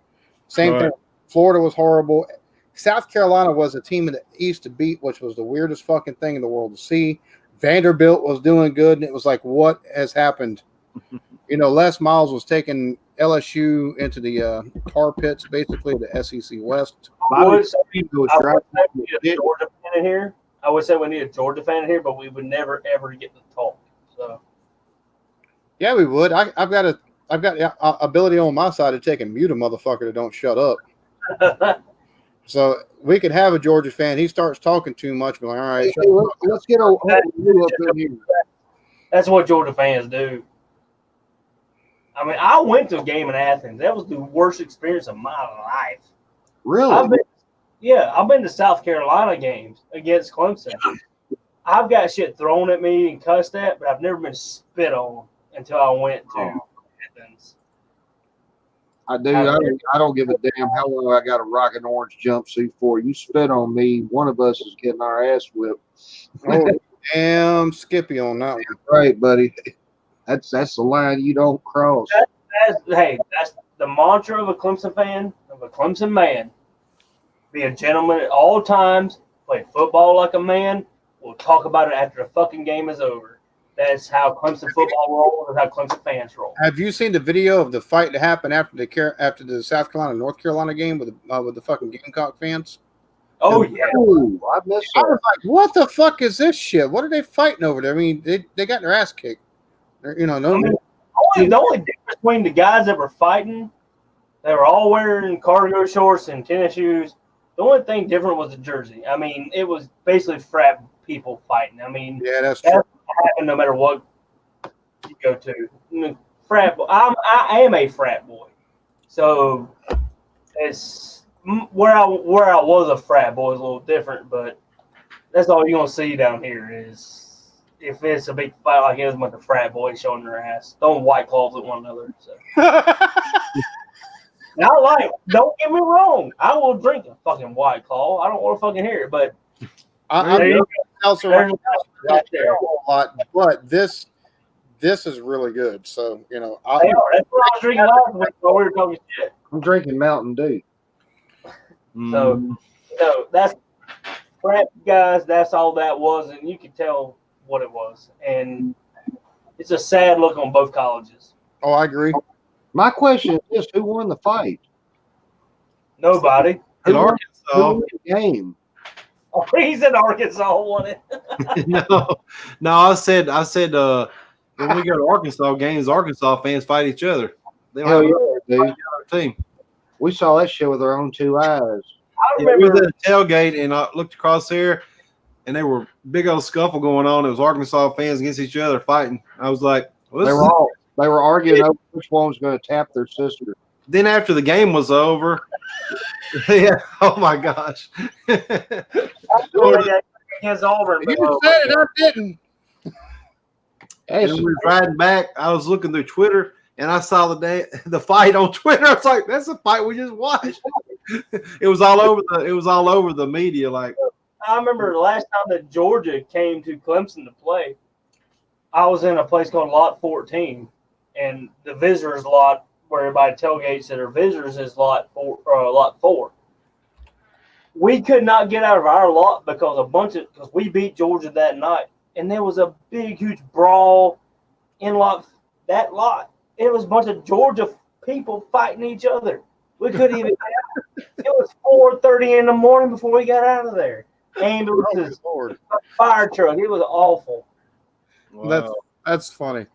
Same thing. Florida was horrible. South Carolina was a team in the East to beat, which was the weirdest fucking thing in the world to see. Vanderbilt was doing good, and it was like, what has happened? Les Miles was taking LSU into the tar pits, basically the SEC West. I would say Goes I right would say we to need the a Georgia fan in here. I would say we need a Georgia fan in here, but we would never ever get to talk. So Yeah, we would. I've got ability on my side to take and mute a motherfucker that don't shut up. So we could have a Georgia fan. He starts talking too much. We're like, all right, Hey, shut let's get a new up in here. that's what Georgia fans do. I mean, I went to a game in Athens. That was the worst experience of my life. Really? I've been to South Carolina games against Clemson. I've got shit thrown at me and cussed at, but I've never been spit on until I went to Athens. I do. I don't give a damn how long I got a rock and orange jumpsuit for. You spit on me, one of us is getting our ass whipped. Oh, damn Skippy on that one. Right, buddy. That's the line you don't cross. That's the mantra of a Clemson fan, of a Clemson man. Be a gentleman at all times, play football like a man. We'll talk about it after the fucking game is over. That's how Clemson football rolls. That's how Clemson fans roll. Have you seen the video of the fight that happened after the South Carolina North Carolina game with the fucking Gamecock fans? Oh yeah. Ooh, I missed I that. was like, what the fuck is this shit? What are they fighting over there? I mean, they got their ass kicked. You know, no. I mean, the only difference between the guys that were fighting, they were all wearing cargo shorts and tennis shoes. The only thing different was the jersey. I mean, it was basically frat people fighting. I mean, Yeah, that's true. that's what happened no matter what you go to. Frat. I am a frat boy, so it's where I was a frat boy is a little different, but that's all you're gonna see down here is if it's a big fight like it is with the frat boys showing their ass, throwing white claws at one another. So. Now, don't get me wrong, I will drink a fucking white claw. I don't want to fucking hear it, but I'm there you also there's right there. a lot, but this is really good. So you know, They are. That's what I was drinking last week while we were talking shit. I'm drinking Mountain Dew. So that's frat guys. That's all that was, and you could tell what it was. And it's a sad look on both colleges. oh, I agree. My question is this: who won the fight? Nobody. in Who Arkansas. won the game? Oh, he's in Arkansas won it. no, I said when we go to Arkansas games, Arkansas fans fight each other. They don't Hell have yeah, dude. a team. We saw that shit with our own two eyes. I Yeah, we remember. was at a tailgate and I looked across there, and there were big old scuffle going on. It was Arkansas fans against each other fighting. I was like, well, They were arguing over which one was going to tap their sister. then after the game was over, yeah, oh my gosh. Against Auburn. You but, said it, I didn't. Hey, And we were riding back. I was looking through Twitter and I saw the fight on Twitter. I was like, "That's the fight we just watched." It was all over the media. Like, I remember the last time that Georgia came to Clemson to play, I was in a place called Lot 14, and the visitors lot where everybody tailgates that are visitors is lot 4. We could not get out of our lot because we beat Georgia that night, and there was a big, huge brawl in that lot. It was a bunch of Georgia people fighting each other. We couldn't even get out. It was 4:30 in the morning before we got out of there. Ambulances, Oh, Lord. fire truck. It was awful. wow. That's funny.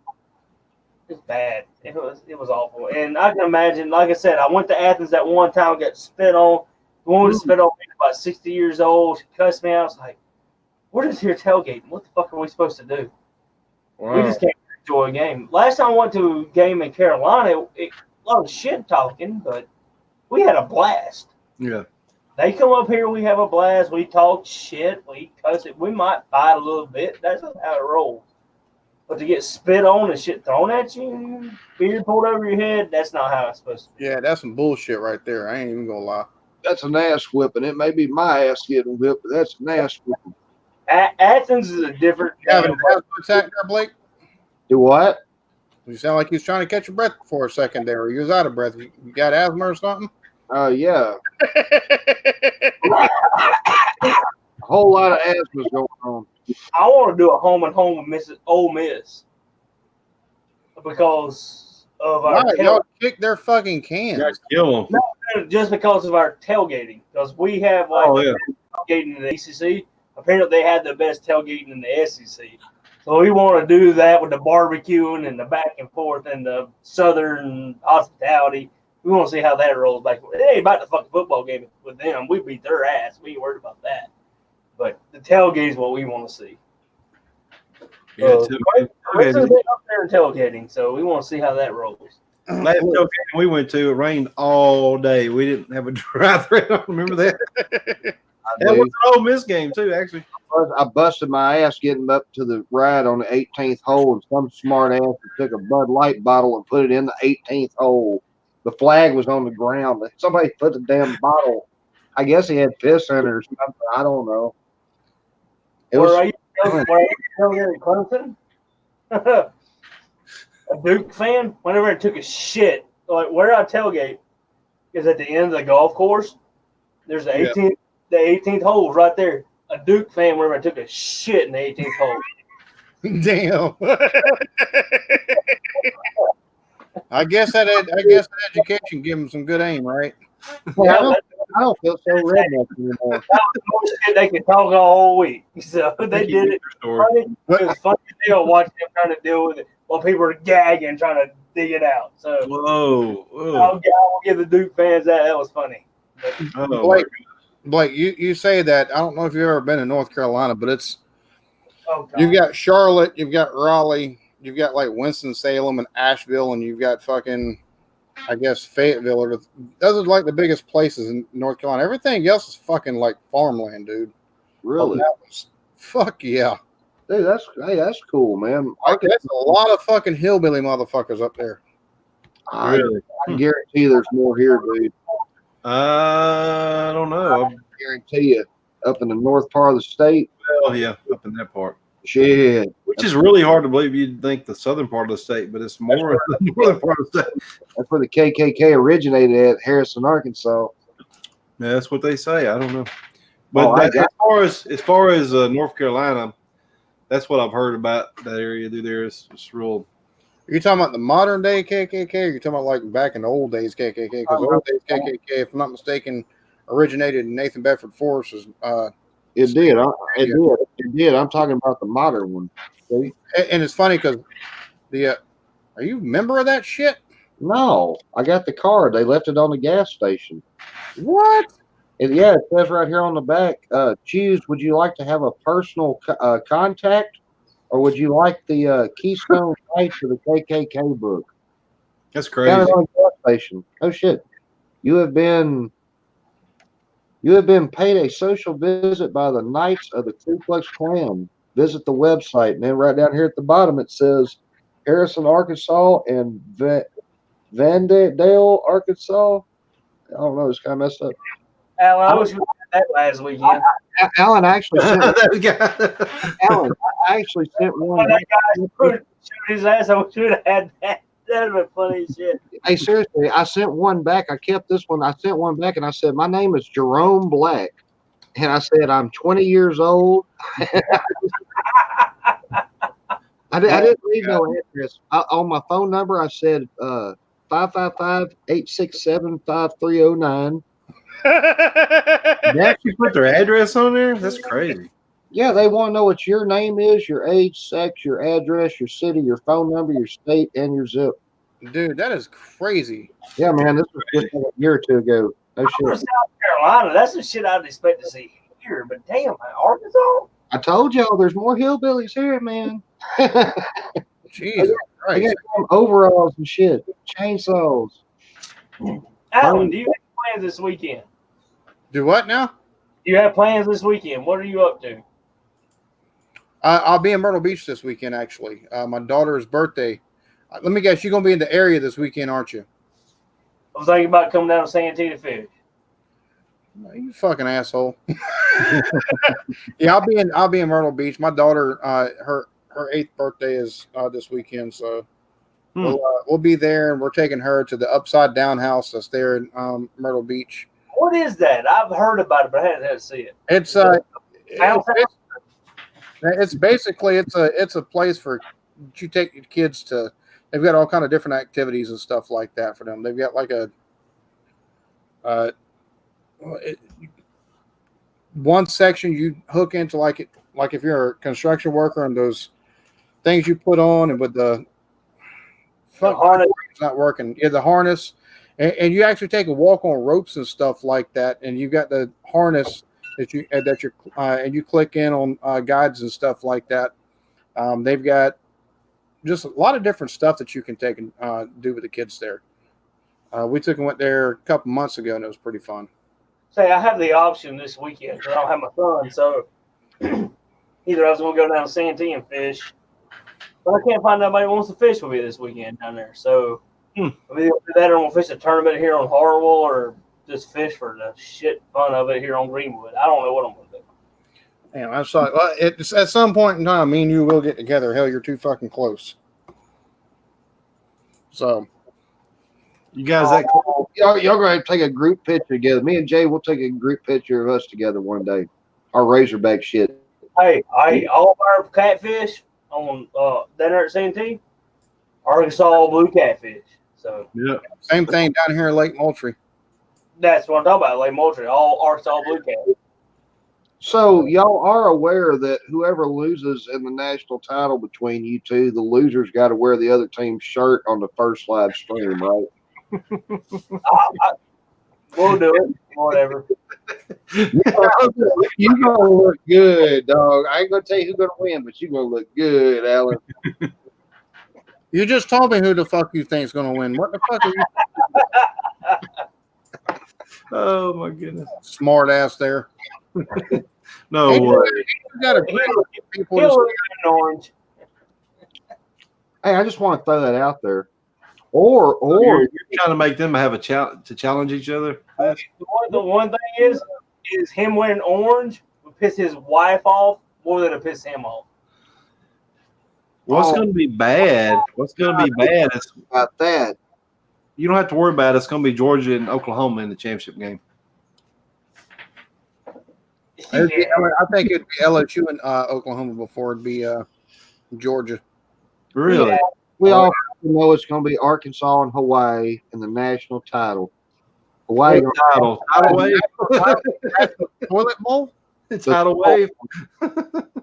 It's bad. It was awful. And I can imagine, like I said, I went to Athens that one time, got spit on. The woman that spit on me was about 60 years old. She cussed me out. I was like, we're just here tailgating. What the fuck are we supposed to do? Wow. We just can't enjoy a game. Last time I went to a game in Carolina, a lot of shit talking, but we had a blast. Yeah. They come up here, we have a blast. We talk shit. We cuss it. We might fight a little bit. That's how it rolls. But to get spit on and shit thrown at you, beard pulled over your head, that's not how it's supposed to be. Yeah, that's some bullshit right there. I ain't even gonna lie. that's an ass whipping. It may be my ass getting whipped, but that's an ass whipping. Athens is a different You having game. an asthma attack there, Blake? Do what? You sound like you was trying to catch your breath for a second there. You was out of breath. You got asthma or something? Yeah. A whole lot of asthma's going on. I want to do a home and home with Ole Miss because of our Why? Y'all kick their fucking You guys cans. kill them. just because of our tailgating. Because we have like Oh, the yeah. best tailgating in the ACC. Apparently, they had the best tailgating in the SEC. So we want to do that with the barbecuing and the back and forth and the Southern hospitality. We want to see how that rolls back. It ain't about the fucking football game with them. We beat their ass. We ain't worried about that. But the tailgate is what we want to see. Yeah, Chris has been up there and tailgating, so we want to see how that rolls. last tailgate we went to, it rained all day. We didn't have a drive-through. I remember that. That was an Ole Miss game too, actually. I busted my ass getting up to the ride on the 18th hole, and some smart ass took a Bud Light bottle and put it in the 18th hole. The flag was on the ground. Somebody put the damn bottle. I guess he had piss in it or something. I don't know. It was. Are you tailgating Clemson? A Duke fan? Whenever I took a shit, like where I tailgate is at the end of the golf course. There's the 18th hole right there. A Duke fan whenever I took a shit in the 18th hole. Damn. I guess that education gave him some good aim, right? Yeah, I don't feel so redneck anymore. That was the most shit they could talk all week. So they did it. Funny. It was funny deal watching them trying to deal with it while people were gagging trying to dig it out. So Whoa. I'll give the Duke fans that. That was funny. But, Blake, you say that. I don't know if you've ever been to North Carolina, but it's oh, God. you've got Charlotte, you've got Raleigh, you've got like Winston-Salem and Asheville, and you've got fucking, I guess, Fayetteville. Those are like the biggest places in North Carolina. Everything else is fucking like farmland, dude. Really? Fuck yeah. Dude, that's cool, man. That's a lot of fucking hillbilly motherfuckers up there. I Really? guarantee there's more here, dude. I don't know. I guarantee you, up in the north part of the state, Well, yeah, up in that part. shit. Which is really hard to believe. You'd think the southern part of the state, but it's more the northern part of the state. That's where the KKK originated at Harrison, Arkansas. Yeah, that's what they say. I don't know. But Oh, as far as North Carolina, that's what I've heard about that area through there. It's real. Are you talking about the modern day KKK, or are you talking about like back in the old days KKK? Because old days KKK, if I'm not mistaken, originated in Nathan Bedford Forrest's. It did. It did. I'm talking about the modern one. See? And it's funny because are you a member of that shit? No, I got the card. They left it on the gas station. What? Yeah, it says right here on the back. Choose. Would you like to have a personal contact, or would you like the Keystone Knights of the KKK book? That's Got crazy. it on the gas station. Oh shit! You have been paid a social visit by the Knights of the Ku Klux Klan. Visit the website, and then right down here at the bottom it says Harrison, Arkansas, and Vandale, Arkansas. I don't know. It's kind of messed up. Alan, I wish we had that last weekend. Alan actually sent. That guy. Alan, I actually sent one. That guy shoot his ass. I wish we'd have had that. That'd have been funny as shit. Hey, seriously, I sent one back. I kept this one. I sent one back, and I said, "My name is Jerome Black," and I said, "I'm 20 years old." I didn't leave no address. On my phone number, I said 555-867-5309. They actually put their address on there? That's crazy. Yeah, they want to know what your name is, your age, sex, your address, your city, your phone number, your state, and your zip. Dude, that is crazy. Yeah, man, this was just like a year or two ago. No For shit. South Carolina, that's the shit I'd expect to see here. But damn, man, Arkansas? I told y'all there's more hillbillies here, man. Jesus They Christ. got some overalls and shit, chainsaws. Alan, do you have plans this weekend? Do what now? Do you have plans this weekend? What are you up to? I'll be in Myrtle Beach this weekend, actually. My daughter's birthday. Let me guess, you're going to be in the area this weekend, aren't you? I was thinking about coming down to Santee to fish. You fucking asshole. Yeah, I'll be in Myrtle Beach. My daughter, her 8th birthday is this weekend, so we'll be there, and we're taking her to the Upside Down house that's there in Myrtle Beach. What is that? I've heard about it, but I haven't had to see it. It's basically it's a place for you take your kids to they've got all kind of different activities and stuff like that for them. They've got like a one section you hook into like if you're a construction worker and those things you put on and with the harness. it's not working. Yeah, the harness, and you actually take a walk on ropes and stuff like that, and you've got the harness that you and you click in on guides and stuff like that. They've got just a lot of different stuff that you can take and do with the kids there. We took and went there a couple months ago, and it was pretty fun. Say, I have the option this weekend because I don't have my son, so either I was going to go down to Santee and fish, but I can't find nobody who wants to fish with me this weekend down there. So I mean, do that, or I'm going to fish a tournament here on Harwell, or just fish for the shit fun of it here on Greenwood. I don't know what I'm going to do. Man, I saw it's at some point in time, me and you will get together. Hell, you're too fucking close. So, You guys, Y'all gonna have to take a group picture together. Me and Jay will take a group picture of us together one day. Our Razorback shit. Hey, all of our catfish on dinner at Santee, Arkansas blue catfish. So yeah. same thing down here in Lake Moultrie. that's what I'm talking about, Lake Moultrie, all Arkansas blue catfish. So y'all are aware that whoever loses in the national title between you two, the loser's got to wear the other team's shirt on the first live stream, right? We'll do it. Whatever. You gonna look good, dog. I ain't gonna tell you who's gonna win, but you gonna look good, Alan. You just told me who the fuck you think's going to win. What the fuck are you Oh my goodness. smart ass there? No way. You got a people He'll to- look in orange. Hey, I just want to throw that out there. Or You're trying to make them have a challenge each other. The one thing is him wearing orange would piss his wife off more than it piss him off. What's going to be bad? What's going to be bad is about that. you don't have to worry about it. It's going to be Georgia and Oklahoma in the championship game. I think it'd be LSU and Oklahoma before it'd be Georgia. Really? Yeah. We all know it's gonna be Arkansas and Hawaii in the national title. Hawaii Tidal wave. Toilet bowl? Tidal wave.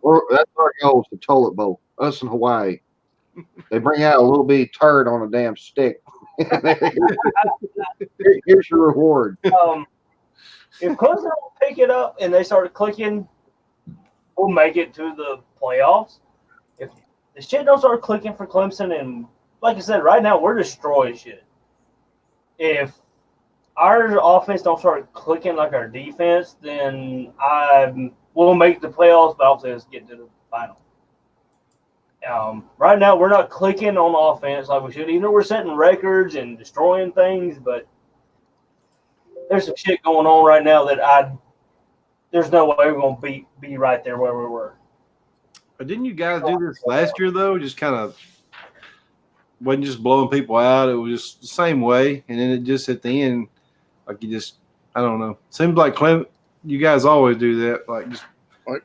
or that's our goal, the toilet bowl. Us in Hawaii. They bring out a little bitty turd on a damn stick. Here's your reward. If Clemson don't pick it up and they start clicking, we'll make it to the playoffs. If the shit don't start clicking for Clemson, and like I said, right now we're destroying shit. If our offense don't start clicking like our defense, then we'll make the playoffs, but obviously let's get to the final. Right now we're not clicking on offense like we should, even though we're setting records and destroying things, but there's some shit going on right now that there's no way we're gonna be right there where we were. But didn't you guys do this last year though? Just kind of wasn't just blowing people out. It was just the same way, and then it just at the end, like you just I don't know. Seems like you guys always do that. Like just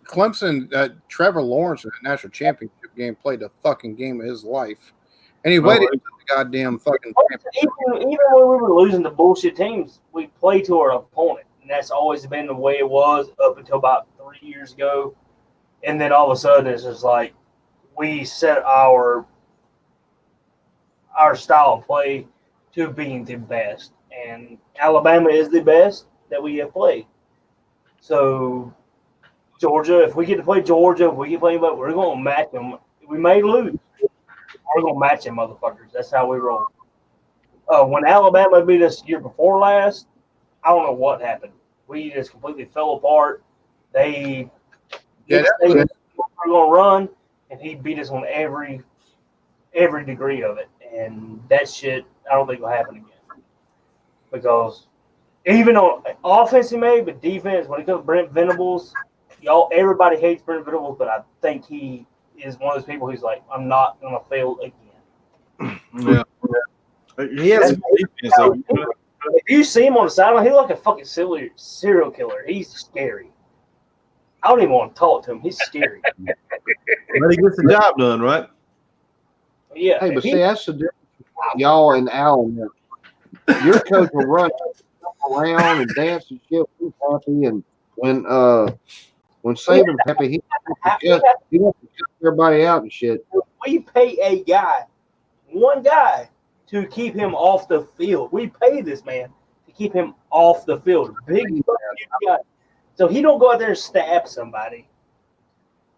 Clemson, Trevor Lawrence in the national championship game played the fucking game of his life, and he waited until the goddamn fucking. Even when we were losing to bullshit teams, we played to our opponent, and that's always been the way it was up until about 3 years ago. And then all of a sudden, it's just like we set our style of play to being the best, and Alabama is the best that we have played. So Georgia, if we get to play Georgia, if we get to play, we're going to match them. We may lose. We're going to match them motherfuckers. That's how we roll. When Alabama beat us year before last, I don't know what happened. We just completely fell apart. They were going to run, and he beat us on every degree of it. And that shit, I don't think will happen again. Because even on offense he made, but defense, when it comes to Brent Venables, everybody hates Brent Venables, but I think he is one of those people who's like, I'm not going to fail again. yeah. He has a defense though. If you see him on the sideline, he's like a fucking serial killer. He's scary. I don't even want to talk to him. He's scary. But he gets the job done, right? Yeah. Hey, but if he- see, that's the difference between y'all and Allen. Your coach will run around and dance and shit. He's happy, and when Saban's happy, he wants to cut everybody out and shit. we pay a guy, one guy, to keep him off the field. We pay this man to keep him off the field. Big huge guy. So he don't go out there and stab somebody.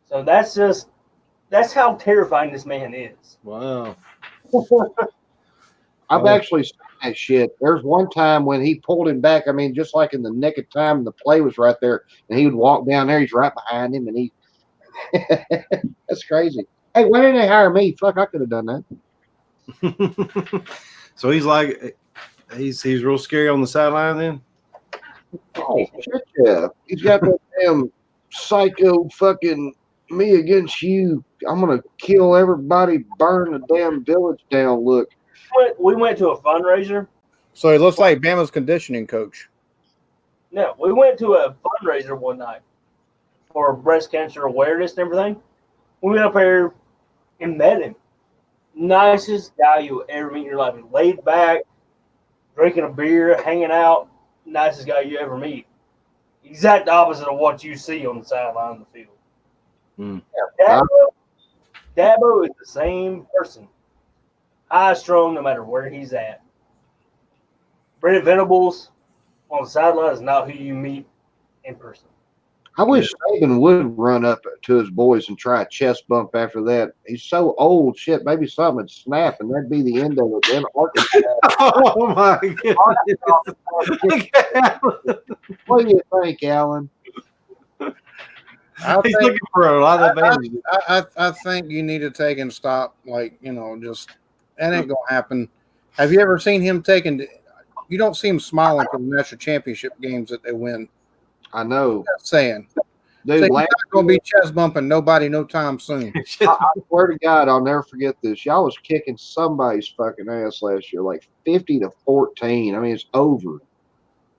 So that's how terrifying this man is. Wow. I've actually seen that shit. There's one time when he pulled him back. I mean, just like in the nick of time, the play was right there, and he would walk down there. He's right behind him, and he. That's crazy. Hey, why didn't they hire me? Fuck, I could have done that. So he's like, he's real scary on the sideline then. Oh shit, yeah. He's got that damn psycho fucking me against you. I'm gonna kill everybody, burn the damn village down. Look. We went to a fundraiser. So he looks like Bama's conditioning coach. No, we went to a fundraiser one night for breast cancer awareness and everything. We went up there and met him. Nicest guy you ever meet in your life. Laid back, drinking a beer, hanging out. Nicest guy you ever meet. Exact opposite of what you see on the sideline of the field. Hmm. Dabo is the same person. High strung no matter where he's at. Brent Venables on the sideline is not who you meet in person. I wish Saban would run up to his boys and try a chest bump after that. He's so old, shit. Maybe something would snap, and that'd be the end of it. Then Arkansas. Oh my goodness. What do you think, Alan? I He's think, looking for a lot of advantages. I think you need to take and stop. Like, just that ain't gonna happen. Have you ever seen him taking? You don't see him smiling for the national championship games that they win. I know. Just saying. Dude, So he's last not gonna be chest bumping nobody no time soon. I swear to God, I'll never forget this. Y'all was kicking somebody's fucking ass last year, like 50-14. I mean, it's over.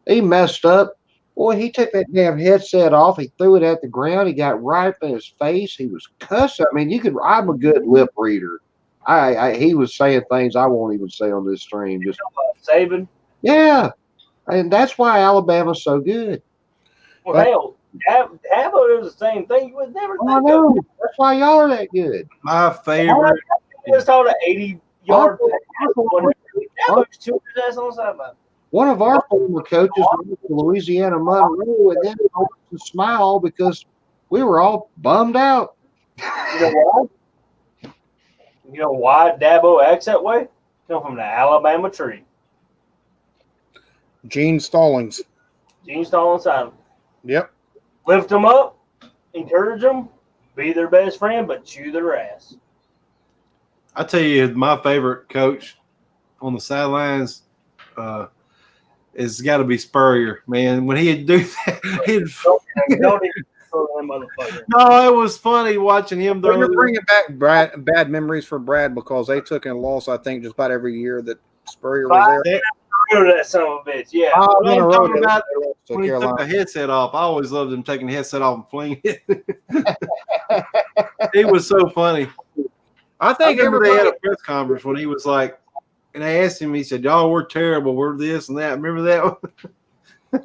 He messed up. Boy, he took that damn headset off. He threw it at the ground. He got right in his face. He was cussing. I mean, I'm a good lip reader. He was saying things I won't even say on this stream. Just Saban. yeah, and that's why Alabama's so good. Well, hell, Dabo does the same thing. You would never think I know. That's why y'all are that good. My favorite. He just taught an 80-yard pass. Dabo just took his ass on the sideline. One of our former coaches went to Louisiana Monroe, and then to smile because we were all bummed out. You know why? You know why Dabo acts that way? Come from the Alabama tree. Gene Stallings. Gene Stallings side. Yep. Lift them up, encourage them, be their best friend, but chew their ass. I tell you, my favorite coach on the sidelines is got to be Spurrier, man. When he'd do that, Don't even throw that motherfucker. no, it was funny watching him. You're bringing back bad memories for Brad because they took and lost, I think, just about every year that Spurrier was there. Remember that son of a bitch, yeah. Oh, I'm talking about to when he took the Carolina. headset off. I always loved him taking the headset off and flinging it. It was so funny. I I think remember they had everybody. a press conference when he was like, and they asked him, he said, "Y'all, we're terrible. We're this and that." Remember that?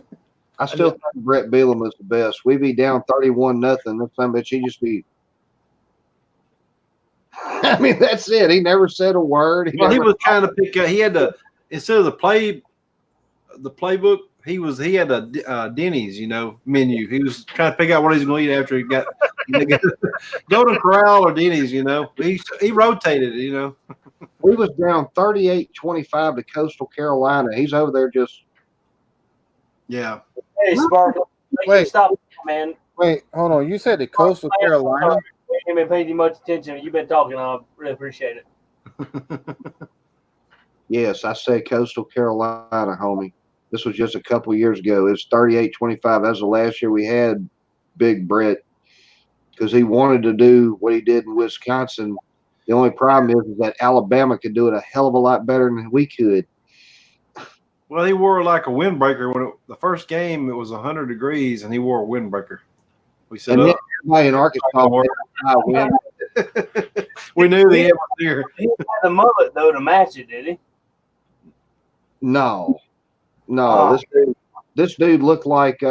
I still think Brett Bielema is the best. We'd be down 31-0. That's something that he just be. I mean, that's it. He never said a word. Well, he was trying to pick up. He had to instead of the playbook. He had a Denny's, menu. He was trying to pick out what he's going to eat after he got Golden Corral or Denny's. He rotated. We was down 38-25 to Coastal Carolina. He's over there just. Yeah. Hey, Sparkle, Wait. stop, man. Wait, hold on. You said the Coastal Carolina? We ain't been paying you much attention. You've been talking. I really appreciate it. Yes, I said Coastal Carolina, homie. This was just a couple years ago. It was 38-25. That was the last year we had Big Brett because he wanted to do what he did in Wisconsin. The only problem is that Alabama could do it a hell of a lot better than we could. Well, he wore like a windbreaker when the first game. It was 100 degrees, and he wore a windbreaker. We said, And then everybody in Arkansas went, "I win." We knew the end was there. He had the mullet though to match it, did he? No, Oh. this dude looked like You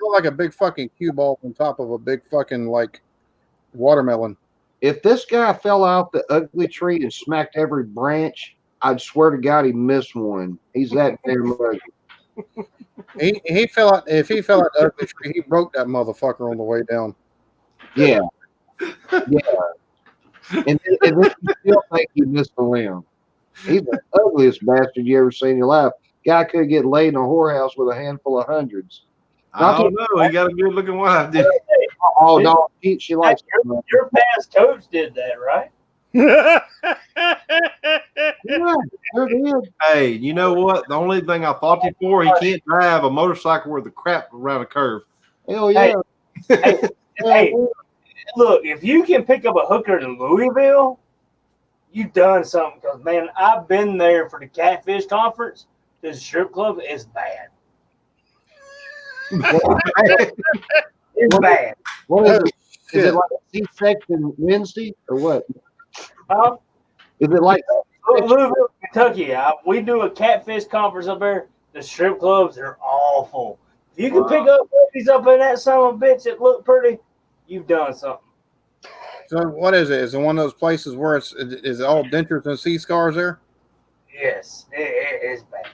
look like a big fucking cue ball on top of a big fucking like watermelon. if this guy fell out the ugly tree and smacked every branch, I'd swear to God he missed one. He's that damn ugly. He fell out. If he fell out the ugly tree, he broke that motherfucker on the way down. Yeah, yeah. And then you still think he missed a limb. He's the ugliest bastard you ever seen in your life. Guy could get laid in a whorehouse with a handful of hundreds. I don't know. He got a good looking wife, did he? Oh no, she likes Your past coach did that, right? Yeah, sure did. Hey, you know what? The only thing I fought him for, he can't drive a motorcycle worth of crap around a curve. Hell yeah. Hey, look, if you can pick up a hooker in Louisville, you've done something. Because, man, I've been there for the Catfish Conference. This strip club is bad. It's bad. What is it? Is Shit. it like a C-section Wednesday or what? Is it like Louisville, Kentucky. We do a Catfish Conference up there. The strip clubs are awful. If you can pick up ladies up in that son of a bitch that look pretty, you've done something. So what is it? Is it one of those places where is it all dentures and sea scars there? Yes, it is bad.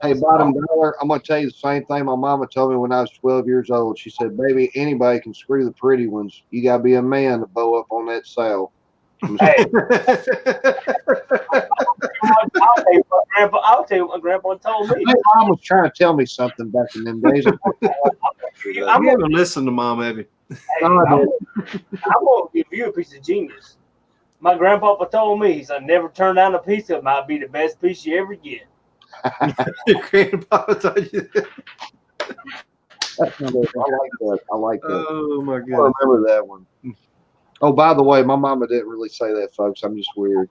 Hey, bottom dollar, I'm going to tell you the same thing my mama told me when I was 12 years old. She said, baby, anybody can screw the pretty ones. You got to be a man to bow up on that sale. Hey, I'll tell you what my grandpa told me. My mom was trying to tell me something back in them days. I'm You haven't listened to Mom, have you? I'm going to give you a piece of genius. My grandpa told me, he said, never turn down a piece that might be the best piece you ever get. Your grandpa told you that. I like that. Oh, my I God. remember that one. Oh, by the way, my mama didn't really say that, folks. I'm just weird.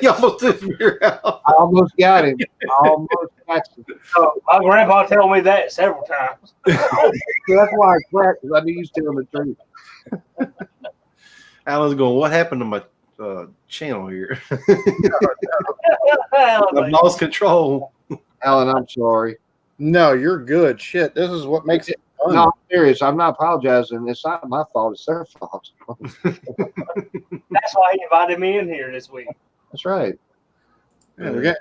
You almost took me out. I almost got him. I almost got him. So my grandpa told me that several times. That's why I cracked, because I knew you was telling the truth. Alan's going, what happened to my channel here? I was I've like, lost control. Alan, I'm sorry. No, you're good. Shit, this is what makes it fun. No, I'm serious. I'm not apologizing. It's not my fault. It's their fault. that's why he invited me in here this week. That's right. Yeah,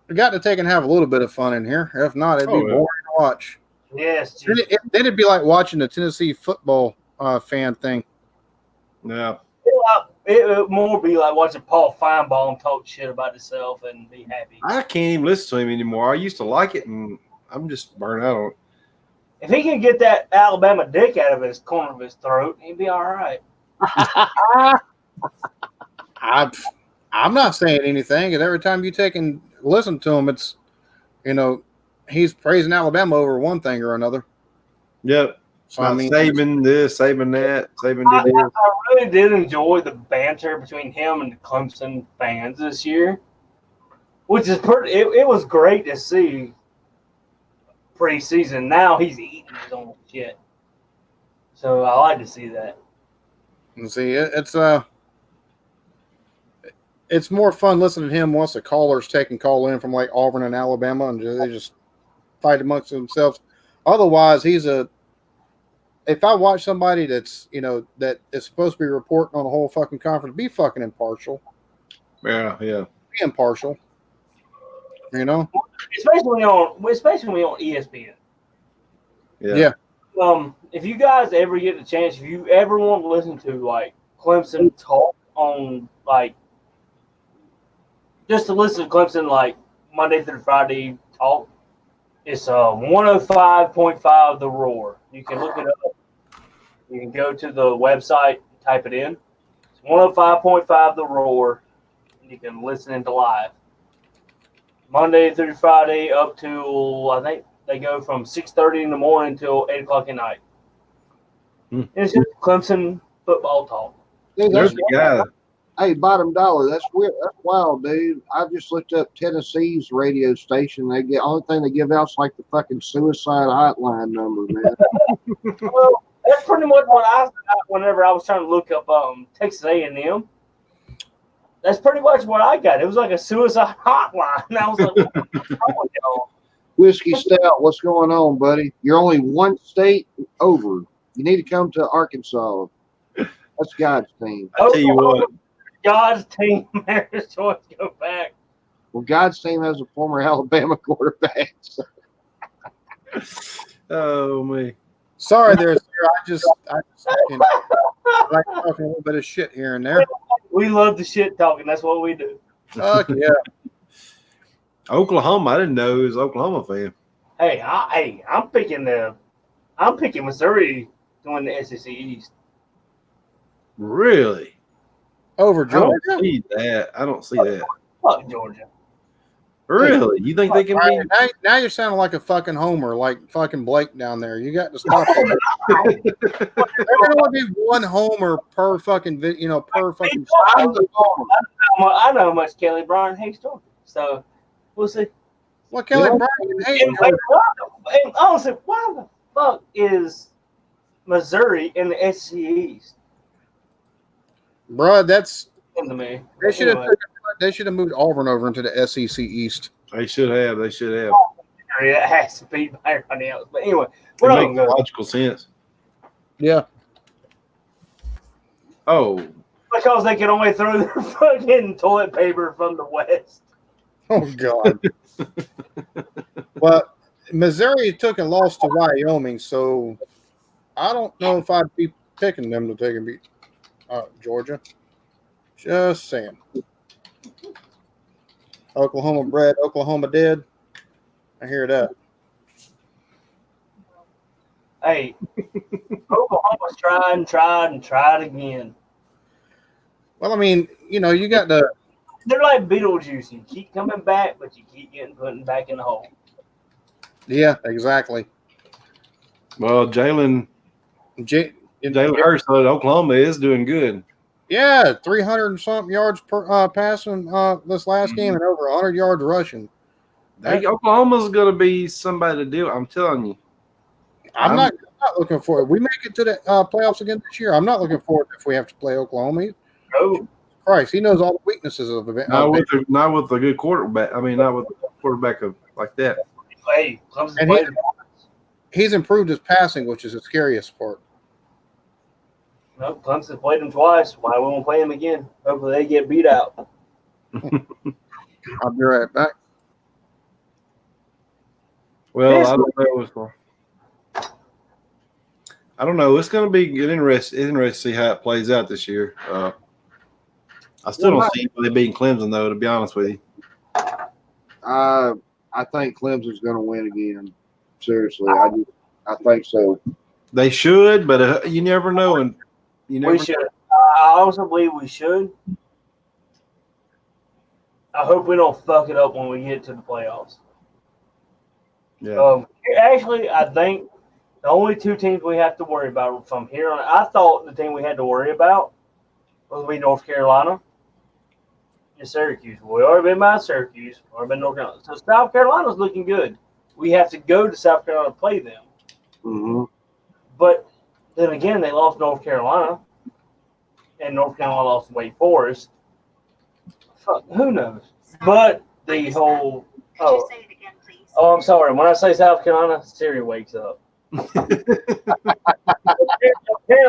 we got to take and have a little bit of fun in here. If not, it'd be Oh, yeah. boring to watch. Yes, Then it'd be like watching the Tennessee football fan thing. Yeah. it would more be like watching Paul Feinbaum talk shit about himself and be happy. I can't even listen to him anymore. I used to like it, and I'm just burnt out on it. If he can get that Alabama dick out of his corner of his throat, he'd be all right. I'm not saying anything, and every time you take and listen to him, it's, he's praising Alabama over one thing or another. Yep. So I mean, saving this, saving that, saving I this. really did enjoy the banter between him and the Clemson fans this year, which is pretty. It was great to see preseason. Now he's eating his own shit, so I like to see that. see, it's more fun listening to him once the callers take and call in from like Auburn and Alabama, and they just fight amongst themselves. Otherwise, if I watch somebody that's, that is supposed to be reporting on the whole fucking conference, be fucking impartial. Yeah. Be impartial. Especially on ESPN. Yeah. If you guys ever get the chance, if you ever want to listen to like Clemson talk on like just to listen to Clemson like Monday through Friday talk, it's 105.5 The Roar. You can look it up. You can go to the website, type it in. It's 105.5 The Roar. And you can listen into live. Monday through Friday up to, I think they go from 6:30 in the morning until 8 o'clock at night. Hmm. And it's just Clemson football talk. Dude, There's the guy. hey, bottom dollar. That's weird. That's wild, dude. I just looked up Tennessee's radio station. Only thing they give out's like the fucking suicide hotline number, man. Well, That's pretty much what I thought whenever I was trying to look up Texas A&M. That's pretty much what I got. It was like a suicide hotline. And I was like, what's wrong with y'all? Whiskey Stout, what's going on, buddy? You're only one state over. You need to come to Arkansas. That's God's team. I tell you what, God's team, Mariners to go back. Well, God's team has a former Alabama quarterback. So. oh me. Sorry there, sir. I just like talking a little bit of shit here and there. We love the shit talking. That's what we do. Fuck yeah. Oklahoma, I didn't know he was an Oklahoma fan. Hey, I'm picking Missouri to win the SEC East. Really? Over I don't Georgia? see that. I don't see that. Fuck Georgia. Really? You think they can All be? right, now you're sounding like a fucking homer, like fucking Blake down there. You got to stop that. There's gonna be one homer per fucking per fucking. I know how much Kelly Bryant hates Georgia. So we'll see. Well, Kelly Bryant hates And honestly, why the fuck is Missouri in the SEC East? bro. That's To me. they should have Anyway, they should have moved Auburn over into the SEC East. They should have. They should have. it has to be by everybody else. But anyway, we're It not makes going to logical sense. Yeah. Oh, because they can only throw their fucking toilet paper from the West. Oh God. But Missouri took and lost to Wyoming, so I don't know if I'd be picking them to take and beat Georgia. Just saying. Oklahoma bred, Oklahoma dead. I hear that. Hey, Oklahoma's tried again. Well, I mean, you got the They're like Beetlejuice. You keep coming back, but you keep getting put back in the hole. yeah, exactly. well, Jalen Hurts at Oklahoma is doing good. Yeah, 300 and something yards per passing this last game and over 100 yards rushing. Oklahoma's going to be somebody to deal. I'm telling you. I'm not looking for it. We make it to the playoffs again this year. I'm not looking for it if we have to play Oklahoma. Oh, Christ, he knows all the weaknesses of the Not with a good quarterback. I mean, not with a quarterback like that. hey, Clemson And played he's improved his passing, which is the scariest part. no, Clemson played him twice. Why won't play him again? Hopefully they get beat out. I'll be right back. Well, I don't know. It's going to be interesting to see how it plays out this year. I still don't see anybody beating Clemson, though, to be honest with you. I think Clemson's going to win again. Seriously, I think so. They should, but you never know. And you never We should. I also believe we should. I hope we don't fuck it up when we get to the playoffs. Yeah. Actually, I think the only two teams we have to worry about from here on, I thought the team we had to worry about was be North Carolina and Syracuse. We already been by Syracuse, already been North Carolina. So South Carolina's looking good. We have to go to South Carolina to play them. Mm-hmm. But then again, they lost North Carolina, and North Carolina lost Wake Forest. Fuck, who knows? But the whole Say it again, please. oh, I'm sorry. When I say South Carolina, Siri wakes up. Apparently,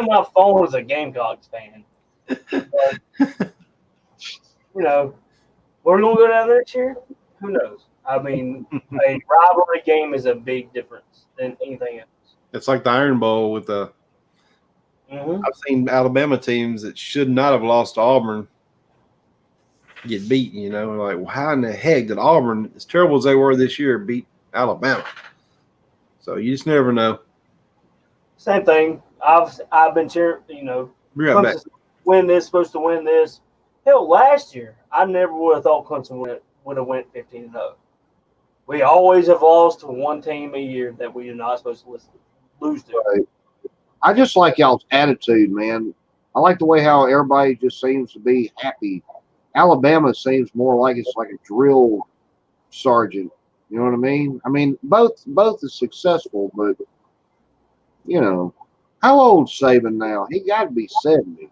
my phone is a Gamecocks fan. But, we're gonna go down there this year. Who knows? I mean, a rivalry game is a big difference than anything else. It's like the Iron Bowl with the. Mm-hmm. I've seen Alabama teams that should not have lost to Auburn get beaten. Like, well, how in the heck did Auburn, as terrible as they were this year, beat Alabama? So you just never know. Same thing. I've been cheering. Be right back. Clemson's win this, supposed to win this. Hell, last year I never would have thought Clemson would have went 15-0. We always have lost to one team a year that we are not supposed to lose to. Right. I just like y'all's attitude, man. I like the way how everybody just seems to be happy. Alabama seems more like it's like a drill sergeant. You know what I mean? I mean, both is successful, but How old's Saban now? He got to be 70.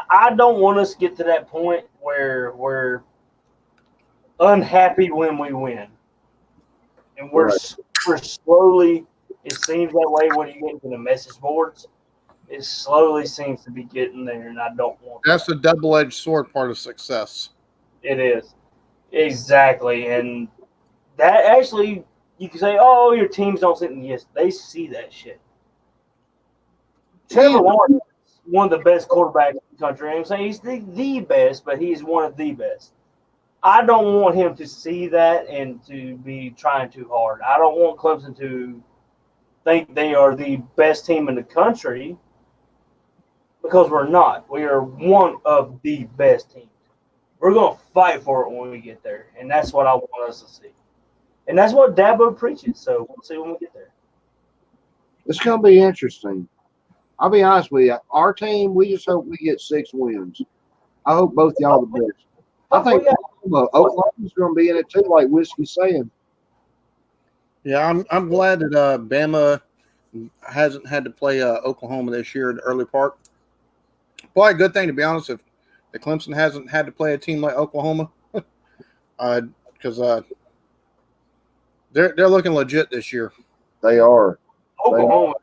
I don't want us to get to that point where we're unhappy when we win, and we're slowly. It seems that way when you get into the message boards. It slowly seems to be getting there, and I don't want That's that. the double-edged sword part of success. It is exactly, and that actually you can say, "Oh, your teams don't see." Yes, they see that shit. Trevor Lawrence is one of the best quarterbacks in the country. I'm saying he's the best, but he's one of the best. I don't want him to see that and to be trying too hard. I don't want Clemson to think they are the best team in the country because we're not. We are one of the best teams. We're going to fight for it when we get there, and that's what I want us to see. And that's what Dabo preaches, so we'll see when we get there. It's going to be interesting. I'll be honest with you. Our team, we just hope we get 6 wins. I hope both y'all the best. I think Oklahoma's going to be in it too, like Whiskey's saying. Yeah, I'm glad that Bama hasn't had to play Oklahoma this year in the early part. Probably a good thing, to be honest, if the Clemson hasn't had to play a team like Oklahoma, because they're looking legit this year. They are. Oklahoma's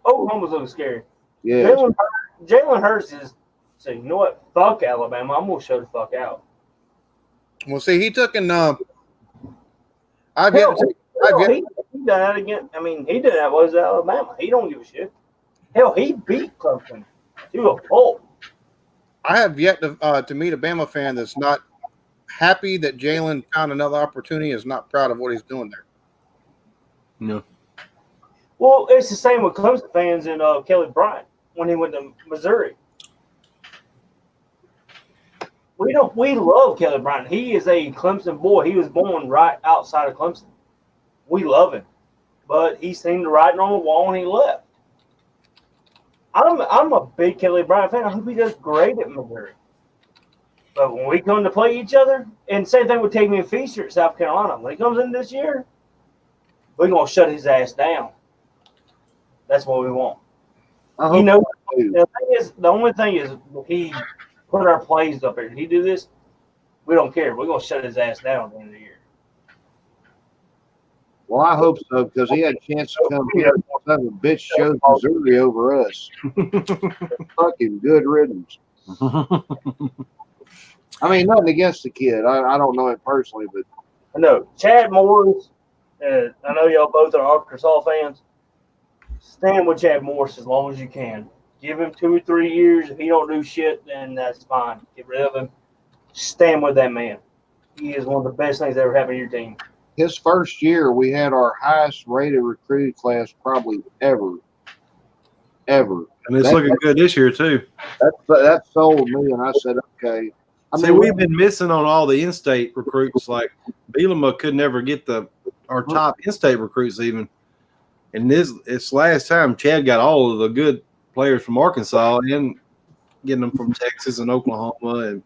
looking scary. Yeah. Jalen Hurts is saying, you know what? Fuck Alabama. I'm going to show the fuck out. Well, see, he took in He done that again. I mean, he did that was Alabama. He don't give a shit. Hell, he beat Clemson to a pulp. I have yet to meet a Bama fan that's not happy that Jalen found another opportunity, is not proud of what he's doing there. No. Well, it's the same with Clemson fans and Kelly Bryant when he went to Missouri. We love Kelly Bryant. He is a Clemson boy. He was born right outside of Clemson. We love him, but he seen the writing on the wall and he left. I'm a big Kelly Bryant fan. I hope he does great at Missouri. But when we come to play each other, and same thing with Tamian Feaster at South Carolina, when he comes in this year, we're gonna shut his ass down. That's what we want. You know, the only thing is he put our plays up here. Did he do this? We don't care. We're gonna shut his ass down at the end of the year. Well, I hope so, because he had a chance to come here and have a bitch show Missouri over us. Fucking good riddance. I mean, nothing against the kid. I don't know him personally, but I know Chad Morris. I know y'all both are Arkansas fans. Stand with Chad Morris as long as you can. Give him 2 or 3 years. If he don't do shit, then that's fine. Get rid of him. Stand with that man. He is one of the best things that ever happened to your team. his first year, we had our highest rated recruiting class probably ever. And it's looking good this year, too. That sold me, and I said, okay. We've been missing on all the in-state recruits. Like, Bielema could never get our top in-state recruits even. And this last time, Chad got all of the good players from Arkansas and getting them from Texas and Oklahoma and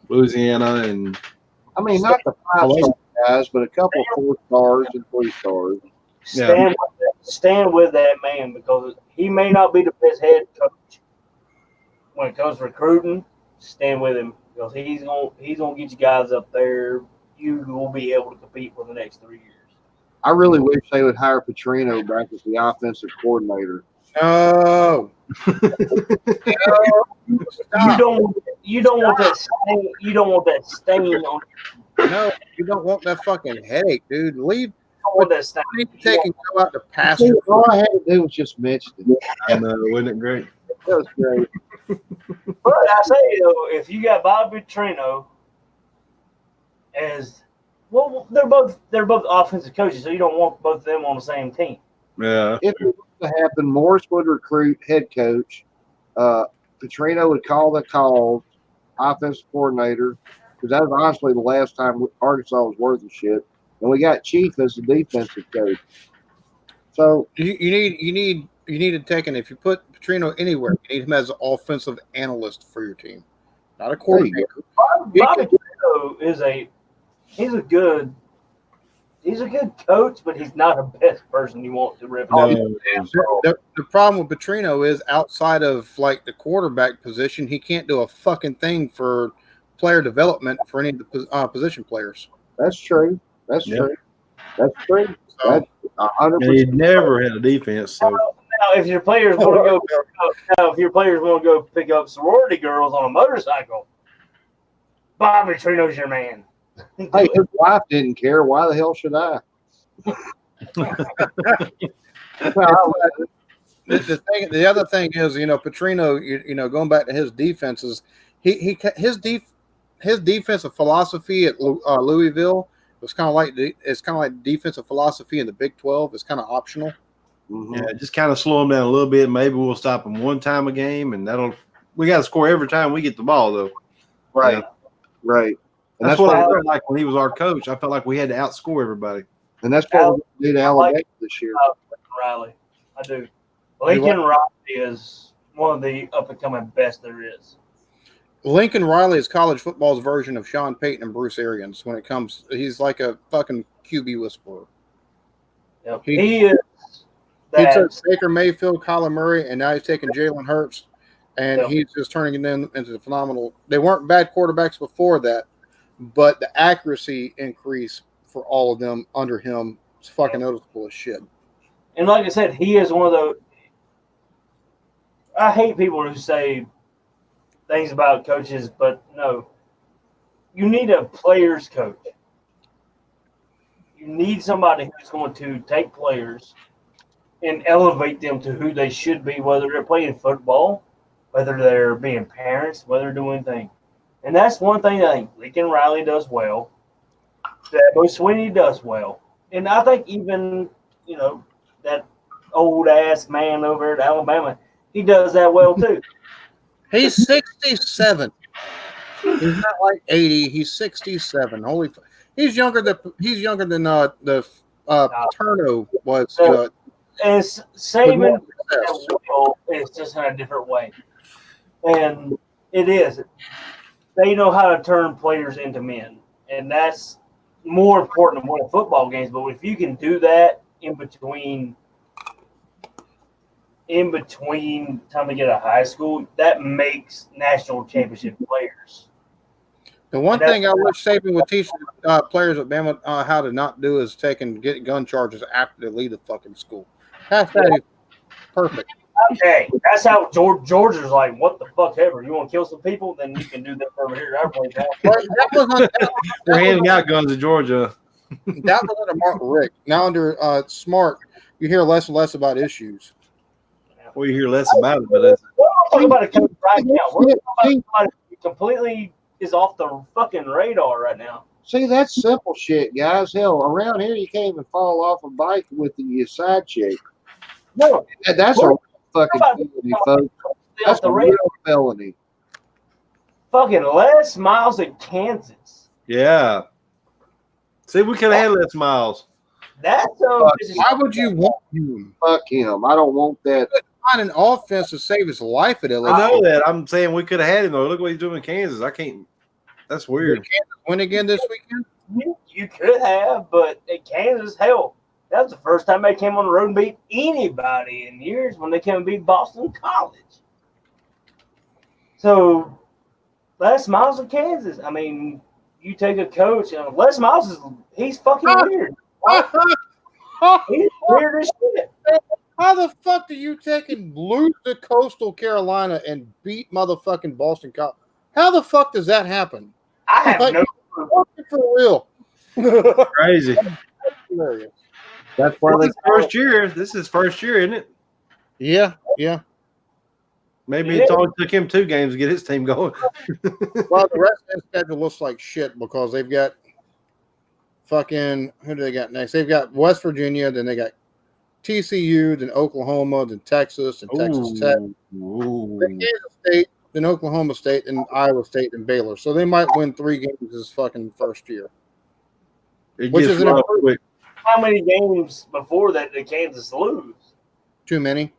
Louisiana. And not the 5-star guys, but a couple of 4 stars and 3 stars. Stand with that man, because he may not be the best head coach when it comes to recruiting. Stand with him, because he's gonna get you guys up there. You will be able to compete for the next 3 years. I really wish they would hire Petrino back as the offensive coordinator. Oh, You don't want that stain. You don't want that stain on. no, you don't want that fucking headache, dude. Leave. You don't want that stain. Take and go out to pasture. All I had to do was just mention it. I know, wasn't it great? That was great. But I say, though, if you got Bob Petrino as well, they're both offensive coaches, so you don't want both of them on the same team. Yeah. If it was to happen, Morris would recruit head coach. Petrino would call the calls, offensive coordinator, because that was honestly the last time Arkansas was worth a shit. And we got Chief as the defensive coach. So You need to take, and if you put Petrino anywhere, you need him as an offensive analyst for your team, not a coordinator. Bob Petrino he's a good he's a good coach, but he's not the best person you want to rip No. off. The problem with Petrino is outside of like the quarterback position, he can't do a fucking thing for player development for any of the position players. That's true. That's Yep. true. That's true. So, That's 100%. And he never had a defense. So Now, if your players want to go pick up sorority girls on a motorcycle, Bob Petrino's your man. Hey, his wife didn't care. Why the hell should I? the other thing is, Petrino, going back to his defenses, his defensive philosophy at Louisville was kind of like defensive philosophy in the Big 12. It's kind of optional. Mhm. yeah, just kind of slow him down a little bit. Maybe we'll stop him one time a game, and we got to score every time we get the ball, though. Right. Yeah. Right. And That's that's what I what felt like when he was our coach. I felt like we had to outscore everybody. and that's what we did to Alabama this year. Riley, I do. Lincoln Riley is one of the up and coming best there is. Lincoln Riley is college football's version of Sean Payton and Bruce Arians when it comes. He's like a fucking QB whisperer. Yep. He- He is. He That, took Baker Mayfield, Kyler Murray, and now he's taking Jalen Hurts, and Yep. he's just turning them into phenomenal. They weren't bad quarterbacks before that, but the accuracy increase for all of them under him is fucking noticeable as shit. and like I said, he is one of the. I hate people who say things about coaches, but no. You need a player's coach. You need somebody who's going to take players and elevate them to who they should be, whether they're playing football, whether they're being parents, whether they're doing things. And that's one thing I think Lincoln Riley does well, that Bo Sweeney does well. And I think even, that old-ass man over at Alabama, he does that well too. He's 67. He's not like 80. He's 67. He's younger than the Paterno was. And Saban is just in a different way. And it is. They know how to turn players into men. And that's more important than winning football games. But if you can do that in between time to get out of high school, that makes national championship players. The one thing I wish Saban would teach players at Bama how to not do is get gun charges after they leave the fucking school. That's perfect. Okay, that's how Georgia's like, what the fuck ever. You want to kill some people? Then you can do that over here. Our place. They're handing out guns in Georgia. That was under Mark Richt. Now under Smart, you hear less and less about issues. Well, you hear less about it, but that's We're not talking about a coach right now. We're talking about somebody who completely is off the fucking radar right now. See, that's simple shit, guys. Hell, around here you can't even fall off a bike with your side chick. No, That's a real fucking felony, folks. off That's the a radar. real felony. Fucking Les Miles at Kansas. yeah. See, we could have had Les Miles. That's Why would you want him? Fuck him. I don't want that. Find an offense to save his life at LSU. I know that. I'm saying we could have had him though. Look what he's doing in Kansas. I can't. That's weird. Win again this weekend? You could have, but at Kansas, hell, that was the first time they came on the road and beat anybody in years when they came and beat Boston College. So, Les Miles of Kansas. I mean, you take a coach, Les Miles he's fucking weird. He's weird as shit. How the fuck do you take and lose to Coastal Carolina and beat motherfucking Boston College? How the fuck does that happen? I have Like, no fucking for real. Crazy. Hilarious. That's why Well, they this first year. This is first year, isn't it? Yeah. Maybe Yeah. it only took him 2 games to get his team going. Well, the rest of their schedule looks like shit because they've got fucking who do they got next? They've got West Virginia, then they got TCU, then Oklahoma, then Texas, and Texas Tech, Ooh. then Kansas State, then Oklahoma State, and Iowa State, and Baylor. So they might win 3 games this fucking first year. It Which gets is an rough quick. how many games before that did Kansas lose? Too many.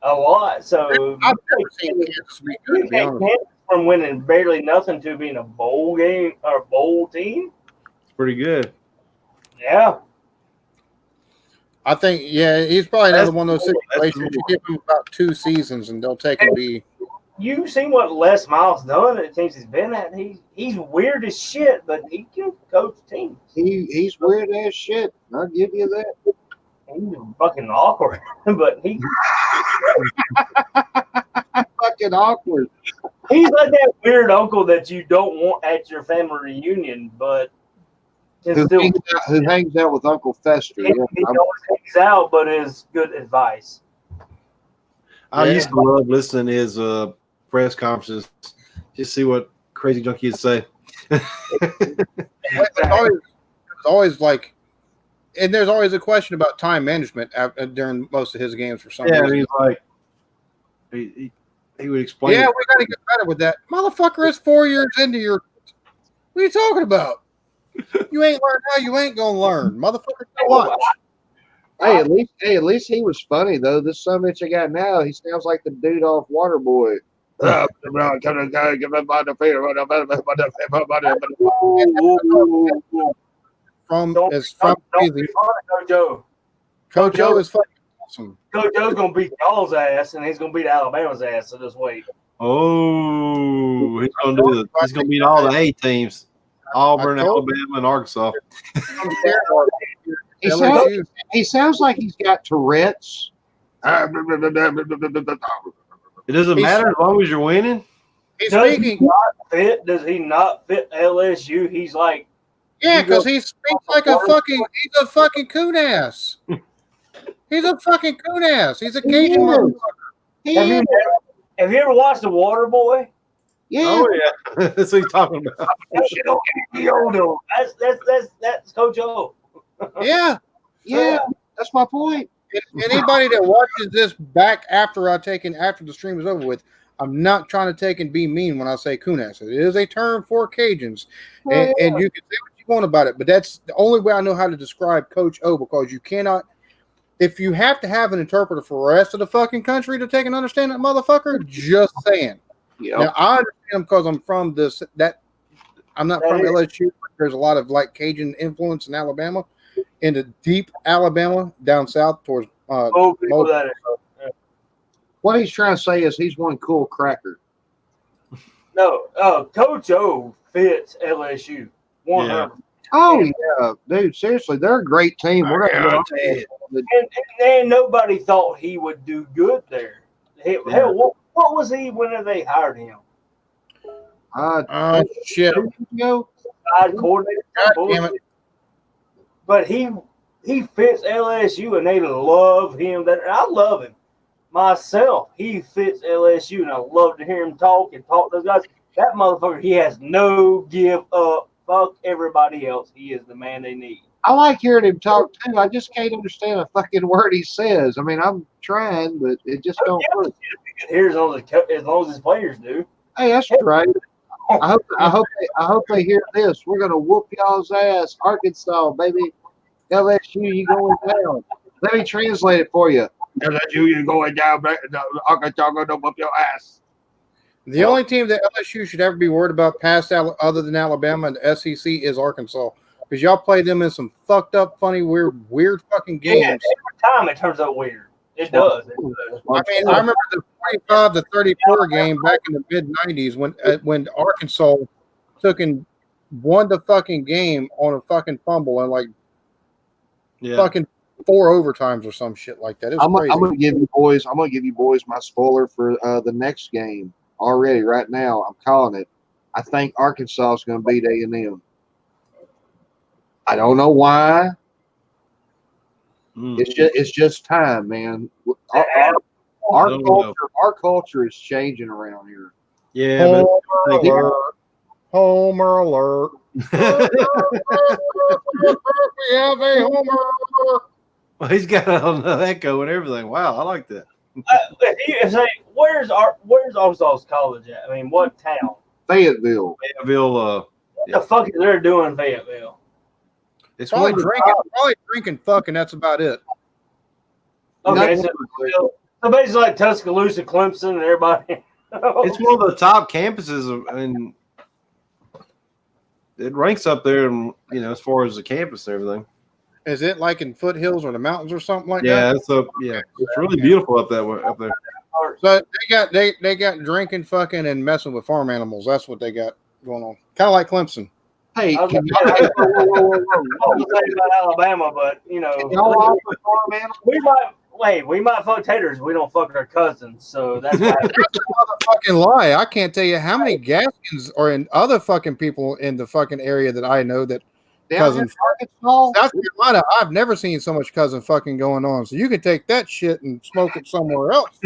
A lot. So I've never seen Kansas be good, you to be take honest. Kansas from winning barely nothing to being a bowl game or bowl team. Pretty good. Yeah. I think, yeah, he's probably another one of those That's situations. You give him about 2 seasons and they'll take and be. You seen what Les Miles done at the teams he's been at? He's weird as shit, but he can coach teams. He's weird as shit. I'll give you that. He's fucking awkward, but Fucking awkward. he's like that weird uncle that you don't want at your family reunion, but can still Who hangs out with Uncle Fester? he Yeah, always hangs out, but is good advice. I Yeah. used to love listening to his press conferences. Just see what crazy junk he'd say. It's always like, and there's always a question about time management during most of his games for some Yeah, and reason. he's like, he would explain. Yeah, it. we got to get better with that. Motherfucker is 4 years into your. What are you talking about? You ain't learned how you ain't gonna learn, motherfucker. Watch. Hey, at least he was funny though. This son bitch I got now, he sounds like the dude off Waterboy. From Don't as from be funny, Coach O. Coach O is fucking awesome. Coach O's gonna beat y'all's ass, and he's gonna beat Alabama's ass. So just wait. Oh, he's gonna do it. He's gonna beat all the A teams: Auburn, I told- Alabama, and Arkansas. He LSU. sounds, he sounds like he's got Tourette's. It doesn't He's- matter as long as you're winning. He's Does he speaking. not fit? Does he not fit LSU? He's like, Yeah, because he speaks like a fucking. He's a fucking coon ass. He's a fucking coon ass. He's a Cajun is. motherfucker. have you ever watched The Water Boy? Yeah, Oh yeah, that's what he's talking about. That's Coach O. Yeah. yeah, that's my point. And anybody that watches this back after the stream is over with, I'm not trying to take and be mean when I say coon ass. It is a term for Cajuns, and you can say what you want about it, but that's the only way I know how to describe Coach O, because you cannot. If you have to have an interpreter for the rest of the fucking country to take and understand that motherfucker, just saying. Yeah, Now I understand him because I'm from this. That I'm not from LSU. But there's a lot of like Cajun influence in Alabama, into deep Alabama down south towards. Oh, people that is. what he's trying to say is he's one cool cracker. No, Coach O fits LSU. 100%. Oh yeah, dude. Seriously, they're a great team. We're not going And nobody thought he would do good there. Hell, what was he when they hired him? Oh shit! Side coordinator. God damn it. But he fits LSU, and they love him. I love him myself. He fits LSU, and I love to hear him talk to those guys. That motherfucker, he has no give up. Fuck everybody else. He is the man they need. I like hearing him talk too. I just can't understand a fucking word he says. I mean, I'm trying, but it just don't work. Here's as long as his players do. Hey, that's right. I hope they hear this. We're gonna whoop y'all's ass, Arkansas, baby. LSU, you going down? Let me translate it for you. LSU, you going down? Arkansas gonna whoop your ass. The only team that LSU should ever be worried about past other than Alabama and the SEC is Arkansas, because y'all play them in some fucked up, funny, weird fucking games. Yeah, every time it turns out weird. It does. I mean, I remember the 45-34 game back in the mid '90s when Arkansas took and won the fucking game on a fucking fumble and like fucking 4 overtimes or some shit like that. It was crazy. I'm gonna give you boys my spoiler for the next game already right now. I'm calling it. I think Arkansas is going to beat A&M. I don't know why. It's just time, man. Our culture is changing around here. Yeah, but Homer alert. We have a Homer. well, he's got an echo and everything. Wow, I like that. If say, where's Arkansas College at? I mean, what town? Fayetteville. Fayetteville, What the fuck is they doing in Fayetteville? it's Probably one of drinking, fucking. That's about it. Okay, Not- so basically like Tuscaloosa, Clemson, and everybody. it's one of the top campuses. I mean, it ranks up there, and as far as the campus and everything. Is it like in foothills or the mountains or something like Yeah, that? it's really beautiful up there. So they got drinking, fucking, and messing with farm animals. That's what they got going on. Kind of like Clemson. Hey, I was can gonna say, y'all, I was gonna say about Alabama, but can y'all offer farm animals? we might fuck taters. We don't fuck our cousins, so that's why. Fucking lie. I can't tell you how many Gaskins or in other fucking people in the fucking area that I know that Down cousin in Arkansas? South Carolina. I've never seen so much cousin fucking going on. So you can take that shit and smoke it somewhere else.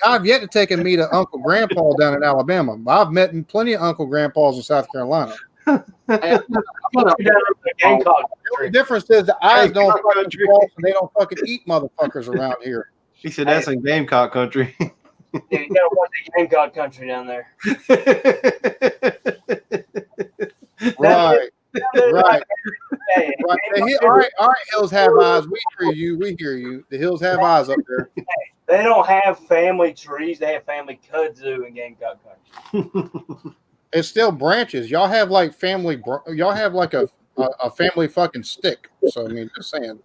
I've yet to take and meet an Uncle Grandpa down in Alabama. I've met plenty of Uncle Grandpas in South Carolina. Hey, I'm gonna- Down in the Gamecock The country. difference is the eyes Hey, don't Gamecock fucking country. cross and they don't fucking eat motherfuckers around here. He said that's in Gamecock country. Yeah, you gotta watch the Gamecock country down there. Right. Right. Hey, Right. All right, Hills Have Eyes. We hear you. We hear you. The Hills Have Eyes up there. they don't have family trees. They have family kudzu in Gamecock country. It's still branches. Y'all have like family. Y'all have like a family fucking stick. So I mean, just saying.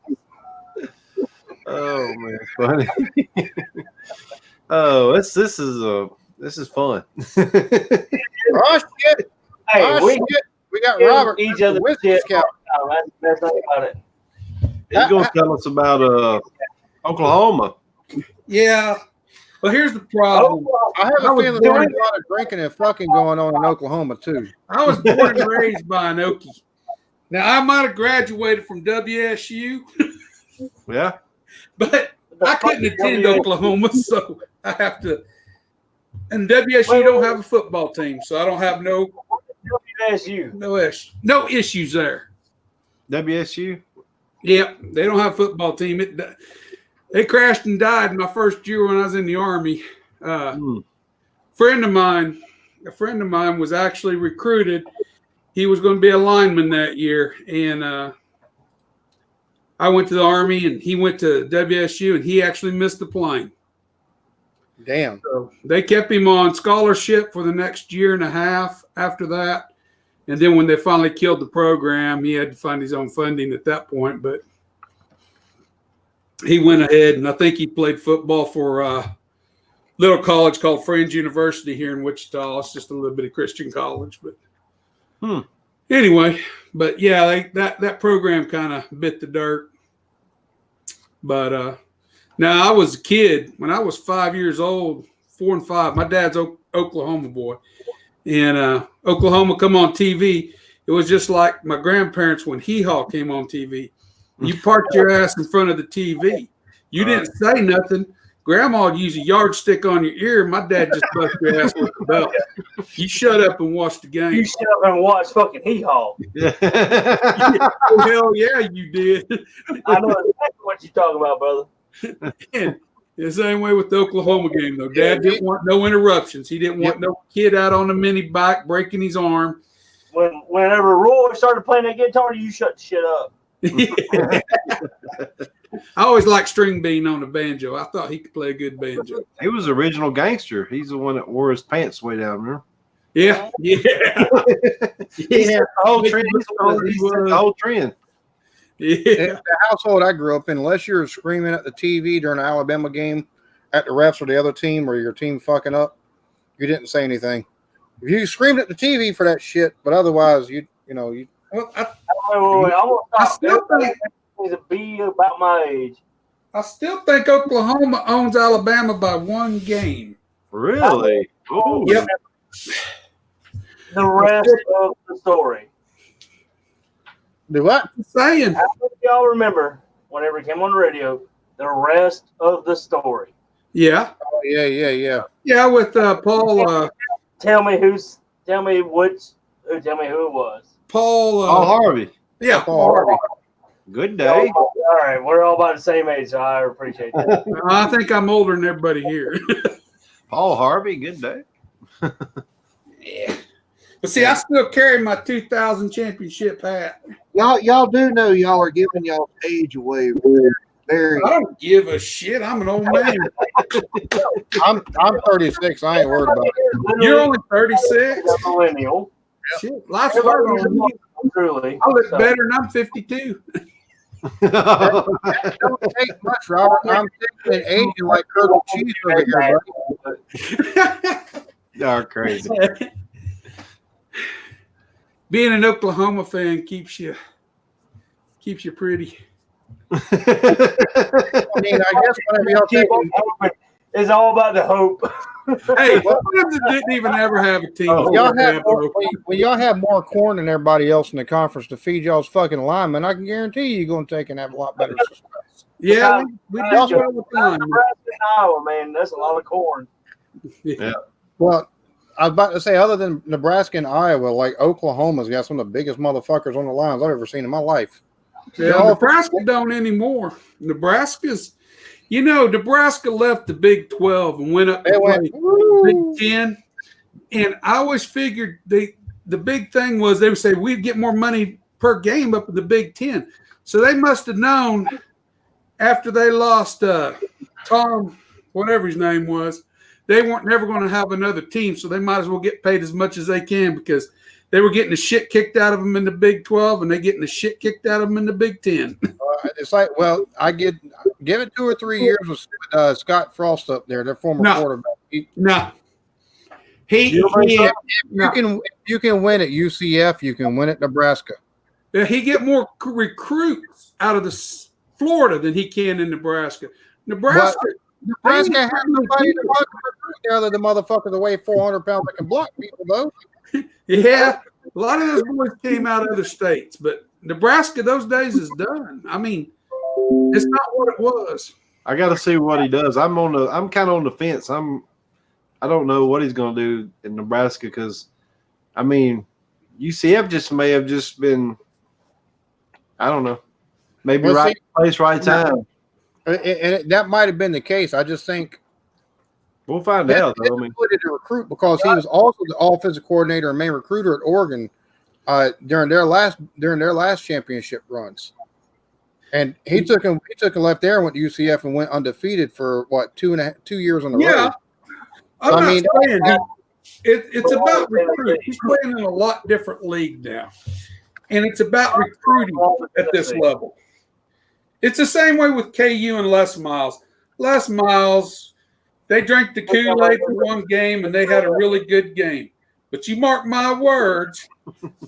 Oh man, it's funny. Oh, this is fun. Oh shit! Hey, Oh we shit! We got give Robert. each other Whiskey shit. Scout. Oh, that's the thing about it. He's gonna tell us about Oklahoma. Yeah. Well, here's the problem. I have I a was feeling there's born- a lot of drinking and fucking going on in Oklahoma too. I was born and raised by an Okie. Now, I might have graduated from WSU, Yeah. but I couldn't attend WSU. Oklahoma, so I have to. And WSU don't have a football team, so I don't have no issues there. WSU. Yep, they don't have a football team. They crashed and died my first year when I was in the Army. A friend of mine was actually recruited. He was going to be a lineman that year, and I went to the Army, and he went to WSU, and he actually missed the plane. Damn. So they kept him on scholarship for the next year and a half after that. And then when they finally killed the program, he had to find his own funding at that point. But he went ahead, and I think he played football for a little college called Friends University here in Wichita. It's just a little bit of Christian college. But anyway, but yeah, that program kind of bit the dirt. But now I was a kid when I was 5 years old, 4 and 5. My dad's Oklahoma boy. And Oklahoma come on TV. It was just like my grandparents when Hee Haw came on TV. You parked your ass in front of the TV. You didn't say nothing. Grandma would use a yardstick on your ear. My dad just bust your ass with the belt. You shut up and watch the game. You shut up and watch fucking Hee Haw. Oh, hell yeah, you did. I know exactly what you're talking about, brother. And the same way with the Oklahoma game, though. Dad didn't want no interruptions. He didn't want no kid out on a mini bike breaking his arm. Whenever Roy started playing that guitar, you shut the shit up. I always liked String Bean on the banjo. I thought he could play a good banjo. He was the original gangster. He's the one that wore his pants way down there. Yeah. He had the whole trend. He set the whole trend. Yeah. In the household I grew up in, unless you're screaming at the TV during an Alabama game at the refs or the other team or your team fucking up, you didn't say anything. If you screamed at the TV for that shit, but otherwise you Well, Wait, I'm gonna I stop. still think He's a be about my age. Oklahoma owns Alabama by one game. Really? Oh, Yep. The rest of the story. do what? Saying. How many of y'all remember whenever it came on the radio? The rest of the story. Yeah. Oh, yeah. Yeah, with Paul. Tell me who it was. Paul. Paul Harvey. Yeah. Paul Harvey. Good day. All right, we're all about the same age, so I appreciate that. I think I'm older than everybody here. Paul Harvey. Good day. Yeah. But see, I still carry my 2000 championship hat. Y'all do know y'all are giving y'all age away. Very. I don't give a shit. I'm an old man. I'm 36. I ain't worried about it. You're only 36. A millennial. Shit, life's hard on me. Truly. I look So, better and I'm 52. Don't take much, Robert. I'm thinking aging like curdled cheese over here, buddy. Y'all crazy. Being an Oklahoma fan keeps you pretty. I mean, I guess whenever y'all keep take on hoping. It's all about the hope. Hey, Kansas didn't even ever have a team. Oh, y'all have more, when y'all have more corn than everybody else in the conference to feed y'all's fucking linemen, I can guarantee you're going to take and have a lot better success. Yeah, we did well with time. Nebraska and Iowa, man, that's a lot of corn. Yeah. Well, I was about to say, other than Nebraska and Iowa, like Oklahoma's got some of the biggest motherfuckers on the lines I've ever seen in my life. Yeah, Nebraska don't anymore. Nebraska left the Big 12 and went up to play Big 10. And I always figured the big thing was they would say we'd get more money per game up at the Big 10. So they must have known after they lost Tom, whatever his name was, they weren't never going to have another team. So they might as well get paid as much as they can because they were getting the shit kicked out of them in the Big 12 and they're getting the shit kicked out of them in the Big 10. It's like, well, give it 2 or 3 years with Scott Frost up there, their former quarterback. No. You can win at UCF, you can win at Nebraska. He get more recruits out of Florida than he can in Nebraska. Nebraska has nobody to recruit there other than motherfuckers that weigh 400 pounds that can block people, though. Yeah, a lot of those boys came out of other states, but Nebraska those days is done. I mean, it's not what it was. I got to see what he does. I'm kind of on the fence. I don't know what he's going to do in Nebraska because, I mean, UCF may have just been, I don't know, maybe right place, right time. And that might have been the case. I just think we'll find out. Though. I mean, to recruit because he was also the offensive coordinator and main recruiter at Oregon during their last championship runs. And he took and left there and went to UCF and went undefeated for 2 years on the road. I'm not saying it's about recruiting. He's playing in a lot different league now, and it's about recruiting at this level. It's the same way with KU and Les Miles. Les Miles, they drank the Kool-Aid for one game, and they had a really good game. But you mark my words,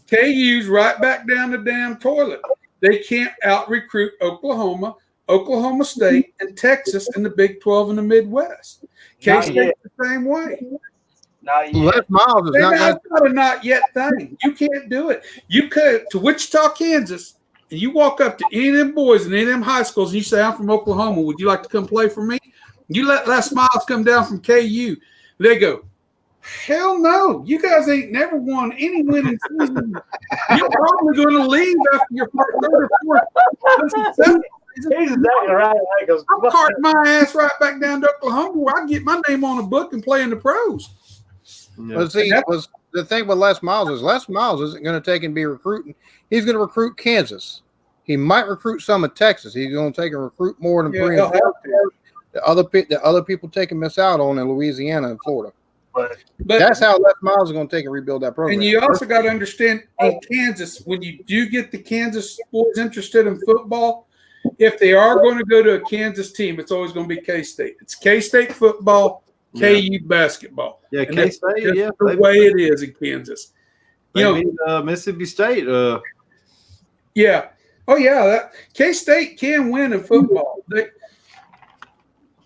KU's right back down the damn toilet. They can't out-recruit Oklahoma, Oklahoma State, and Texas in the Big 12 in the Midwest. K-State's the same way. Les Miles is not a not yet thing. You can't do it. You could to Wichita, Kansas, and you walk up to any of them boys in any of them high schools and you say, I'm from Oklahoma. Would you like to come play for me? You let Les Miles come down from KU. They go, hell no. You guys ain't never won any winning season. You're probably going to leave after your third or fourth. He's exactly right. I'm carting my ass right back down to Oklahoma where I can get my name on a book and play in the pros. Yeah. But see, the thing with Les Miles isn't going to take and be recruiting. He's going to recruit Kansas. He might recruit some of Texas. He's going to take and recruit more than three and four. The other people take and miss out on in Louisiana and Florida. But that's how Les Miles is going to take and rebuild that program. And you also got to understand in Kansas, when you do get the Kansas boys interested in football, if they are going to go to a Kansas team, it's always going to be K-State. It's K-State football, KU basketball. Yeah, K-State. That's the way it is in Kansas. Mississippi State. Yeah. Oh yeah. K-State can win in football.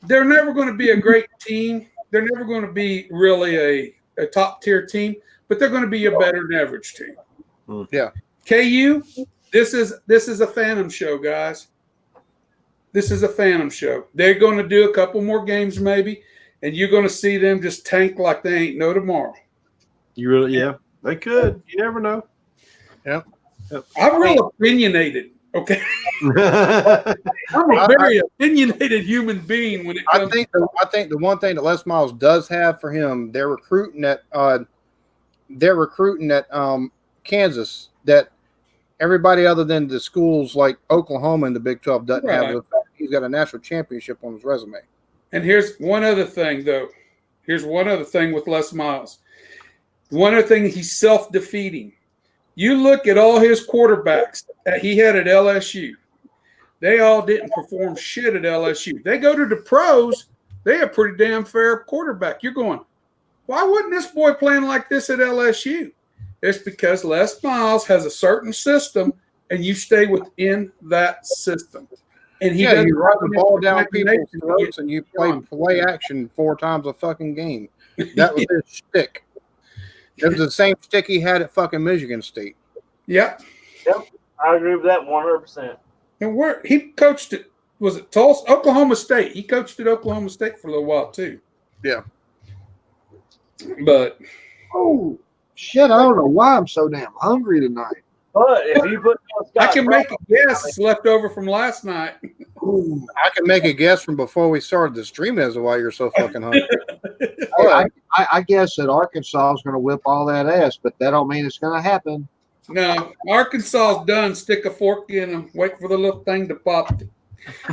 They're never going to be a great team. They're never going to be really a top tier team, but they're going to be a better than average team. Yeah. KU. This is a phantom show, guys. This is a phantom show. They're going to do a couple more games maybe, and you're going to see them just tank like they ain't no tomorrow. You really? Yeah, they could. You never know. Yeah. I'm real opinionated. Okay. I'm a very opinionated human being when it comes. I think the one thing that Les Miles does have for him, they're recruiting at Kansas that everybody other than the schools like Oklahoma and the Big 12 doesn't have. The fact he's got a national championship on his resume. And here's one other thing, though. Here's one other thing with Les Miles. One other thing, he's self-defeating. You look at all his quarterbacks that he had at LSU. They all didn't perform shit at LSU. They go to the pros, they a pretty damn fair quarterback. You're going, why wasn't this boy playing like this at LSU? It's because Les Miles has a certain system, and you stay within that system. And he Yeah, doesn't you run the have ball down people's imagination to throats get- and you play action 4 times a fucking game. That was his shtick. It was the same shtick he had at fucking Michigan State. Yep. I agree with that 100%. And where he coached it, was it Tulsa? Oklahoma State. He coached at Oklahoma State for a little while too. Yeah. But Oh shit! I don't know why I'm so damn hungry tonight. But if you put I can make a guess it's left over from last night. I can make a guess from before we started the stream as to why you're so fucking hungry. I guess that Arkansas is going to whip all that ass, but that don't mean it's going to happen. No, Arkansas's done. Stick a fork in and wait for the little thing to pop.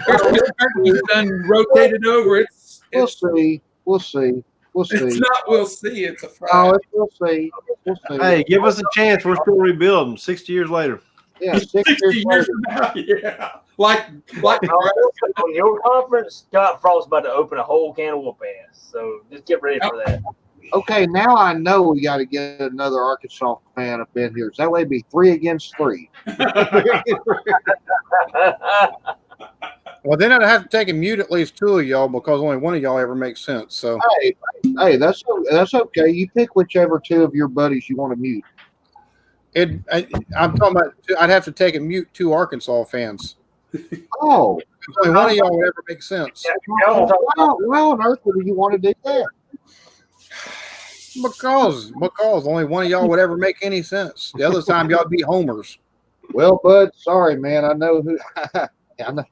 It's done rotated over. We'll see. We'll see. We'll It's see. not. We'll see. It's a Oh, fact. we'll see. We'll see. Hey, give us a chance. We're still rebuilding 60 years later. Yeah, 6 60 years years later. from now, yeah. Like on your conference, Scott Frost about to open a whole can of whoop ass. So just get ready for that. Okay, now I know we got to get another Arkansas fan up in here. So that way it'd be 3 against 3. Well, then I'd have to take and mute at least 2 of y'all because only one of y'all ever makes sense. So Hey, that's okay. You pick whichever 2 of your buddies you want to mute. I'm talking about. I'd have to take and mute 2 Arkansas fans. Oh, Only one of y'all would ever make sense. why on earth would you want to do that? Because only one of y'all would ever make any sense. The other time y'all be homers. Well, bud, sorry, man. I know who. I know.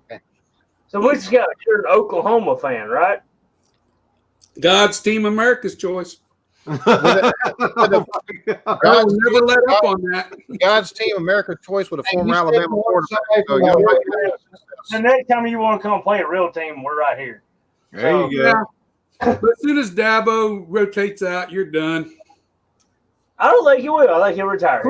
So we just got you're an Oklahoma fan, right? God's team, America's choice. God's, I will never let up on that. God's team, America's choice with a Hey, former you Alabama said you want quarterback. somebody So from y'all might Alabama. The next time you want to come play a real team, we're right here. There you go. Yeah. But as soon as Dabo rotates out, you're done. I don't think he will. I think he'll retire.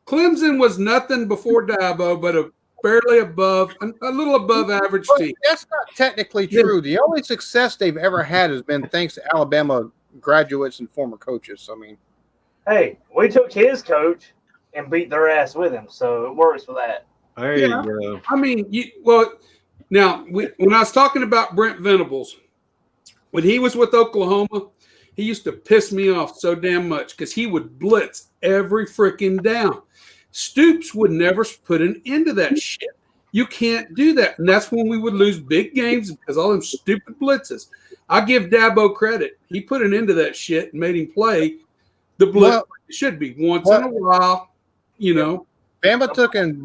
Clemson was nothing before Dabo, but a barely above, a little above average But team. that's not technically true. The only success they've ever had has been thanks to Alabama graduates and former coaches. I mean, Hey, we took his coach and beat their ass with him, so it works for that. There Yeah. you go. I mean, now when I was talking about Brent Venables, when he was with Oklahoma, he used to piss me off so damn much because he would blitz every freaking down. Stoops would never put an end to that shit. You can't do that. And that's when we would lose big games because all them stupid blitzes. I give Dabo credit. He put an end to that shit and made him play the blitz. Well, It should be once in a while, you know. Bama took and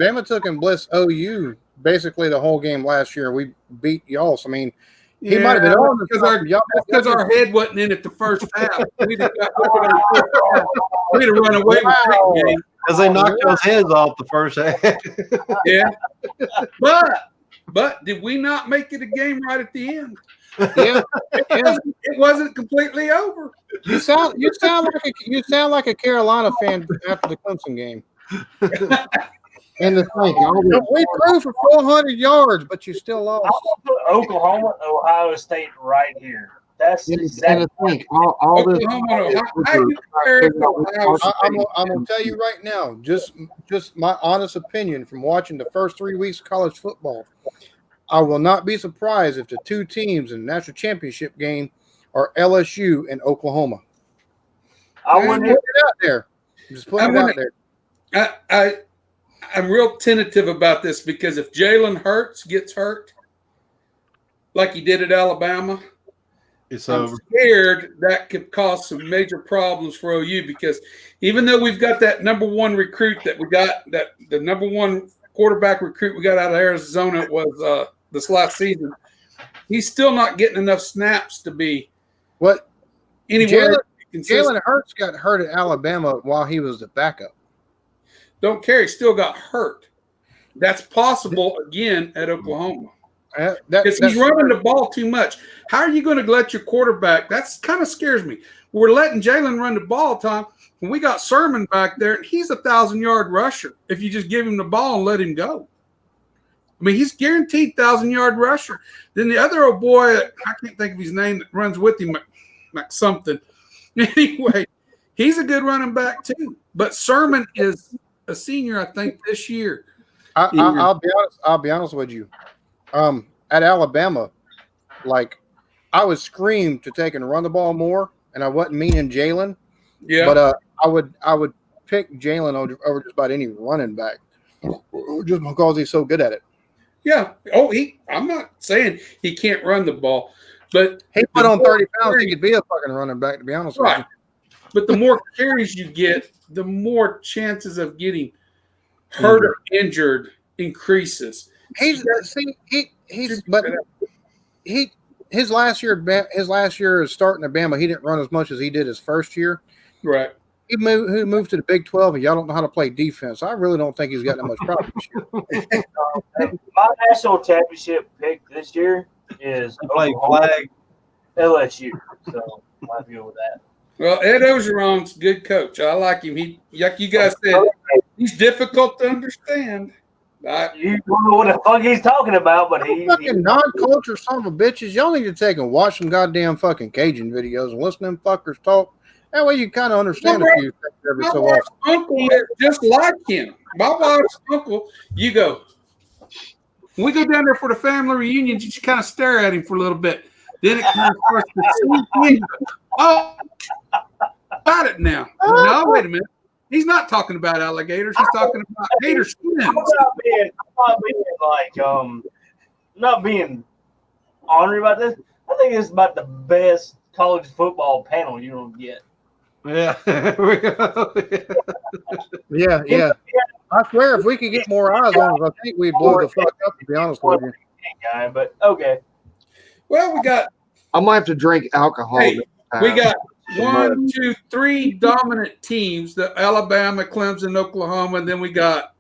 blitz OU basically the whole game last year. We beat y'all. So, I mean, he might have been on because our head wasn't in it the first half. We'd have run away with that game. Because they knocked those heads off the first half. Yeah. But did we not make it a game right at the end? Yeah, It wasn't completely over. you sound like a Carolina fan after the Clemson game. And to think, We threw for 400 yards, but you still lost. I'm gonna put Oklahoma, Ohio State right here. That's and exactly. to think, all this. Oklahoma, how do you compare it to Ohio State? I'm gonna tell you right now, just my honest opinion from watching the first 3 weeks of college football. I will not be surprised if the 2 teams in the national championship game are LSU and Oklahoma. I Just wouldn't. put it out there. Just put it out there. I'm real tentative about this because if Jalen Hurts gets hurt, like he did at Alabama, It's I'm over. scared that could cause some major problems for OU because even though we've got that number 1 recruit that we got, that the number 1 quarterback recruit we got out of Arizona was this last season, he's still not getting enough snaps to be What anywhere. Jalen Hurts got hurt at Alabama while he was the backup. Don't care. He still got hurt. That's possible again at Oklahoma. Because he's running the ball too much. How are you going to let your quarterback? That's kind of scares me. We're letting Jalen run the ball, Tom. When we got Sermon back there, he's 1,000-yard rusher. If you just give him the ball and let him go, I mean, he's guaranteed 1,000-yard rusher. Then the other old boy, I can't think of his name, that runs with him, like something. Anyway, he's a good running back too. But Sermon is a senior, I think, this year. I'll be honest with you. At Alabama, like I would scream to take and run the ball more, and I wasn't meaning Jalen. Yeah. But I would pick Jalen over just about any running back, just because he's so good at it. Yeah. Oh, I'm not saying he can't run the ball, but He put on 30 pounds, he could be a fucking running back, to be honest with right. you. But the more carries you get, the more chances of getting hurt or injured increases. His last year as starting at Bama, he didn't run as much as he did his first year. Right. He moved to the Big 12, and y'all don't know how to play defense. I really don't think he's got that much problem this year. My national championship pick this year is Play flag. LSU. So I feel with that. Well, Ed Ogeron's a good coach. I like him. He, like you guys said, he's difficult to understand. You don't know what the fuck he's talking about, but You fucking non-culture son of a bitches. Y'all need to take and watch some goddamn fucking Cajun videos and listen to them fuckers talk. That way you kind of understand a few things every My so wife's often. uncle is just like him. My wife's uncle, you go. When we go down there for the family reunion, you just kind of stare at him for a little bit. Then it kind of starts to sneak in. Oh, got it now. No, wait a minute. He's not talking about alligators. He's talking about gator skins. I'm not being ornery about this. I think it's about the best college football panel you don't get. Yeah. Yeah. I swear, if we could get more eyes on us, I think we'd blow the fuck up, to be honest with you. Guy, but okay. Well, we got I might have to drink alcohol. Hey, this time. we got 1, 2, 3 dominant teams: the Alabama, Clemson, Oklahoma, and then we got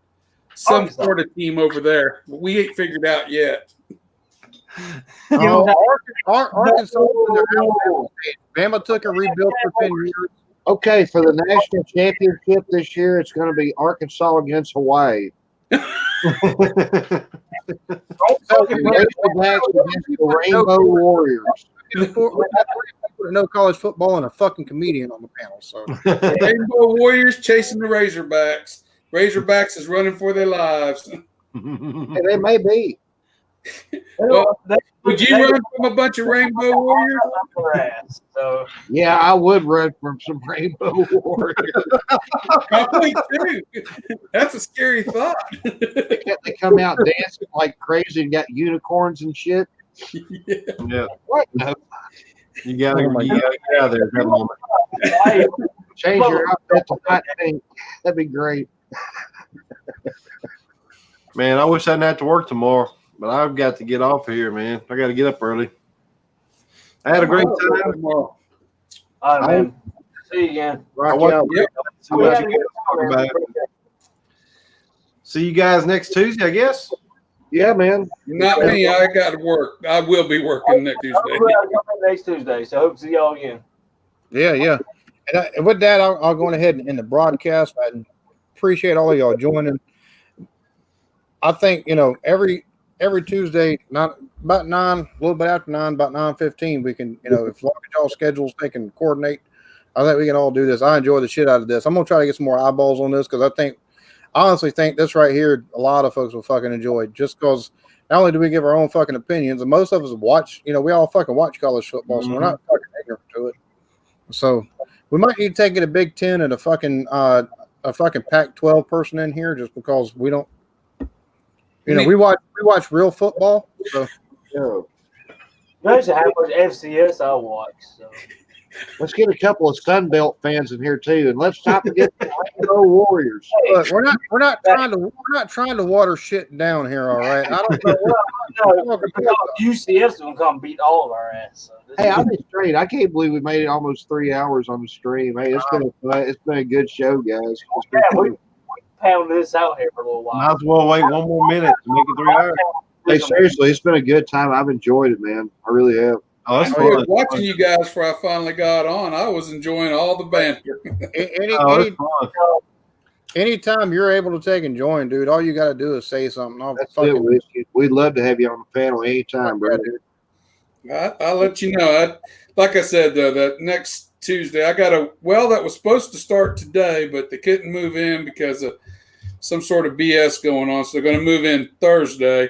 some Arkansas. sort of team over there. We ain't figured out yet. Arkansas, Bama took a rebuild for 10 years. Okay, for the national championship this year, it's going to be Arkansas against Hawaii. Razorbacks against the Rainbow Warriors. No college football and a fucking comedian on the panel. So Rainbow Warriors chasing the Razorbacks. Razorbacks is running for their lives. And they may be. Well, would you run from a bunch of Rainbow Warriors? So Yeah, I would run from some Rainbow Warriors. Probably too. That's a scary thought. They come out dancing like crazy and got unicorns and shit. Yeah. What? No. You gotta get out of there at that moment. Change your outfit to hot pink. That'd be great. Man, I wish I didn't have to work tomorrow, but I've got to get off here, man. I got to get up early. I had a great time. all right, man. See you again. Rock want- out. See what you guys talk about. See you guys next Tuesday, I guess. Yeah, man. Not me. I got to work. I will be working next Tuesday. I'll come in next Tuesday, so hope to see y'all again. yeah. And with that, I'll go ahead and end the broadcast. I appreciate all of y'all joining. I think every Tuesday, not about 9, a little bit after 9, about 9:15, we can if long as y'all schedules they can coordinate. I think we can all do this. I enjoy the shit out of this. I'm gonna try to get some more eyeballs on this because I honestly think this right here, a lot of folks will fucking enjoy. Just because not only do we give our own fucking opinions, and most of us watch, we all fucking watch college football, so we're not fucking ignorant to it. So we might need to take it a Big Ten and a fucking Pac-12 person in here just because we don't. We watch real football. So Yeah. Imagine how much FCS I watch. So. Let's get a couple of Sunbelt fans in here too, and let's not forget the Rainbow Warriors. look, we're not trying to water shit down here. All right. I don't know. UCF's gonna come beat all of our ass. So Hey, I'll be straight. I can't believe we made it almost 3 hours on the stream. Hey, it's been a good show, guys. It's been we pound this out here for a little while. Might as well wait one more minute to make it 3 hours. Hey, seriously, it's been a good time. I've enjoyed it, man. I really have. Oh, that's I was fun. watching you guys before I finally got on. I was enjoying all the banter. Oh, it's fun. Anytime you're able to take and join, dude, all you got to do is say something. I'll That's fucking it, Whiskey. We'd love to have you on the panel anytime, brother. I'll let you know. Like I said, though, that next Tuesday, I got that was supposed to start today, but they couldn't move in because of some sort of BS going on. So they're going to move in Thursday.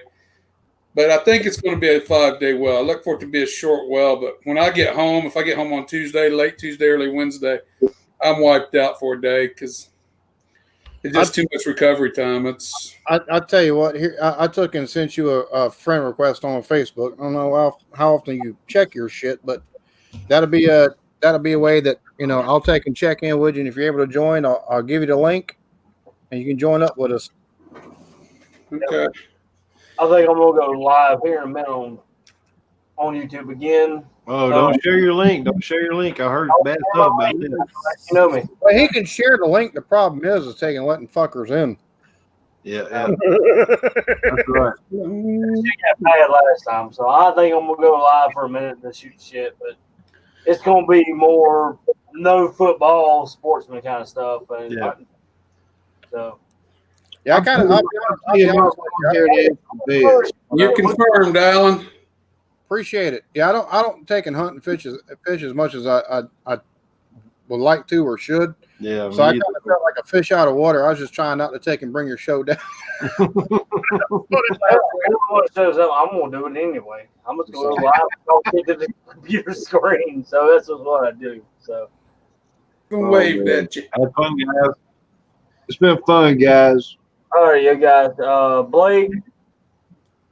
But I think it's going to be a 5-day well. I look for it to be a short well. But when I get home, if I get home on Tuesday, late Tuesday, early Wednesday, I'm wiped out for a day because it's just too much recovery time. I tell you what, here I took and sent you a friend request on Facebook. I don't know how often you check your shit, but that'll be a way that I'll take and check in with you. And if you're able to join, I'll give you the link, and you can join up with us. Okay. I think I'm gonna go live here in a minute on YouTube again. Oh, don't share your link. Don't share your link. I heard bad stuff about that. You know me. Well, he can share the link. The problem is letting fuckers in. Yeah. That's right. She got bad last time, so I think I'm gonna go live for a minute to shoot shit. But it's gonna be more no football, sportsman kind of stuff. And Yeah. So. Yeah, I kind of. I'll be honest with you, You're confirmed, Alan. appreciate it. Yeah, I don't take and hunt and fish as much as I would like to or should. Yeah. So I kind of felt like a fish out of water. I was just trying not to take and bring your show down. I'm gonna do it anyway. I'm just gonna go live and get to the computer screen. So that's just what I do. So Waved at you. Have fun, guys. It's been fun, guys. all right, you guys, Blake,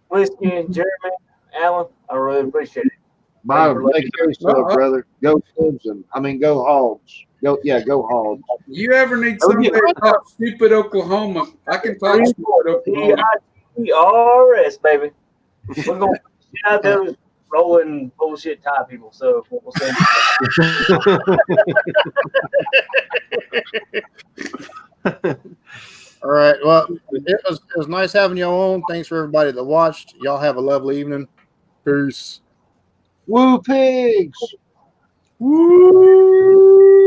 Whiskey, Jeremy, Alan, I really appreciate it. Bye. Thank you for Take care of yourself, brother. Go Clemson. Go Hogs. Go Hogs. You ever need somebody to talk stupid Oklahoma? I can talk stupid Oklahoma. PITRS, baby. We're gonna get out there with rolling bullshit tie people. So we'll see. All right. Well, it was nice having you on. Thanks for everybody that watched. Y'all have a lovely evening. Peace. Woo pigs. Woo.